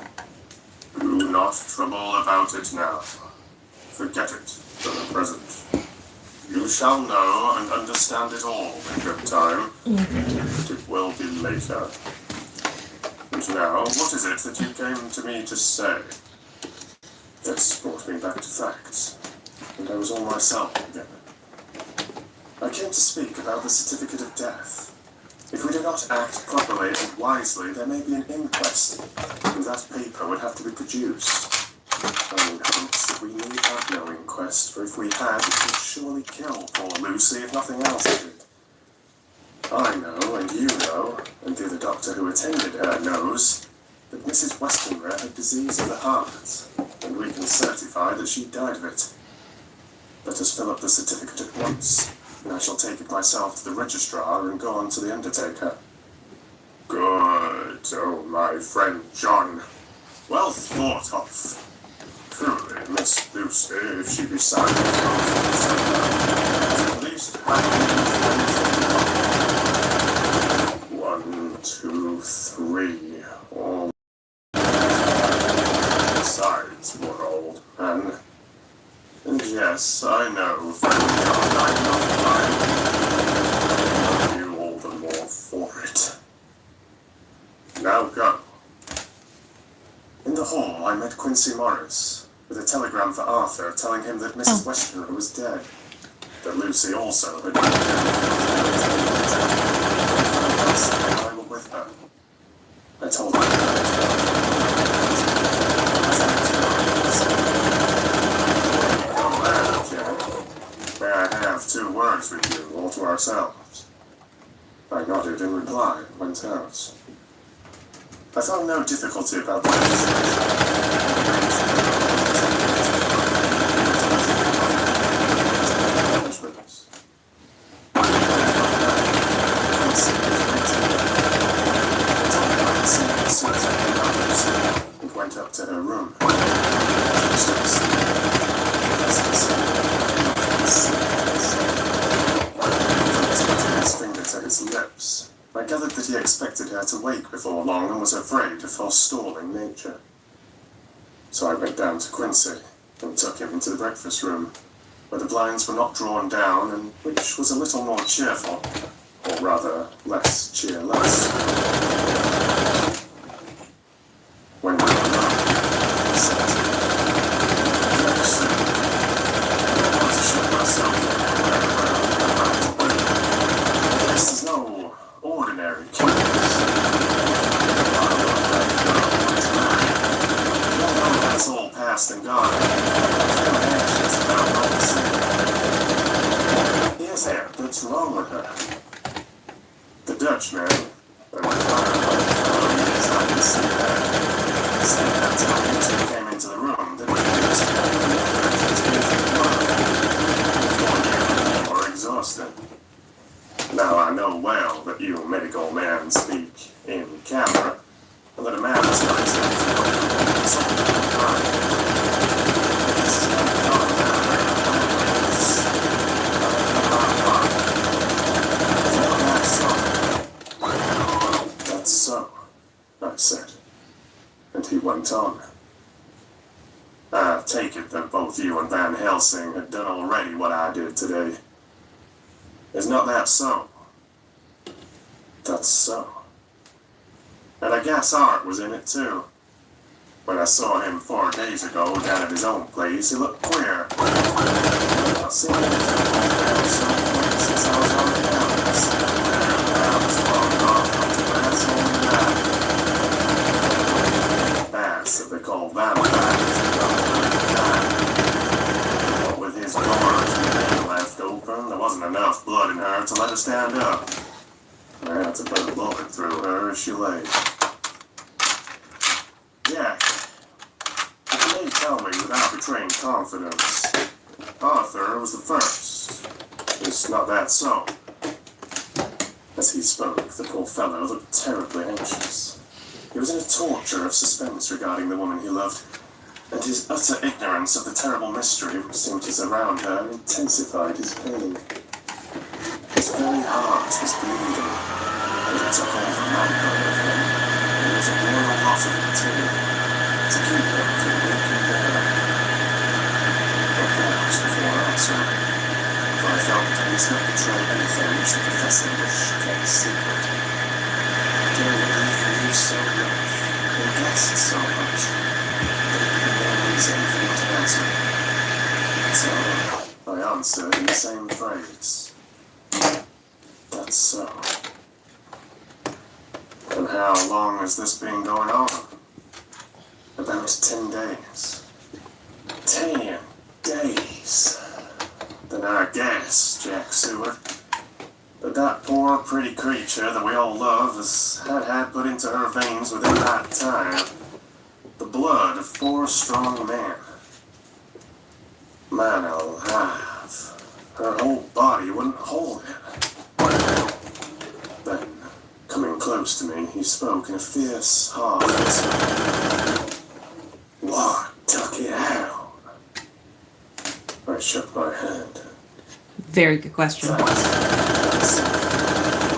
"Do not trouble about it now. Forget it for the present. You shall know and understand it all in good time, but it will be later. And now, what is it that you came to me to say?" This brought me back to facts, and I was all myself again. I came to speak about the certificate of death. If we do not act properly and wisely, there may be an inquest, and that paper would have to be produced. Oh, heavens, that we need have no inquest, for if we had, it would surely kill poor Lucy if nothing else did. I know, and you know, and the other doctor who attended her knows, that Mrs. Westenra had disease of the heart, and we can certify that she died of it. Let us fill up the certificate at once, and I shall take it myself to the registrar and go on to the undertaker. Good, oh my friend John. Well thought of. Truly, Miss Lucy, if she be silent, at least I can 1, 2, 3, all besides world, and yes, I know, thank God I'm not lying. You all the more for it. Now go. In the hall, I met Quincy Morris, with a telegram for Arthur telling him that Mrs. Westenra was dead. That Lucy also had been dead. I were with her. I told her may I have 2 words with you, all to ourselves? I nodded in reply and went out. I found no difficulty about the and went up to her room. His finger to his lips. I gathered that he expected her to wake before long and was afraid of forestalling nature. So I went down to Quincy and took him into the breakfast room, where the blinds were not drawn down and which was a little more cheerful, or rather, less cheerless. When we were alone, he said, "Next soon, I want to show myself around. This is no ordinary case. That's all past and gone. I feel anxious about what to say. Is there? What's wrong with her? The Dutchman, the I can see that. Said that time you 2 came into the room, that we were exhausted. Now I know well that you medical men speak in camera, and that a man is not exactly That's so, I said, and he went on. I take it that both you and Van Helsing had done already what I did today. Is not that so? That's so. And I guess Art was in it too. When I saw him 4 days ago down at his own place, he looked queer. I've not seen anything like that since I was on the campus. I was long gone to Bass only that. Bass that they call vampires. What with his doors being left open, there wasn't enough blood in her to let her stand up. I had to put a bullet through her as she lay. Jack, you may tell me without betraying confidence, Arthur was the first. Is not that so? As he spoke, the poor fellow looked terribly anxious. He was in a torture of suspense regarding the woman he loved, and his utter ignorance of the terrible mystery which seemed to surround her intensified his pain. His very heart was bleeding, and it took all the manhood of him. There was a royal loss of it too, to keep him from breaking down. I paused before answering, for I felt that I must not betray anything which the professor wished kept secret. Dear Willie, he knew so much, and guessed so much, that it could no reason for me to answer. So I answered in the same phrase. That's so. And how long has this been going on? About 10 days. 10 days. Then I guess, Jack Seward, that poor pretty creature that we all love has had put into her veins within that time the blood of 4 strong men. Man alive, her whole body wouldn't hold it. Then, coming close to me, he spoke in a fierce, hard whisper. What took it out? Very good question. That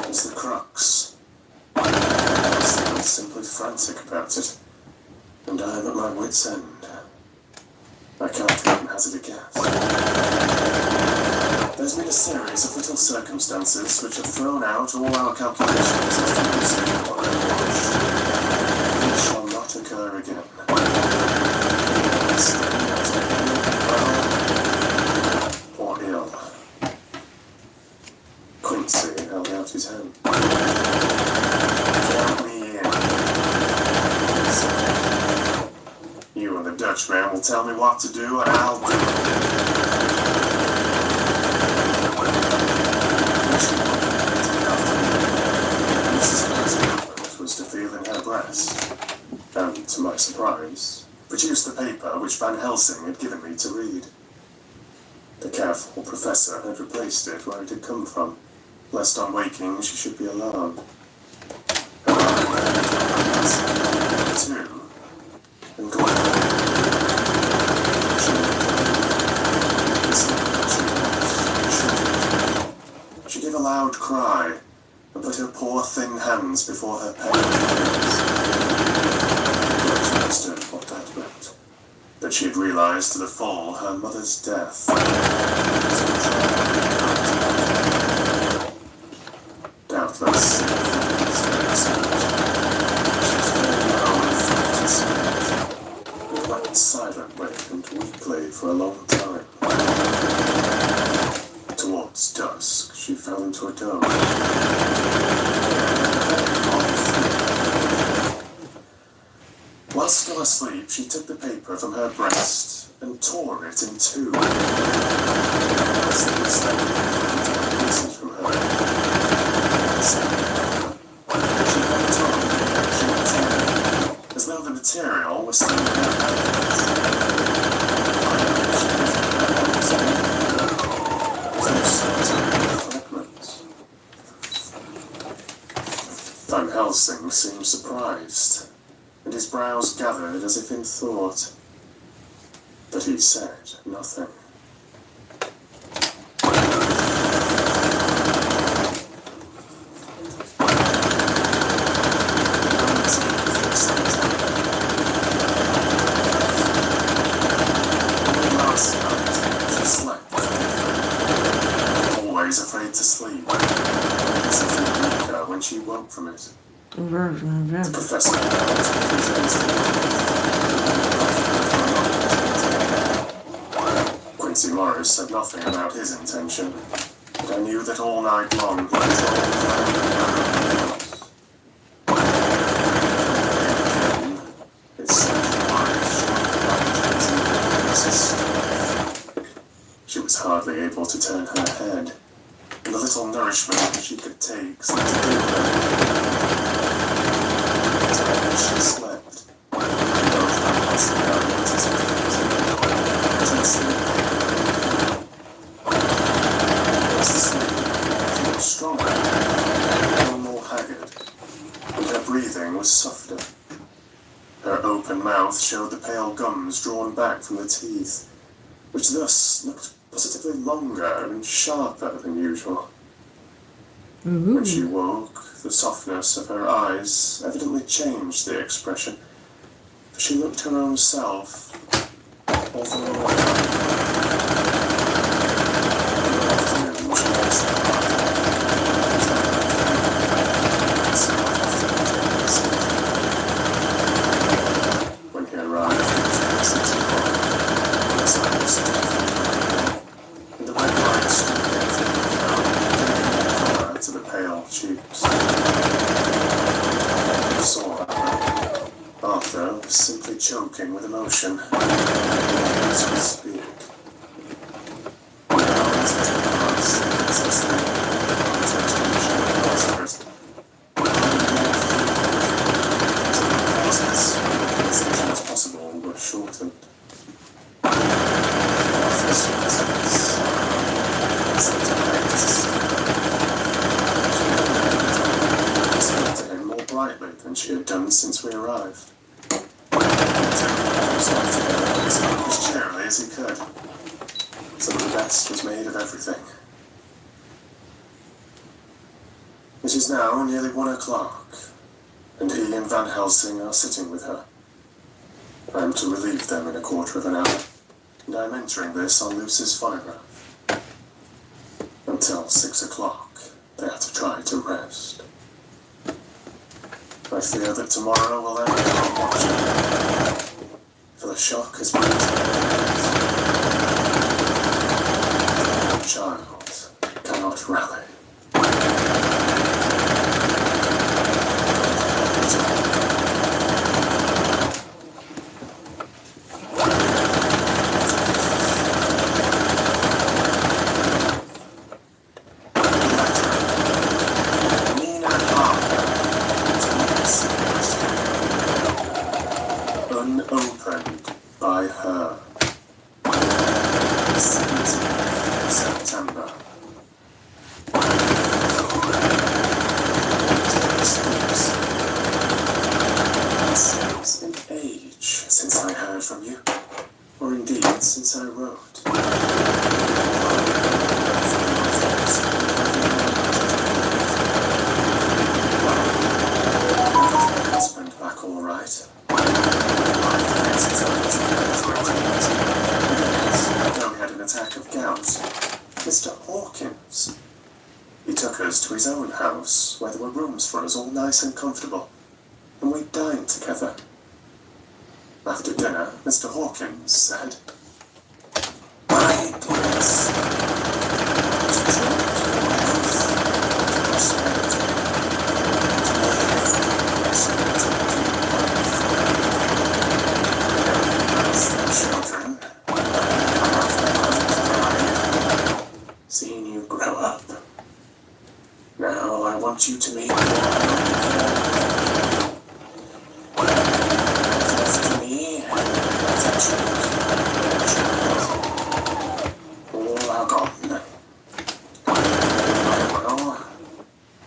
was the crux. I was simply frantic about it, and I am at my wit's end. I can't even hazard a guess. There's been a series of little circumstances which have thrown out all our calculations as to Lucy or her wish. It shall not occur again. Well or ill. Quincy held out his hand. Count me in. You and the Dutchman will tell me what to do, and I'll do it. Mrs. President was to feel in her breast, and, to my surprise, produced the paper which Van Helsing had given me to read. The careful professor had replaced it where it had come from, lest on waking she should be alarmed. Her eye read, too, and glad. She gave a loud cry and put her poor thin hands before her pale face. I understood what that meant. That she had realized to the full her mother's death. Doubtless, we wept silently and weakly for a long time. Towards dusk, she fell into a doze. While still asleep, she took the paper from her breast and tore it in two. As the pieces from her. She went on, as though the material was still in her hands. Van Helsing seemed surprised, and his brows gathered as if in thought. But he said nothing. Last night, she slept. Always afraid to sleep. Something woke her when she woke from it. The professor Quincy Morris said nothing about his intention, but I knew that all night long he controlled She was hardly able to turn her head, and the little nourishment she could take seemed to heal her. She slept. She was stronger, no more haggard, and her breathing was softer. Her open mouth showed the pale gums drawn back from the teeth, which thus looked positively longer and sharper than usual. When she woke, the softness of her eyes evidently changed the expression, for she looked her own self, although when he arrived, it was 6 o'clock, and the sun was and the red light streamed to the pale cheeks. I saw her. Arthur was simply choking with emotion. As we speak. As possible were shortened. Arthur's presence. More brightly than she had done since we arrived. As cheerily as he could. Some of the best was made of everything. It is now nearly 1 o'clock, and he and Van Helsing are sitting with her. I am to relieve them in a quarter of an hour, and I am entering this on Lucy's phonograph. Until 6 o'clock, they are to try to rest. I fear that tomorrow will end without watching, for the shock has been the child cannot rally. Unopened by her. 17th September. It seems an age since I heard from you, or indeed since I wrote. Husband back all right. Though he had an attack of gout, Mr. Hawkins. He took us to his own house, where there were rooms for us all nice and comfortable, and we dined together. After dinner, Mr. Hawkins said, "My dears, to drink your health, prosperity, children, seeing you grow up. Now I want you to meet to me, all are gone.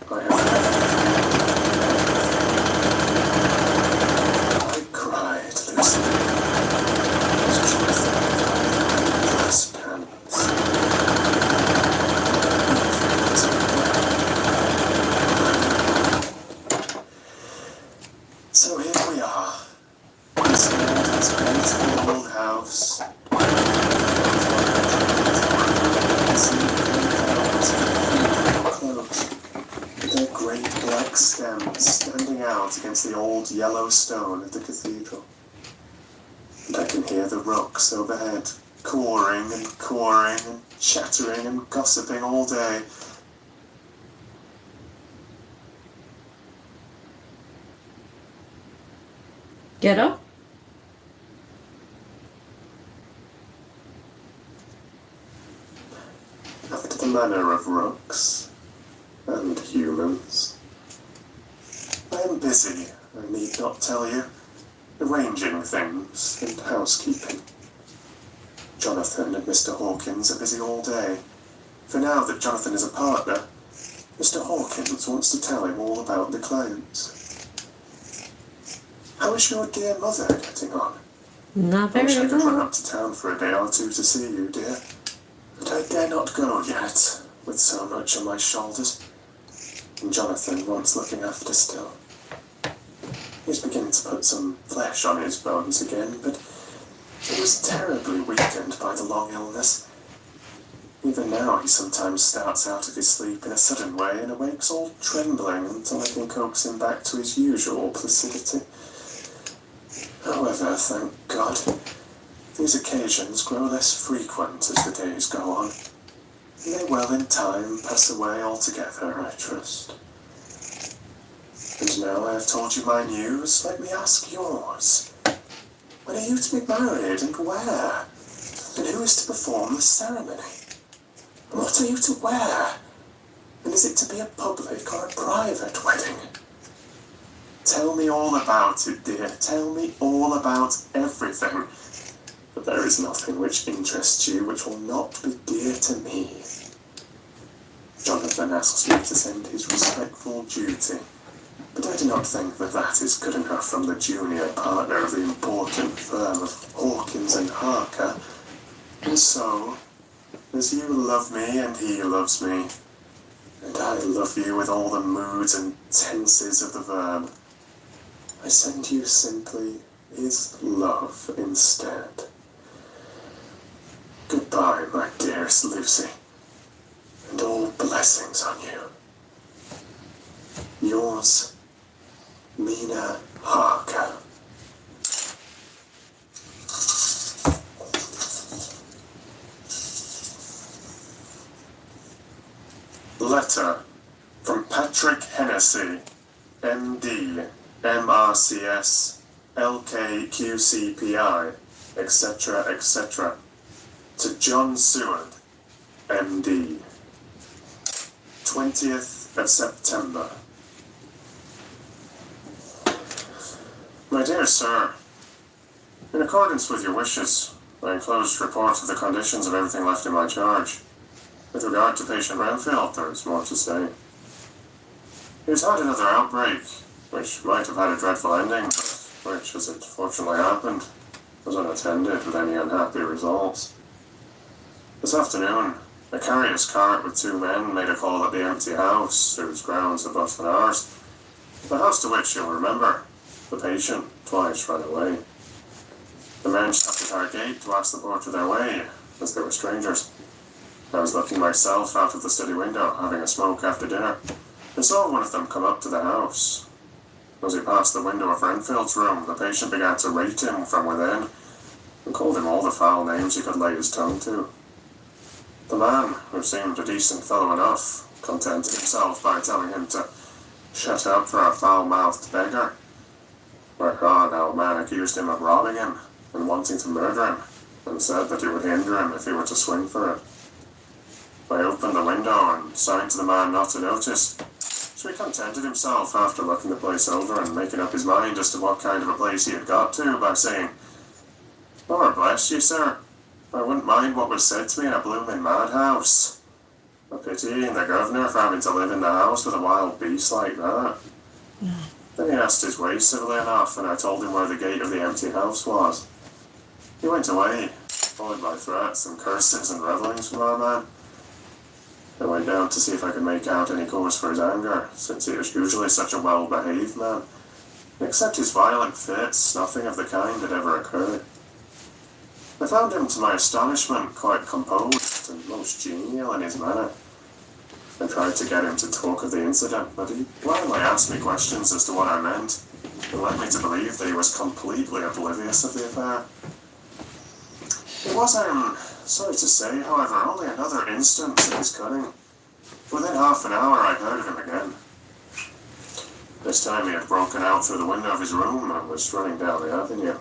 Well, I cried, Lucy. So here we are, inside this beautiful old house. Close, with their great black stems standing out against the old yellow stone of the cathedral. And I can hear the rooks overhead, cawing and chattering and gossiping all day. Get up. After the manner of rooks and humans. I am busy, I need not tell you, arranging things and housekeeping. Jonathan and Mr. Hawkins are busy all day, for now that Jonathan is a partner, Mr. Hawkins wants to tell him all about the clients. How is your dear mother getting on? Not I wish I very could run well. up to town for a day or two to see you, dear. But I dare not go yet, with so much on my shoulders. And Jonathan wants looking after still. He's beginning to put some flesh on his bones again, but he was terribly weakened by the long illness. Even now he sometimes starts out of his sleep in a sudden way and awakes all trembling until I can coax him back to his usual placidity. However, thank God, these occasions grow less frequent as the days go on. And they will in time pass away altogether, I trust. And now I have told you my news, let me ask yours. When are you to be married and where? And who is to perform the ceremony? And what are you to wear? And is it to be a public or a private wedding? Tell me all about it, dear. Tell me all about everything. But there is nothing which interests you which will not be dear to me. Jonathan asks me to send his respectful duty, but I do not think that that is good enough from the junior partner of the important firm of Hawkins and Harker. And so, as you love me and he loves me, and I love you with all the moods and tenses of the verb. I send you simply is love instead. Goodbye, my dearest Lucy, and all blessings on you. Yours, Mina Harker. Letter from Patrick Hennessy, MD, MRCS, LKQCPI, etc., etc., to John Seward, MD. 20th of September. My dear Sir, in accordance with your wishes, I enclosed a report of the conditions of everything left in my charge. With regard to patient Renfield, there is more to say. He has had another outbreak, which might have had a dreadful ending, but which, as it fortunately happened, was unattended with any unhappy results. This afternoon, a carrier's cart with 2 men made a call at the empty house, whose grounds abut on ours. The house to which, you'll remember, the patient twice ran away. The men stopped at our gate to ask the porter their way, as they were strangers. I was looking myself out of the study window, having a smoke after dinner, and saw one of them come up to the house. As he passed the window of Renfield's room, the patient began to rate him from within, and called him all the foul names he could lay his tongue to. The man, who seemed a decent fellow enough, contented himself by telling him to shut up for a foul-mouthed beggar, whereupon our man accused him of robbing him and wanting to murder him, and said that he would hinder him if he were to swing for it. I opened the window and signed to the man not to notice, so he contented himself after looking the place over and making up his mind as to what kind of a place he had got to by saying, "Lord bless you, sir, I wouldn't mind what was said to me in a blooming madhouse. A pity in the governor for having to live in the house with a wild beast like that." Then he asked his way civilly enough, and I told him where the gate of the empty house was. He went away, followed by threats and curses and revellings from our man. I went down to see if I could make out any cause for his anger, since he is usually such a well-behaved man. Except his violent fits, nothing of the kind had ever occurred. I found him, to my astonishment, quite composed and most genial in his manner. I tried to get him to talk of the incident, but he blindly asked me questions as to what I meant, and led me to believe that he was completely oblivious of the affair. It was, sorry to say, however, only another instance of his cunning. Within half an hour I heard of him again. This time he had broken out through the window of his room and was running down the avenue.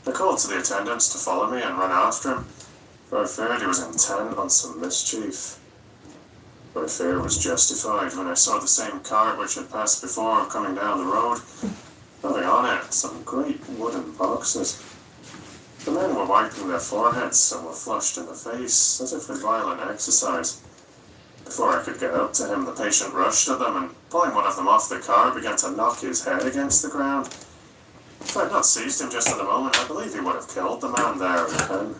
I called to the attendants to follow me and run after him, for I feared he was intent on some mischief. My fear was justified when I saw the same cart which had passed before coming down the road, having on it some great wooden boxes. The men were wiping their foreheads and were flushed in the face, as if with violent exercise. Before I could get up to him, the patient rushed at them and, pulling one of them off the cart, began to knock his head against the ground. If I had not seized him just at the moment, I believe he would have killed the man there with a pen.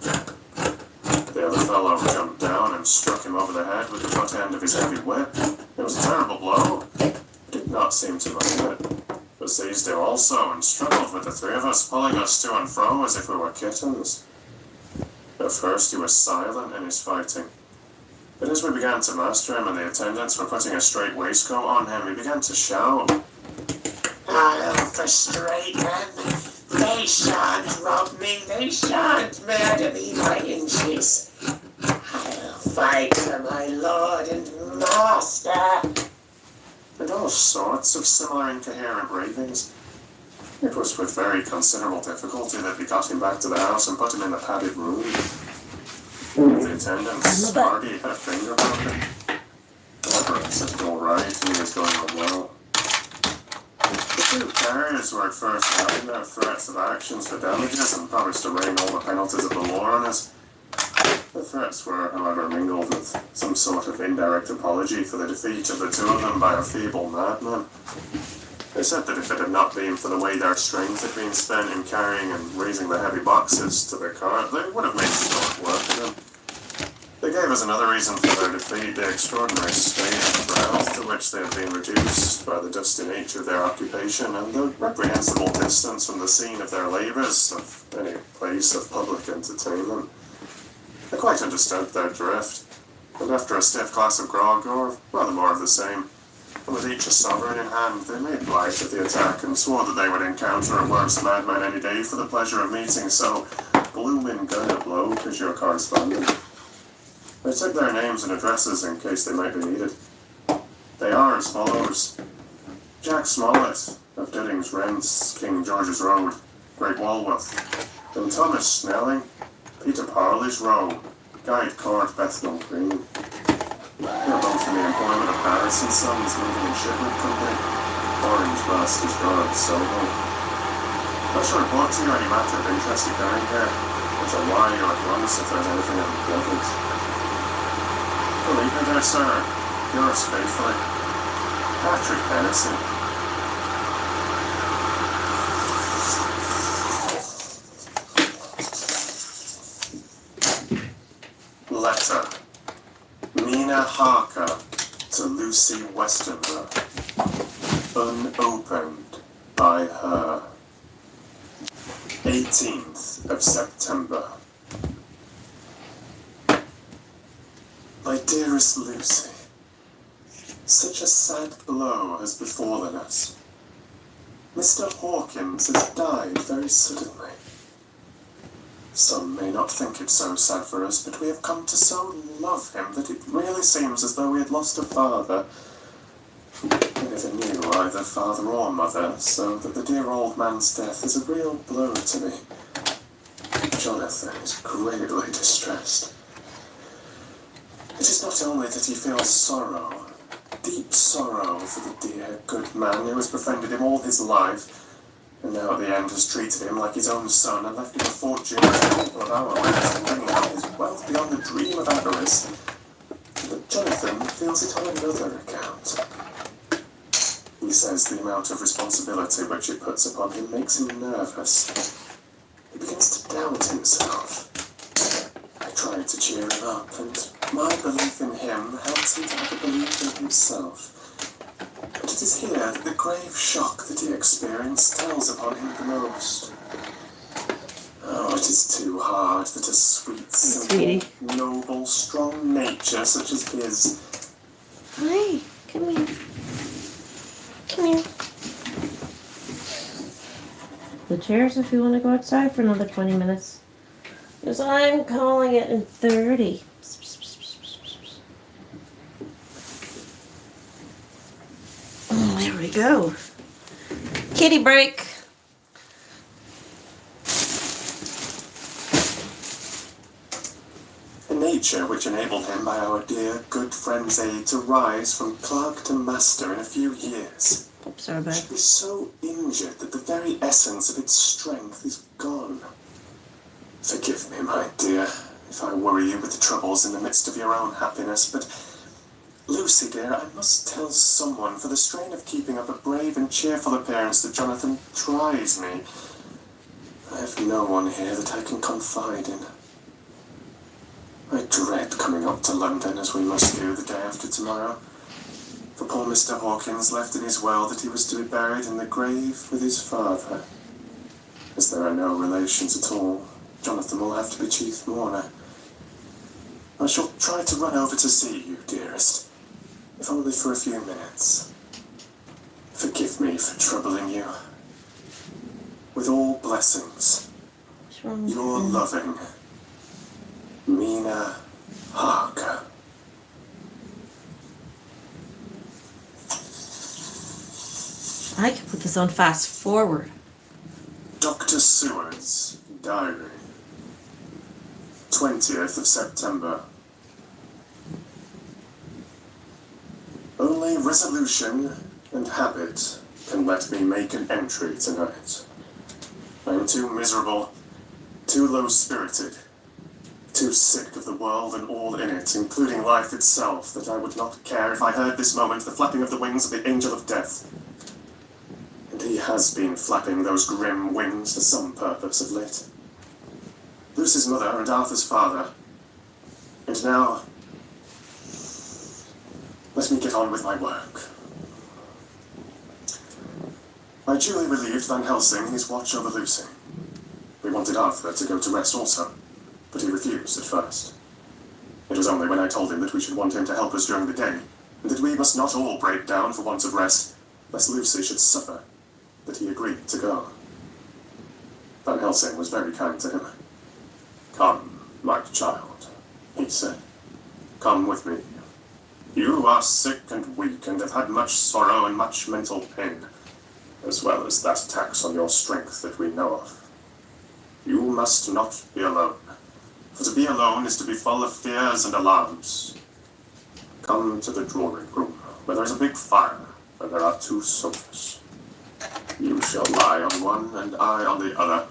The other fellow jumped down and struck him over the head with the butt end of his heavy whip. It was a terrible blow. He did not seem to mind it, but seized him also and struggled with the 3 of us, pulling us to and fro as if we were kittens. At first he was silent in his fighting, but as we began to master him and the attendants were putting a straight waistcoat on him, he began to shout, "I'll frustrate them. They shan't rob me. They shan't murder me by inches. I'll fight for my lord and master." And all sorts of similar incoherent ravings. It was with very considerable difficulty that we got him back to the house and put him in the padded room. The attendants already had a finger broken. However, it seemed all right and he was going on well. The 2 carriers were at first denying their threats of actions for damages and promised to rain all the penalties of the law on us. The threats were, however, mingled with some sort of indirect apology for the defeat of the 2 of them by a feeble madman. They said that if it had not been for the way their strength had been spent in carrying and raising the heavy boxes to their cart, they would have made short work of them. They gave us another reason for their defeat, the extraordinary state of wealth to which they had been reduced by the dusty nature of their occupation, and the reprehensible distance from the scene of their labours, of any place of public entertainment. I quite understood their drift, and after a stiff glass of grog, or rather more of the same, and with each a sovereign in hand, they made light of the attack and swore that they would encounter a worse madman any day for the pleasure of meeting so blooming good a bloke as your correspondent. I took their names and addresses in case they might be needed. They are as follows: Jack Smollett of Diddings Rents, King George's Road, Great Walworth, and Thomas Snelling, Peter Parley's Row, Guide Court, Bethnal Green. They are both in the employment of Harris and Sons Moving and Shipment Company, Orange Masters Guard, Soho. I shall report to you any matter of interest occurring here, which I'll wire you at once if there's anything of importance. Believe me, dear sir, yours faithfully, Patrick Hennessy. Letter. Mina Harker to Lucy Westenra. Unopened by her. 18th of September. My dearest Lucy, such a sad blow has befallen us. Mr. Hawkins has died very suddenly. Some may not think it so sad for us, but we have come to so love him that it really seems as though we had lost a father. We never knew either father or mother, so that the dear old man's death is a real blow to me. Jonathan is greatly distressed. It is not only that he feels sorrow, deep sorrow for the dear, good man who has befriended him all his life, and now at the end has treated him like his own son and left him a fortune capable of our rest and bringing out his wealth beyond the dream of avarice. But Jonathan feels it on another account. He says the amount of responsibility which it puts upon him makes him nervous. He begins to doubt himself. I try to cheer him up, and my belief in him helps him to have a belief in himself. But it is here that the grave shock that he experienced tells upon him the most. Oh, it is too hard that a sweet, simple, noble, strong nature such as his... Hi, come here. Come here. The chairs if you want to go outside for another 20 minutes. Because I'm calling it in 30. Oh, there we go. Kitty break. A nature which enabled him by our dear, good friend's aid to rise from clerk to master in a few years. Oops, sorry, babe. Should be so injured that the very essence of its strength is gone. Forgive me, my dear, if I worry you with the troubles in the midst of your own happiness, but Lucy, dear, I must tell someone, for the strain of keeping up a brave and cheerful appearance that Jonathan tries me. I have no one here that I can confide in. I dread coming up to London, as we must do the day after tomorrow. For poor Mr. Hawkins left in his will that he was to be buried in the grave with his father. As there are no relations at all, Jonathan will have to be chief mourner. I shall try to run over to see you, dearest, if only for a few minutes. Forgive me for troubling you. With all blessings, What's wrong with your you? loving Mina Harker. I can put this on fast forward. Dr. Seward's diary. 20th of September. Only resolution and habit can let me make an entry tonight. I am too miserable, too low-spirited, too sick of the world and all in it, including life itself, that I would not care if I heard this moment the flapping of the wings of the angel of death. And he has been flapping those grim wings for some purpose of late. Lucy's mother and Arthur's father, and And now, let me get on with my work. I duly relieved Van Helsing his watch over Lucy. We wanted Arthur to go to rest also, but he refused at first. It was only when I told him that we should want him to help us during the day, and that we must not all break down for want of rest, lest Lucy should suffer, that he agreed to go. Van Helsing was very kind to him. "Come, my child," he said. "Come with me. You are sick and weak and have had much sorrow and much mental pain, as well as that tax on your strength that we know of. You must not be alone, for to be alone is to be full of fears and alarms. Come to the drawing room, where there is a big fire, and there are 2 sofas. You shall lie on one, and I on the other,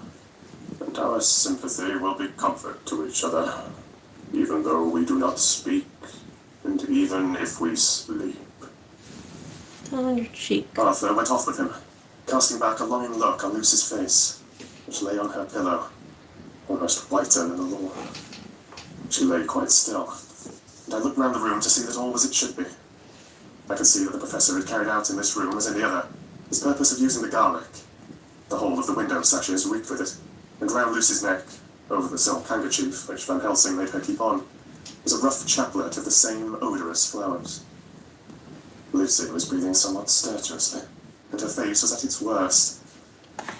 and our sympathy will be comfort to each other, even though we do not speak, and even if we sleep." On your cheek. Arthur went off with him, casting back a longing look on Lucy's face, which lay on her pillow, almost whiter than the lawn. She lay quite still, and I looked round the room to see that all was it should be. I could see that the professor had carried out in this room, as in the other, his purpose of using the garlic. The whole of the window sashes reeked with it, and round Lucy's neck, over the silk handkerchief which Van Helsing made her keep on, was a rough chaplet of the same odorous flowers. Lucy was breathing somewhat stertorously, and her face was at its worst,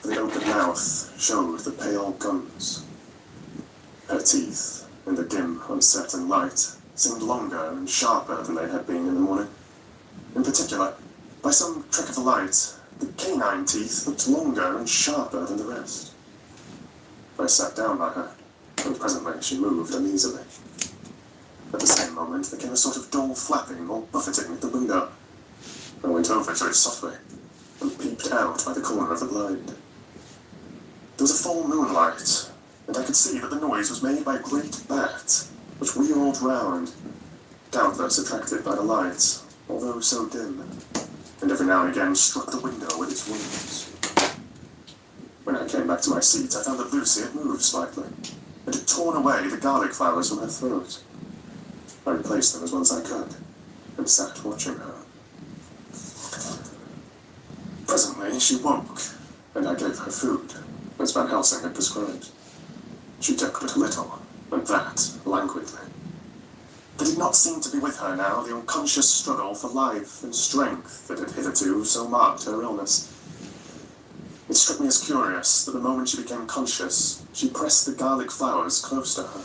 for the open mouth showed the pale gums. Her teeth, in the dim, uncertain light, seemed longer and sharper than they had been in the morning. In particular, by some trick of the light, the canine teeth looked longer and sharper than the rest. I sat down by her, and presently she moved uneasily. At the same moment there came a sort of dull flapping or buffeting at the window. I went over to it softly, and peeped out by the corner of the blind. There was a full moonlight, and I could see that the noise was made by a great bat, which wheeled round, doubtless attracted by the light, although so dim, and every now and again struck the window with its wings. When I came back to my seat, I found that Lucy had moved slightly, and had torn away the garlic flowers from her throat. I replaced them as well as I could, and sat watching her. Presently she woke, and I gave her food, as Van Helsing had prescribed. She took but a little, and that languidly. There did not seem to be with her now the unconscious struggle for life and strength that had hitherto so marked her illness. It struck me as curious that the moment she became conscious, she pressed the garlic flowers close to her.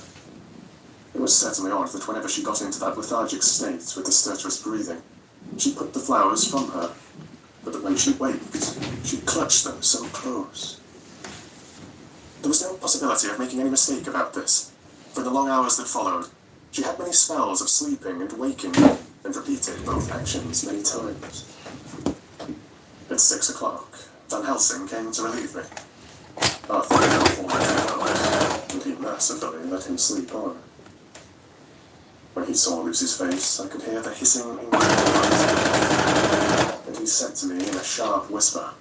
It was certainly odd that whenever she got into that lethargic state with the stertorous breathing, she put the flowers from her, but that when she waked, she clutched them so close. There was no possibility of making any mistake about this, for in the long hours that followed, she had many spells of sleeping and waking, and repeated both actions many times. At 6 o'clock, Van Helsing came to relieve me. Arthur had now fallen away, and he mercifully let him sleep on. When he saw Lucy's face, I could hear the hissing and he said to me in a sharp whisper,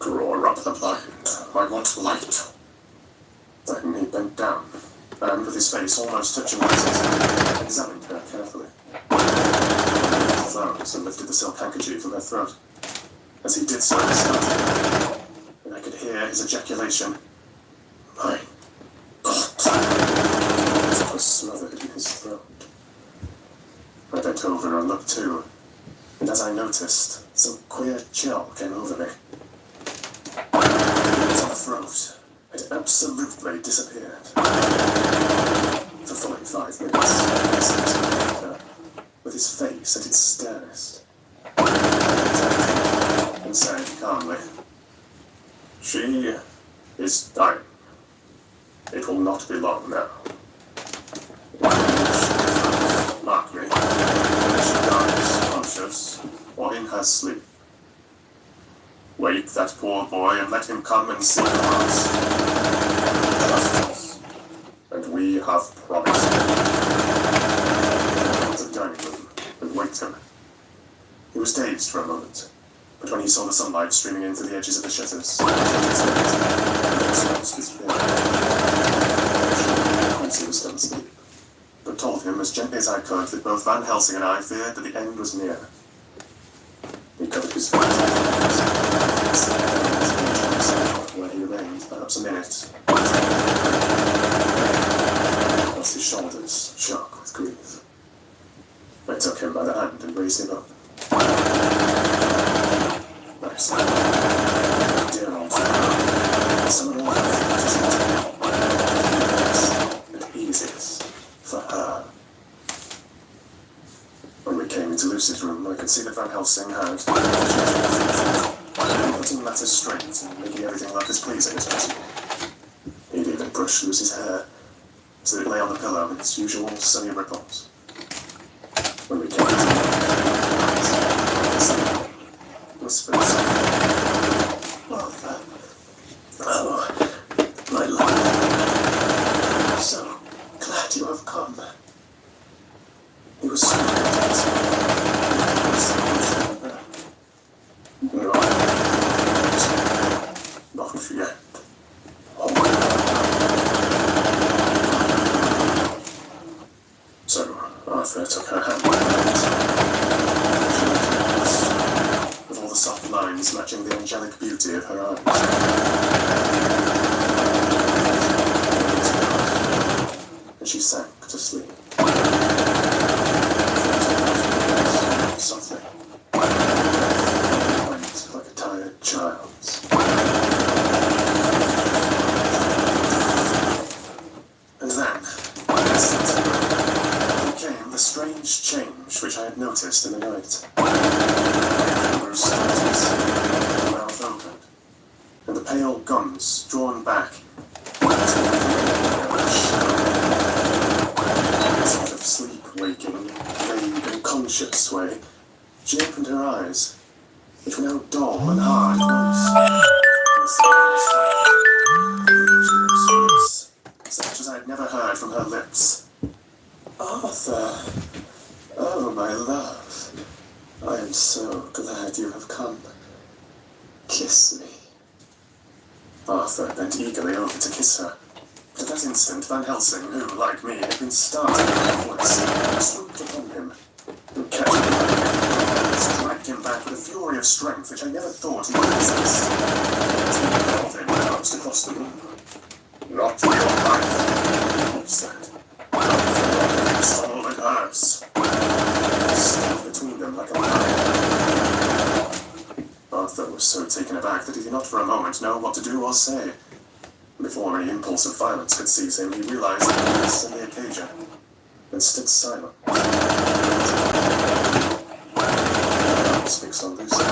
"Draw up the blind. I want light." Then he bent down, and with his face almost touching Lucy's, examined her carefully. He lifted the flowers and lifted the silk handkerchief from her throat. As he did so, he started, and I could hear his ejaculation, "My God!" as it was smothered in his throat. I bent over and looked too, and as I noticed, some queer chill came over me. It was on the throat. It absolutely disappeared. For fully 5 minutes, he sat there, with his face at its sternest, and said calmly, "She is dying. It will not be long now. Mark me, whether she dies conscious or in her sleep. Wake that poor boy and let him come and see us. Trust us, and we have promised him." I went to the dining room and waked him. He was dazed for a moment, but when he saw the sunlight streaming in through the edges of the shutters, he expressed his fear. Quincy was still asleep, but told him as gently as I could that both Van Helsing and I feared that the end was near. He covered his face where he remained perhaps a minute, whilst his shoulders shook with grief. I took him by the hand and raised him up. I said, "Dear old fellow, summon all her fortitude and eases for her." When we came into Lucy's room, I could see that Van Helsing had putting matters straight and making everything look as pleasing as possible. He'd even brushed Lucy's hair so that it lay on the pillow with its usual sunny ripples. When we came into whispered, "Martha, oh, my love, I'm so glad you have come." He was so no, not yet. So Arthur took her hand, with all the soft lines matching the angelic beauty of her eyes. And she sank to sleep. Softly. Went like a tired child's. And then, came the strange change which I had noticed in the night. There started, the mouth opened, and the pale gums drawn back. Sort of sleep-waking, vague and conscious way, she opened her eyes, which were now dull and hard such as I had never heard from her lips. "Arthur, oh my love, I am so glad you have come. Kiss me." Arthur bent eagerly over to kiss her. At that instant, Van Helsing, who, like me, had been startled by her voice, swooped upon him and catching him, dragged him back with a fury of strength which I never thought he would resist. He held him and bounced across the room. "Not for your life," he said. "Not for your soul and hers." He stepped between them like a lion. Arthur was so taken aback that he did not for a moment know what to do or say. Before any impulse of violence could seize him, he realized the purpose and the occasion, and stood silent. Eyes fixed on Lucy,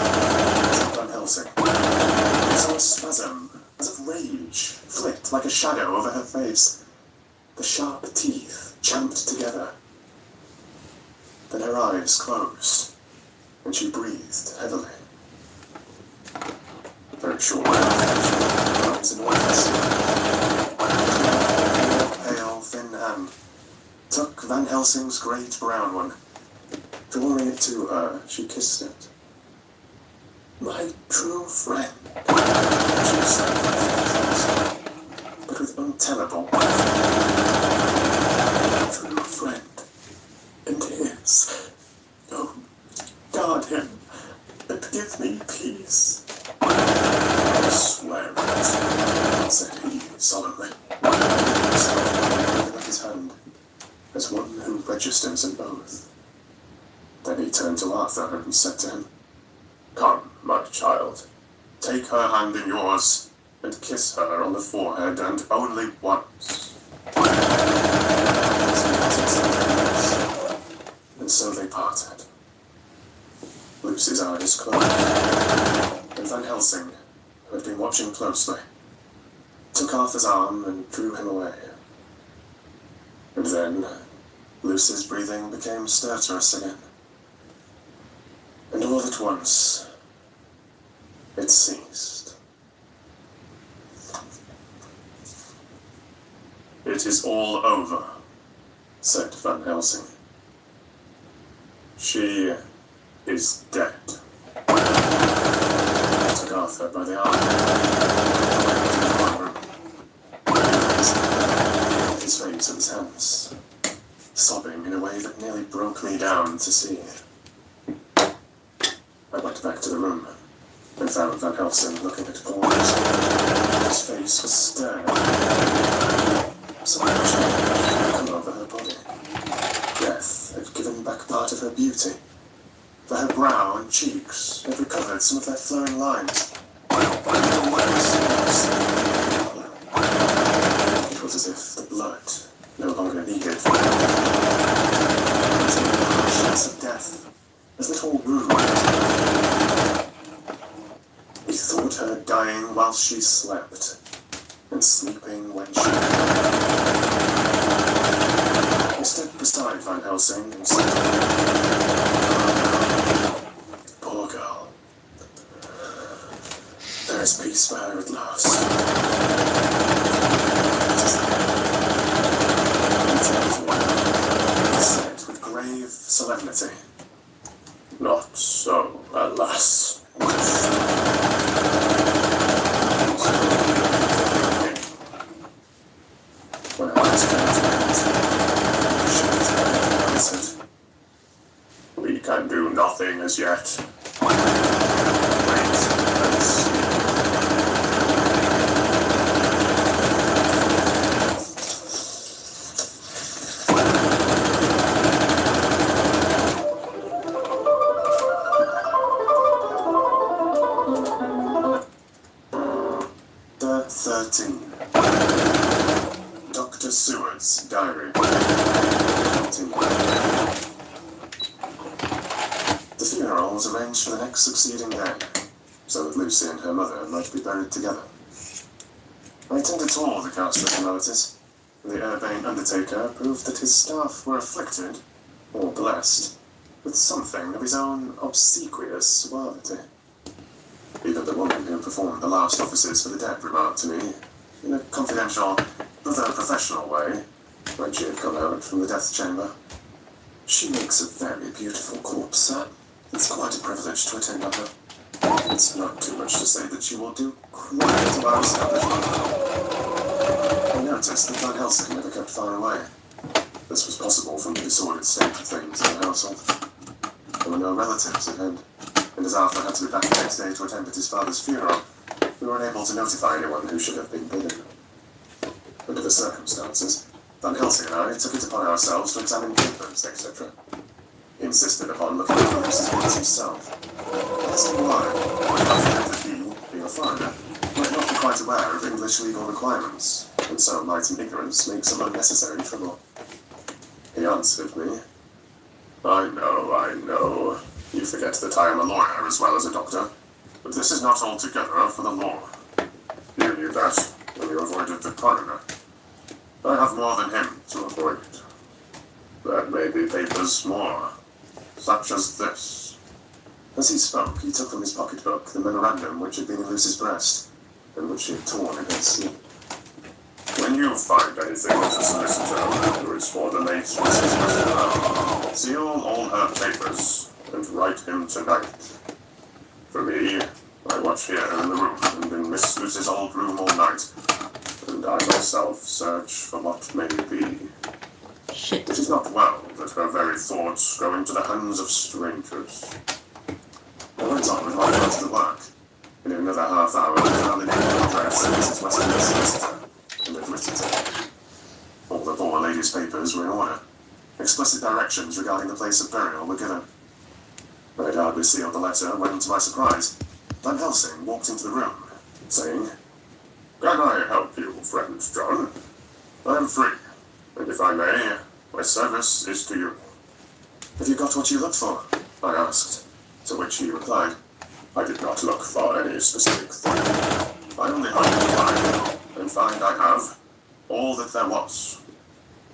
Van Helsing. He saw a spasm, as of rage, flit like a shadow over her face. The sharp teeth champed together. Then her eyes closed, and she breathed heavily. Very short eyes and voice. Pale, thin hand took Van Helsing's great brown one. Drawing it to her, she kissed it. "My true friend," she said, but with untellable true friend, and his. Oh, guard him, and give me peace. "I swear it," said he solemnly, holding up his hand, as one who registers an oath. Then he turned to Arthur and said to him, "Come, my child, take her hand in yours, and kiss her on the forehead, and only once." And so they parted. Lucy's eyes closed, and Van Helsing, who had been watching closely, took Arthur's arm and drew him away. And then Lucy's breathing became stertorous again. And all at once, it ceased. "It is all over," said Van Helsing. "She is dead." I took Arthur by the arm. His face in his hands, sobbing in a me down to see. I went back to the room and found Van Helsing looking at Paul's. His face was stern. Something had come over her body. Death had given back part of her beauty. For her brow and cheeks had recovered some of their flowing lines. Even worse, it was as if the blood no longer needed for her. Chance of death, as little room. He thought her dying while she slept, and sleeping when she woke. He stood beside Van Helsing and said, "Poor girl. There is peace for her at last." He said with grave solemnity, "Not so, alas. When I was he answered, "We can do nothing as yet. Wait and see." The 13. Dr. Seward's diary. Continued. The funeral was arranged for the next succeeding day, so that Lucy and her mother might be buried together. I attended to all the ghastly formalities. The urbane undertaker proved that his staff were afflicted, or blessed, with something of his own obsequious suavity. Even the woman who performed the last offices for the dead remarked to me, in a confidential, rather professional way, when she had come out from the death chamber, "She makes a very beautiful corpse, sir. It's quite a privilege to attend on her. It's not too much to say that she will do quite to our establishment." I noticed that Van Helsing never kept far away. This was possible from the disordered state of things in the household. There were no relatives at hand, and as Arthur had to be back the next day to attend at his father's funeral, we were unable to notify anyone who should have been bidden. Under the circumstances, Van Helsing and I took it upon ourselves to examine papers, etc. He insisted upon looking at the Lucy's books himself. Asking why, I feared that he, being a foreigner, might not be quite aware of English legal requirements, and so might in ignorance make some unnecessary trouble. He answered me, I know. You forget that I am a lawyer as well as a doctor, but this is not altogether for the law. You knew that when you avoided the coroner. I have more than him to avoid. There may be papers more, such as this." As he spoke, he took from his pocketbook the memorandum which had been in Lucy's breast, and which she had torn in her sleep. "When you find anything with the solicitor who is for the late Mrs. Westerland, seal all her papers and write him tonight. For me, I watch here in the room and in Miss Lucy's old room all night, and I myself search for what may be. Shit. It is not well that her very thoughts go into the hands of strangers." I went on with my part of the work. In another half hour, I found the name and address of Mrs. Westerland's solicitor, and had written to her. All the poor lady's papers were in order. Explicit directions regarding the place of burial were given. I had hardly sealed the letter when, to my surprise, Van Helsing walked into the room, saying, "Can I help you, friend John? I am free, and if I may, my service is to you." "Have you got what you looked for?" I asked, to which he replied, "I did not look for any specific thing. I only hope and find I have all that there was.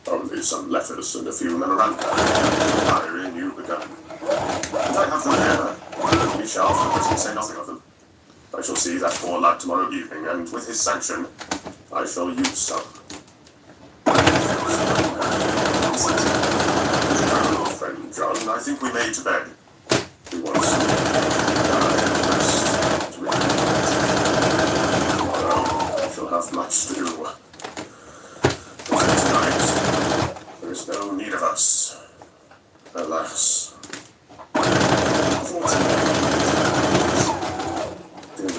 Only some letters and a few memoranda, the diary you begun. And I have them here. We shall, for the present, say nothing of them. I shall see that poor lad tomorrow evening, and with his sanction, I shall use some." "Well, friend John, I think we may to bed. We want to rest to recuperate. Tomorrow, I shall have much to do. But tonight, there is no need of us. Alas."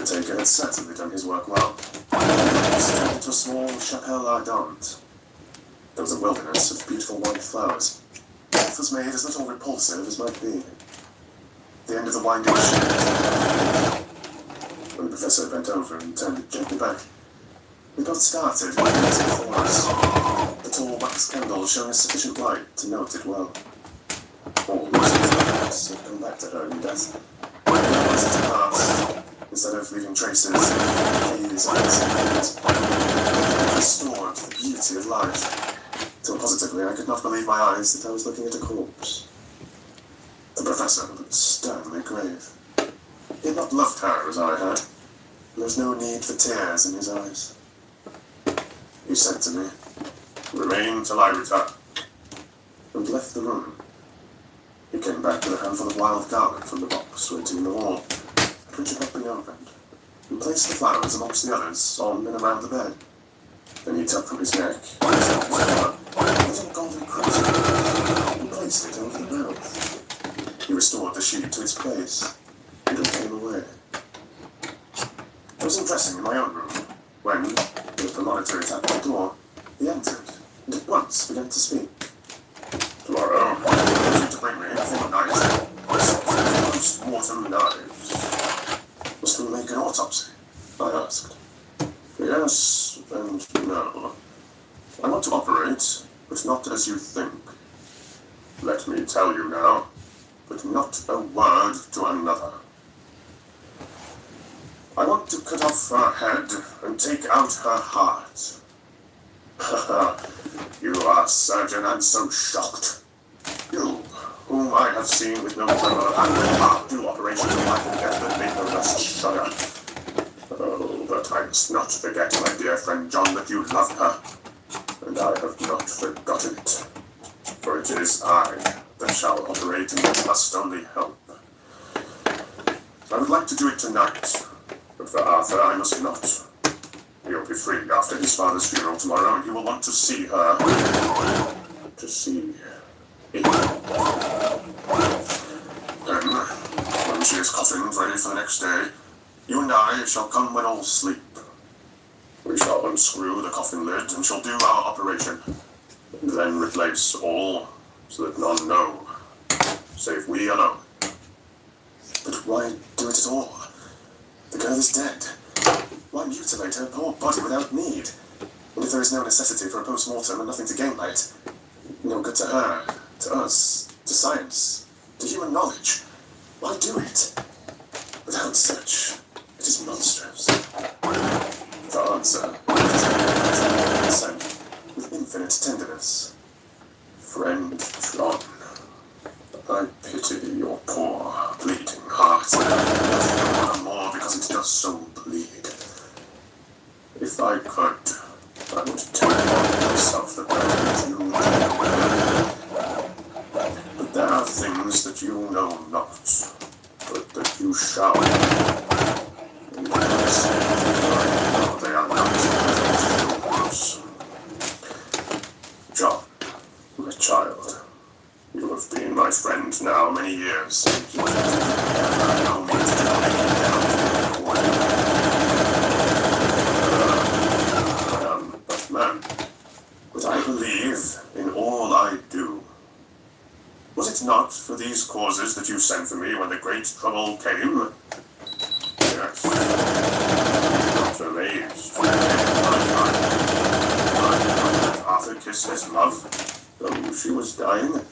Undertaker had certainly done his work well. It turned into a small chapelle ardente. There was a wilderness of beautiful white flowers. Death was made as little repulsive as might be. The end of the winding sheet. When the professor bent over and turned it gently back, we both started gazing before us. The tall wax candle shone a sufficient light to note it well. All Lucy's thoughts had come back to her in death. As it passed, instead of leaving traces, haze and accidents, restored the beauty of life. Till positively I could not believe my eyes that I was looking at a corpse. The professor looked sternly grave. He had not loved her as I had. There was no need for tears in his eyes. He said to me, "Remain till I return," and left the room. He came back with a handful of wild garlic from the box waiting in the hall, which had not been opened, and placed the flowers amongst the others on and around the bed. Then he took from his neck a little golden crystal and placed it over the mouth. He restored the sheet to its place, and then came away. I was undressing in my own room when, with the monitor tap at the door, he entered and at once began to speak. "Tomorrow, I want you to bring me for a night post-mortem knives." "Must we make an autopsy?" I asked. "Yes and no. I want to operate, but not as you think. Let me tell you now, but not a word to another. I want to cut off her head and take out her heart." "You are surgeon and so shocked. You, whom I have seen with no tremor and with heart do operations of life and death that make the rest shudder. Oh, but I must not forget, my dear friend John, that you love her, and I have not forgotten it. For it is I that shall operate, and you must only help. I would like to do it tonight, but for Arthur I must not. He'll be free after his father's funeral tomorrow, and he will want to see her. To see it. Then, when she is coffined ready for the next day, you and I shall come when all sleep. We shall unscrew the coffin lid and shall do our operation, and then replace all, so that none know, save we alone." "But why do it at all? The girl is dead. Why mutilate her poor body without need? And if there is no necessity for a post-mortem and nothing to gain by it, no good to her, to us, to science, to human knowledge, why do it? Without such, it is monstrous." For answer, he said, with infinite tenderness, "Friend John, I pity your poor, bleeding heart, and more because it does so bleed. If I could, I would take on myself the burden you do. But there are things that you know not, but that you shall. And yes, I know they are not yours. John, my child, you have been my friend now many years. You have no means to tell me I am but man, but I believe in all I do. Was it not for these causes that you sent for me when the great trouble came? Yes. Not amazed. I Arthur kissed his love, though she was dying,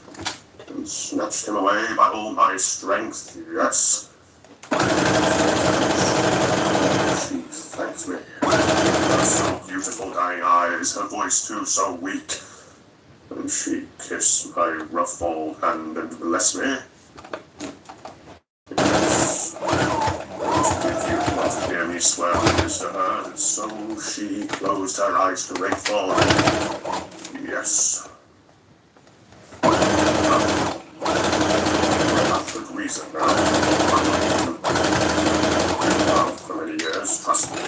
and snatched him away by all my strength, yes. She thanked me. Her so beautiful dying eyes, her voice too so weak. And she kissed my rough old hand and blessed me. Yes. And did you not hear me swear witness to her that so she closed her eyes grateful? Yes. Good reason now. For many years, trust me.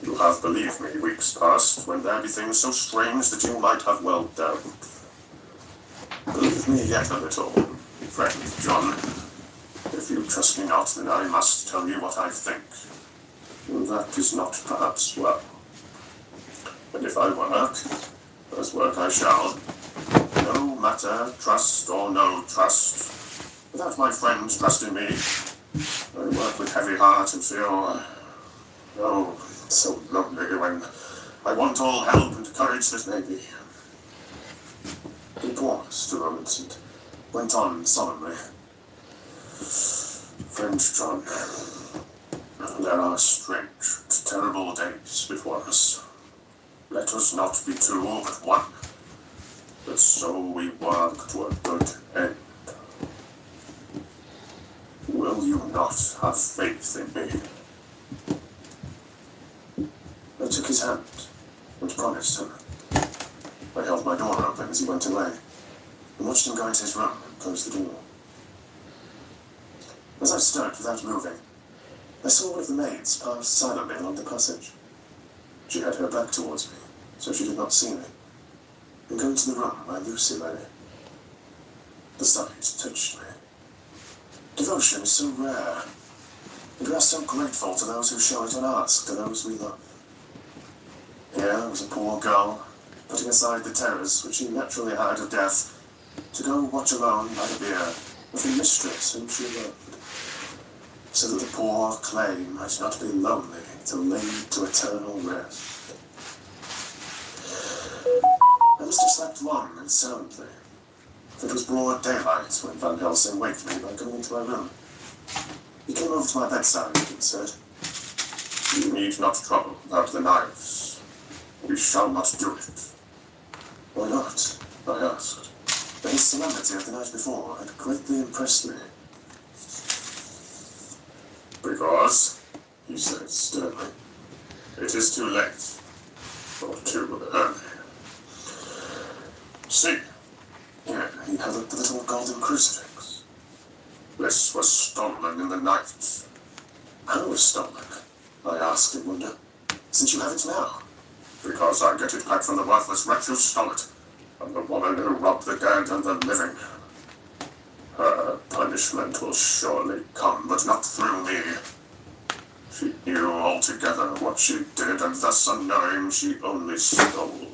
You have believed me weeks past, when there be things so strange that you might have well doubt. Believe me yet a little, friend John. If you trust me not, then I must tell you what I think. That is not perhaps well. And if I work, as work I shall, no matter trust or no trust, without my friends trusting me, I work with heavy heart and feel, oh, so lonely when I want all help and courage that may be. He paused a moment and went on solemnly. Friend John, there are strange, terrible days before us. Let us not be two, but one, but so we work to a good end. Will you not have faith in me? I took his hand and promised him. I held my door open as he went away, and watched him go into his room and close the door. As I stood without moving, I saw one of the maids pass silently along the passage. She had her back towards me, so she did not see me, and go into the room where Lucy lay. The sight touched me. Devotion is so rare, and we are so grateful to those who show it unasked to those we love. Here was a poor girl, putting aside the terrors which she naturally had of death, to go watch alone by the bier of the mistress whom she loved, so that the poor clay might not be lonely to lead to eternal rest. I must have slept long and soundly, for it was broad daylight when Van Helsing waked me by coming into my room. He came over to my bedside and said, "You need not trouble about the knives. We shall not do it." "Why not?" I asked. The solemnity of the night before had greatly impressed me. "Because," he said sternly, "it is too late, or too early. See, here he held up the little golden crucifix. This was stolen in the night." "How was stolen?" I asked in wonder. "Since you have it now." "Because I get it back from the worthless wretch who stole it, and the woman who robbed the dead and the living. Her punishment will surely come, but not through me. She knew altogether what she did, and thus unknowing she only stole.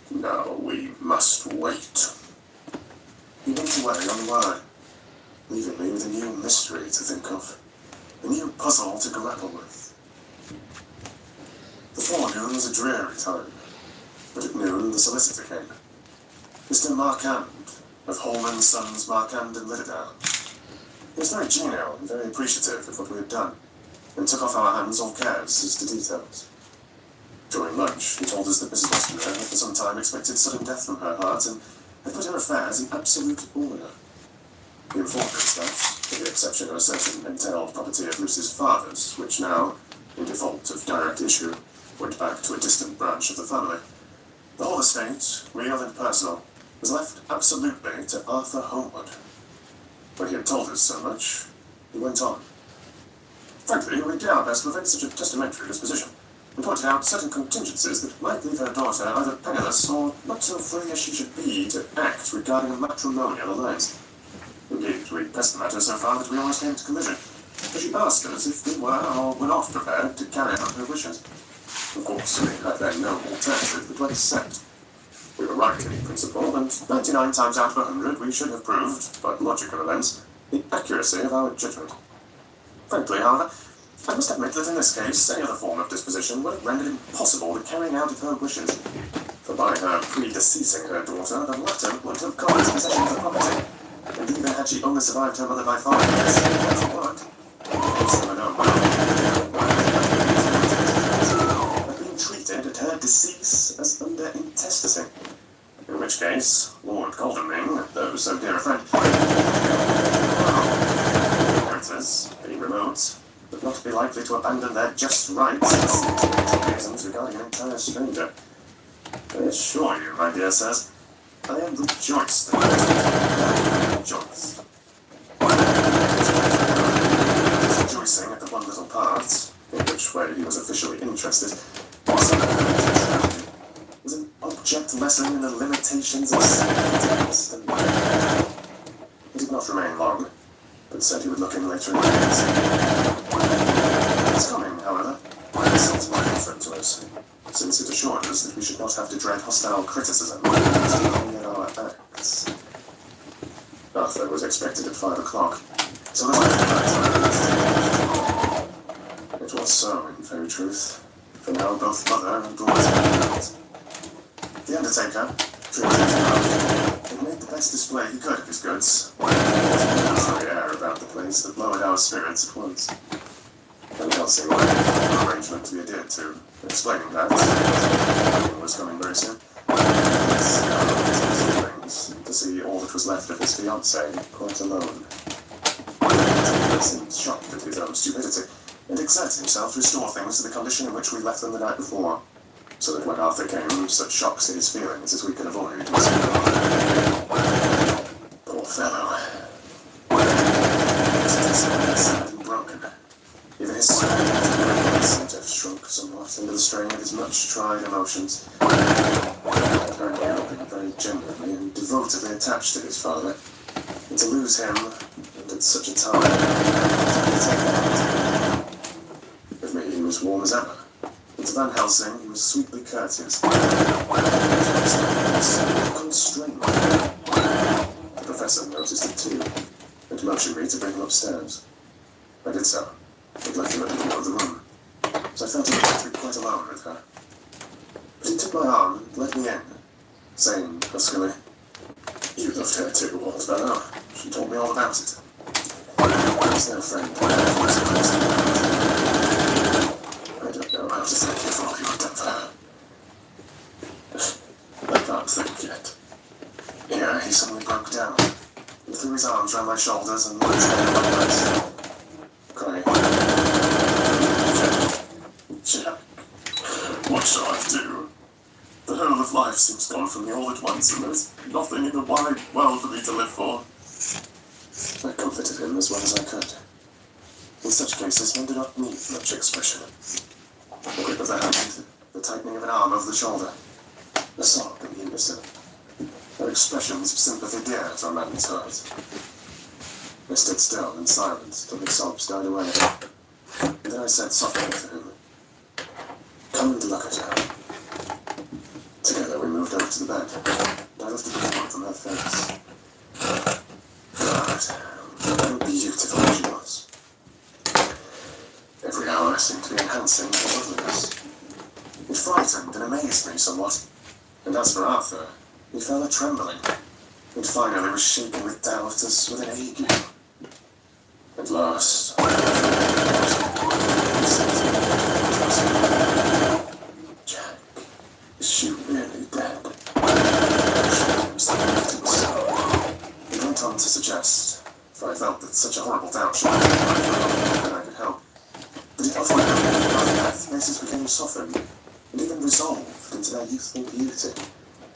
Now we must wait." He went away on the word, leaving me with a new mystery to think of, a new puzzle to grapple with. The forenoon was a dreary time, but at noon the solicitor came. Mr. Marquand, of Holman, Sons, Marquand and Littledown. He was very genial and very appreciative of what we had done, and took off our hands all cares as to details. During lunch, he told us that Mrs. Westenra had for some time expected sudden death from her heart, and had put her affairs in absolute order. He informed us that, with the exception of a certain entailed property of Lucy's father's, which now, in default of direct issue, went back to a distant branch of the family, the whole estate, real and personal, was left absolutely to Arthur Holmwood. When he had told us so much, he went on. "Frankly, we did our best to prevent such a testamentary disposition, and pointed out certain contingencies that might leave her daughter either penniless or not so free as she should be to act regarding a matrimonial alliance. Indeed, we pressed the matter so far that we almost came to collision, for she asked us if we were or were not prepared to carry out her wishes. Of course, we had then no alternative but to accept. We were right in principle, and 99 times out of 100 we should have proved, by logical events, the accuracy of our judgment. Frankly, however, I must admit that in this case, any other form of disposition would have rendered impossible the carrying out of her wishes. For by her predeceasing her daughter, the latter would have come into possession of the property, and even had she only survived her mother by 5 years, that's a word. Had been treated at her decease as under intestacy, in which case, Lord Godalming, though so dear a friend, inheritors, being remote, would not be likely to abandon their just rights for reasons regarding an entire stranger. I assure you, my dear sirs, I am rejoiced that I am rejoiced. His rejoicing at the one little part, in which way he was officially interested, was an object lesson in the limitations of self-interest and he did not remain long, but said he would look in later in the days. truth, for now both mother and daughter were out. The undertaker, treated his mouth, had made the best display he could of his goods. There was a military air about the place that lowered our spirits at once. Van Helsing made an arrangement to be adhered to, explaining that the was coming very soon. His feelings to see all that was left of his fiancée quite alone. He seemed shocked at his own stupidity, and exerted himself to restore things to the condition in which we left them the night before, so that when Arthur came, such shocks to his feelings as we could avoid was poor fellow. Sad and broken. Even his soul seemed to have shrunk somewhat under the strain of his much tried emotions. Apparently looking very genuinely and devotedly attached to his father, and to lose him, and at such a time, with me he was warm as ever, and to Van Helsing he was sweetly courteous, constrained. The professor noticed it too, and motioned me to bring him upstairs. I did so, and left him at the door of the room, so I felt he was to be quite alone with her. But he took my arm and led me in, saying huskily, "You loved her too, old fellow. She told me all about it." I was no friend. I don't know how to thank you for all you have done for her. I can't think yet. Here, he suddenly broke down, and threw his arms round my shoulders and laid his head on my breast, crying, "Jack, what shall I do? The whole of life seems gone from me all at once, and there is nothing in the wide world for me to live for." I comforted him as well as I could. In such cases, men do not need much expression. A grip of the hand, the tightening of an arm over the shoulder, a sob in unison, are expressions of sympathy dear to a man's heart. I stood still and silent till his sobs died away. And then I said softly to him, "Come and look at her." Together we moved over to the bed, and I lifted the woman from her face. God, how beautiful she was. Every hour seemed to be enhancing her loveliness. It frightened and amazed me somewhat, and as for Arthur, he fell a-trembling, and finally was shaken with doubt as with an ague. At last, "Jack, is she really dead?" He went on to suggest, for I felt that such a horrible doubt should not be more than I could help, that it often happened that after death faces became softened, and even resolved into their youthful beauty.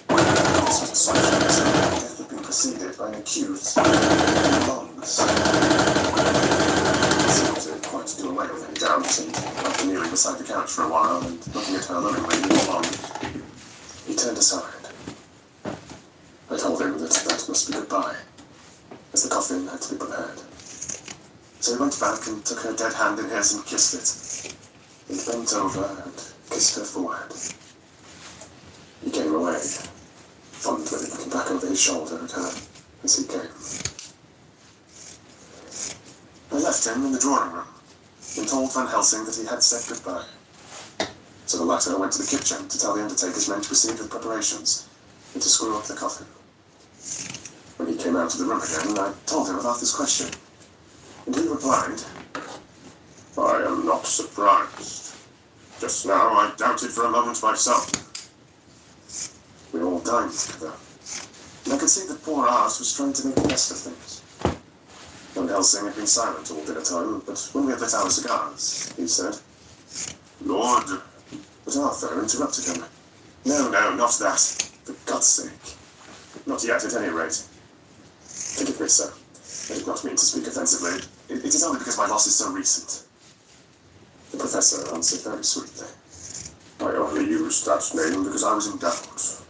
This was assumption that death had been preceded by an acute lungs. It seemed to quite do away with any doubt, and after kneeling beside the couch for a while and looking at her lovingly all along, he turned aside. I told him that that must be goodbye, as the coffin had to be prepared. So he went back and took her dead hand in his and kissed it, and bent over and kissed her forehead. He came away, fondly looking back over his shoulder at her as he came. I left him in the drawing room, and told Van Helsing that he had said goodbye. So the latter went to the kitchen to tell the undertaker's men to proceed with preparations, and to screw up the coffin. When he came out of the room again, I told him of Arthur's question, and he replied, "I am not surprised. Just now I doubted for a moment myself." We all dined together, and I could see that poor Art was trying to make the best of things. Van Helsing had been silent all dinner time, but when we had lit our cigars, he said, "Lord," but Arthur interrupted him. No, not that. For God's sake. Not yet, at any rate. Forgive me, sir. I did not mean to speak offensively. It is only because my loss is so recent. The professor answered very sweetly. "I only used that name because I was in doubt.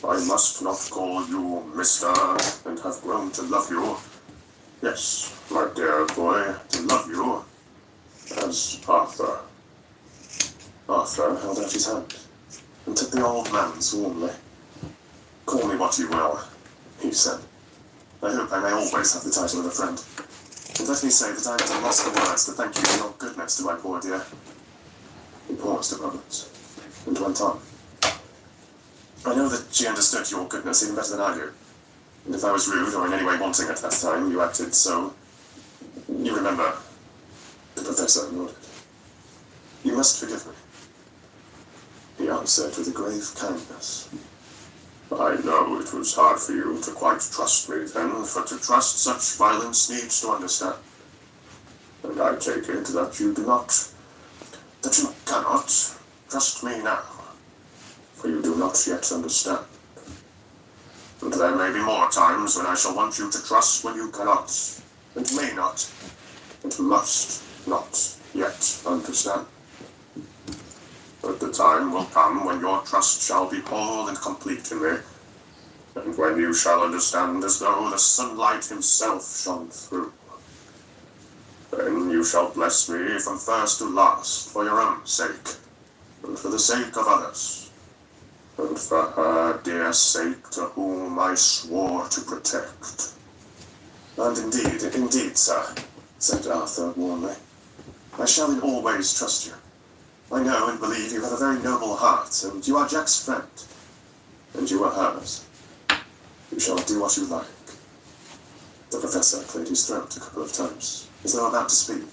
I must not call you Mr. and have grown to love you. Yes, my dear boy, to love you as Arthur." Arthur held out his hand and took the old man's warmly. "Call me what you will," he said. "I hope I may always have the title of a friend. And let me say that I am at a loss for words to thank you for your goodness to my poor dear. He paused a moment, and went on. I know that she understood your goodness even better than I do. And if I was rude or in any way wanting at that time, you acted so. You remember. The professor nodded. You must forgive me. He answered with a grave kindness. I know it was hard for you to quite trust me then, for to trust such violence needs to understand. And I take it that you do not, that you cannot trust me now, for you do not yet understand. And there may be more times when I shall want you to trust when you cannot, and may not, and must not yet understand. But the time will come when your trust shall be whole and complete in me, and when you shall understand as though the sunlight himself shone through. Then you shall bless me from first to last for your own sake, and for the sake of others, and for her dear sake to whom I swore to protect. And indeed, sir, said Arthur warmly, I shall in all ways trust you. I know and believe you have a very noble heart, and you are Jack's friend, and you are hers. You shall do what you like. The professor cleared his throat a couple of times, as though about to speak,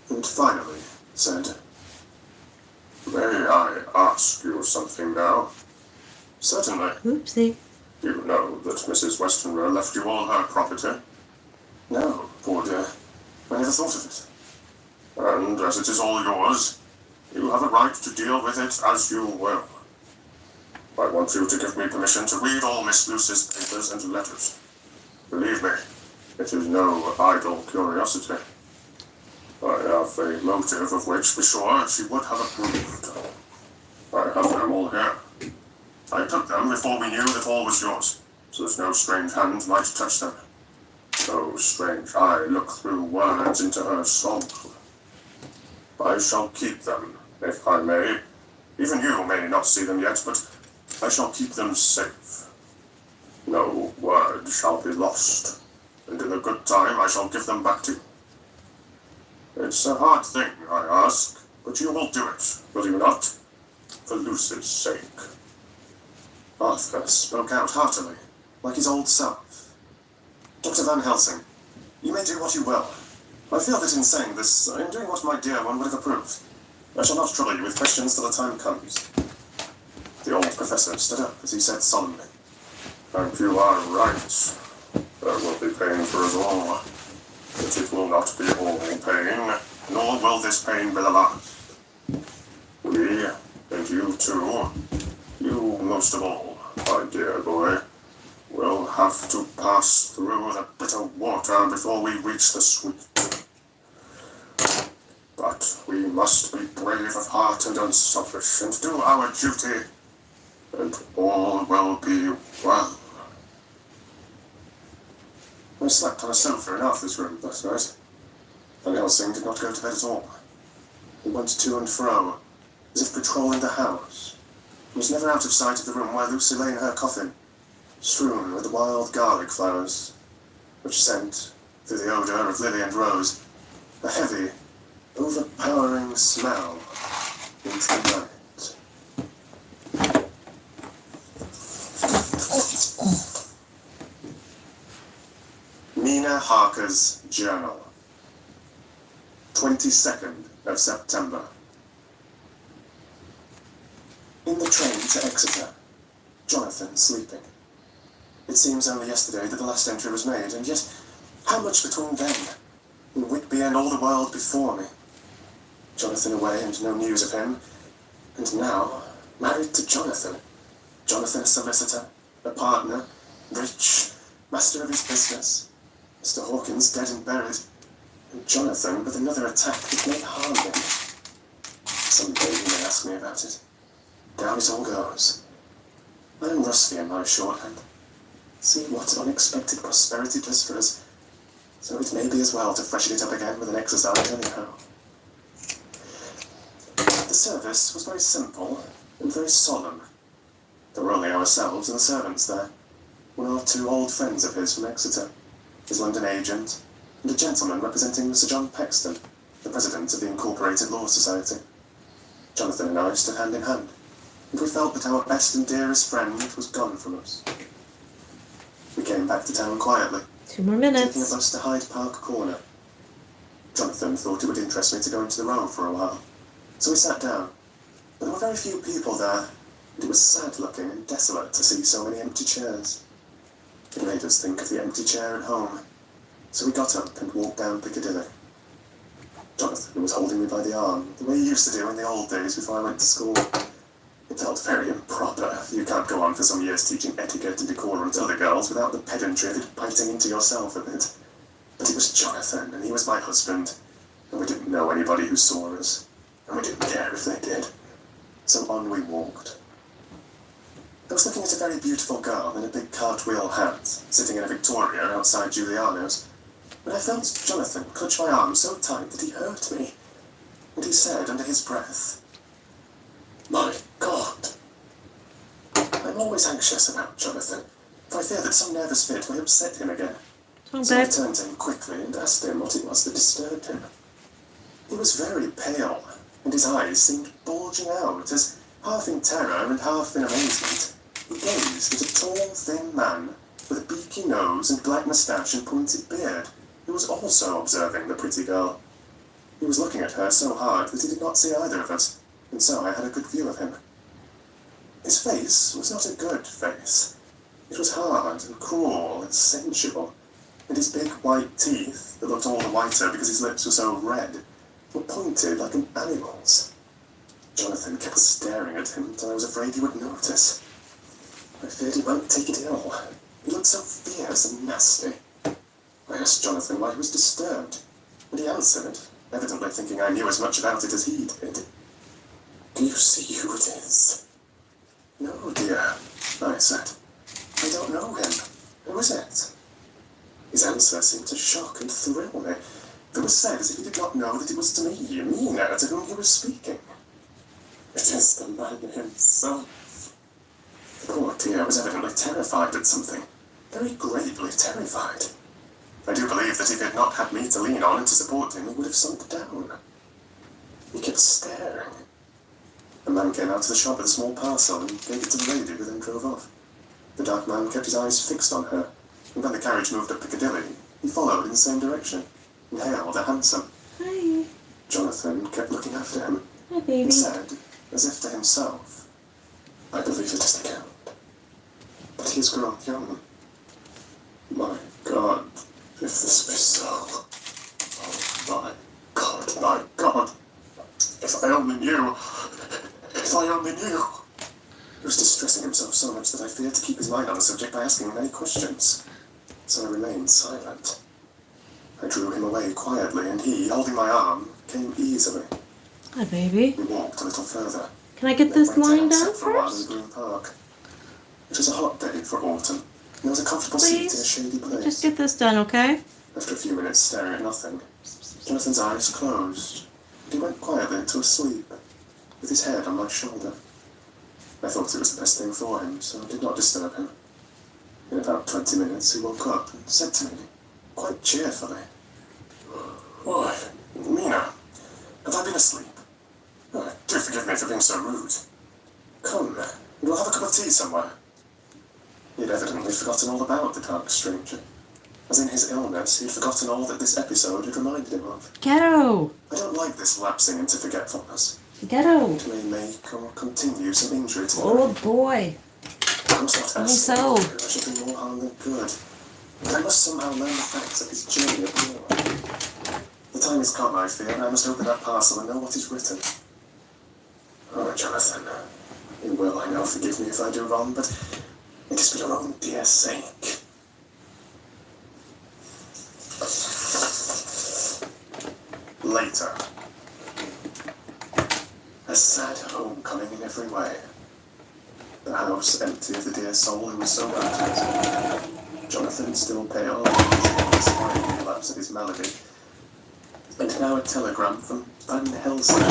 and finally said, May I ask you something now? Certainly. Oopsie. You know that Mrs. Westenra left you all her property? No, poor dear. I never thought of it. And as it is all yours, you have a right to deal with it as you will. I want you to give me permission to read all Miss Lucy's papers and letters. Believe me, it is no idle curiosity. I have a motive of which, be sure, she would have approved. I have them all here. I took them before we knew that all was yours, so that no strange hand might touch them. No strange eye look through words into her soul. I shall keep them, if I may. Even you may not see them yet, but I shall keep them safe. No word shall be lost, and in a good time I shall give them back to you. It's a hard thing, I ask, but you will do it, will you not? For Lucy's sake. Arthur spoke out heartily, like his old self. Dr. Van Helsing, you may do what you will. I feel that in saying this, I am doing what my dear one would have approved. I shall not trouble you with questions till the time comes. The old professor stood up as he said solemnly, And you are right. There will be pain for us all. But it will not be all pain, nor will this pain be the last. We, and you too, you most of all, my dear boy, will have to pass through the bitter water before we reach the sweet. But we must be brave of heart and unselfish, and do our duty, and all will be well. I slept on a sofa in Arthur's room last night. Van Helsing did not go to bed at all. He went to and fro, as if patrolling the house, and was never out of sight of the room where Lucy lay in her coffin, strewn with the wild garlic flowers, which sent, through the odour of lily and rose, a heavy, overpowering smell into the night. Mina Harker's Journal. 22nd of September. In the train to Exeter, Jonathan sleeping. It seems only yesterday that the last entry was made, and yet how much between then, and Whitby and all the world before me. Jonathan away and no news of him, and now married to Jonathan. Jonathan a solicitor, a partner, rich, master of his business. Mr. Hawkins dead and buried, and Jonathan with another attack that may harm him. Some day he may ask me about it. Down it all goes. I am rusty in my shorthand. See what unexpected prosperity does for us, so it may be as well to freshen it up again with an exercise anyhow. The service was very simple and very solemn. There were only ourselves and the servants there, one or two old friends of his from Exeter, his London agent, and a gentleman representing Sir John Paxton, the president of the Incorporated Law Society. Jonathan and I stood hand in hand, and we felt that our best and dearest friend was gone from us. We came back to town quietly, 2 more taking a minutes. bus to Hyde Park Corner. Jonathan thought it would interest me to go into the Row for a while, so we sat down. But there were very few people there, and it was sad-looking and desolate to see so many empty chairs. It made us think of the empty chair at home, so we got up and walked down Piccadilly. Jonathan was holding me by the arm, the way he used to do in the old days before I went to school. It felt very improper. You can't go on for some years teaching etiquette and decorum to other girls without the pedantry of it biting into yourself a bit. But it was Jonathan, and he was my husband, and we didn't know anybody who saw us, and we didn't care if they did. So on we walked. I was looking at a very beautiful girl in a big cartwheel hat, sitting in a Victoria outside Giuliano's, when I felt Jonathan clutch my arm so tight that he hurt me, and he said under his breath, "My God." I'm always anxious about Jonathan, for I fear that some nervous fit may upset him again. Oh, So I babe. turned to him quickly and asked him what it was that disturbed him. He was very pale, and his eyes seemed bulging out as, half in terror and half in amazement, he gazed at a tall, thin man with a beaky nose and black moustache and pointed beard, who was also observing the pretty girl. He was looking at her so hard that he did not see either of us, and so I had a good view of him. His face was not a good face. It was hard and cruel and sensual, and his big white teeth, that looked all the whiter because his lips were so red, were pointed like an animal's. Jonathan kept staring at him until I was afraid he would notice. I feared he might take it ill. He looked so fierce and nasty. I asked Jonathan why he was disturbed, and he answered, evidently thinking I knew as much about it as he did. "Do you see who it is?" "No, dear," I said. "I don't know him. Who is it?" His answer seemed to shock and thrill me. It was said as if he did not know that it was to me, Mina, to whom he was speaking. "It is the man himself." The poor dear was evidently terrified at something, very greatly terrified. I do believe that if he had not had me to lean on and to support him, he would have sunk down. He kept staring. A man came out of the shop with a small parcel and gave it to the lady, who then drove off. The dark man kept his eyes fixed on her, and when the carriage moved up Piccadilly, he followed in the same direction and hailed a hansom. Hi. Jonathan kept looking after him Hi, and baby. said, as if to himself, "I believe it is the Count. But he has grown young. My God, if this be so. Oh, my God, my God. If I only knew. If I only knew." He was distressing himself so much that I feared to keep his mind on the subject by asking him any questions. So I remained silent. I drew him away quietly, and he, holding my arm, came easily. Hi, baby. We walked a little further. Can I get Then this went lying and down sat for a while in the first? Green Park. It was a hot day for autumn, and there was a comfortable seat in a Please? shady place. Just get this done, okay? After a few minutes staring at nothing, Jonathan's eyes closed, and he went quietly into a sleep, with his head on my shoulder. I thought it was the best thing for him, so I did not disturb him. In about 20 minutes, he woke up and said to me, quite cheerfully, "Why, Mina, have I been asleep? Oh, do forgive me for being so rude. Come, and we'll have a cup of tea somewhere." He had evidently forgotten all about the dark stranger. As in his illness, he had forgotten all that this episode had reminded him of. Ghetto. I don't like this lapsing into forgetfulness. Ghetto. It may make or continue some injury to Oh, me. boy. I must not Only ask so. him. I should do more harm than good. But I must somehow learn the facts of his journey abroad. The time has come, I fear, and I must open that parcel and know what is written. Oh, Jonathan, you will, I know, forgive me if I do wrong, but it is for your own dear sake. Later. A sad homecoming in every way. The house empty of the dear soul who was so good to us. Jonathan still pale, despite the collapse of his malady. And now a telegram from Van Helsing.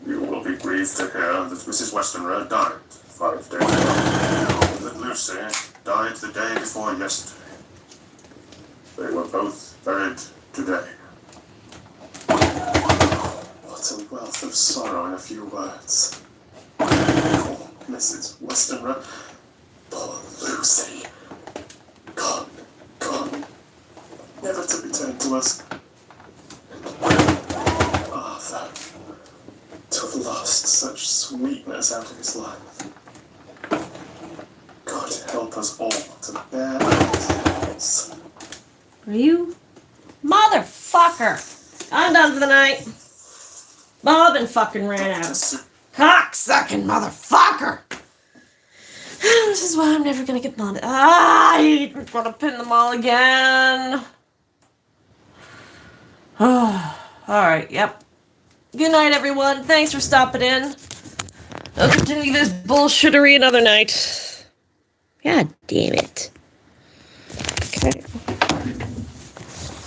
"You will be grieved to hear that Mrs. Westenra died 5 days ago, and that Lucy died the day before yesterday. They were both buried today." What a of sorrow in a few words. Poor Mrs. Westenra. Poor Lucy. Gone, gone. Never to return to us. Arthur. To have lost such sweetness out of his life. God help us all to bear this. Are you? Motherfucker! I'm done for the night. Bobbin fucking ran out. Cocksucking motherfucker! This is why I'm never gonna get bonded. I'm gonna pin them all again. Alright, yep. Good night, everyone. Thanks for stopping in. I'll continue this bullshittery another night. God damn it. Okay.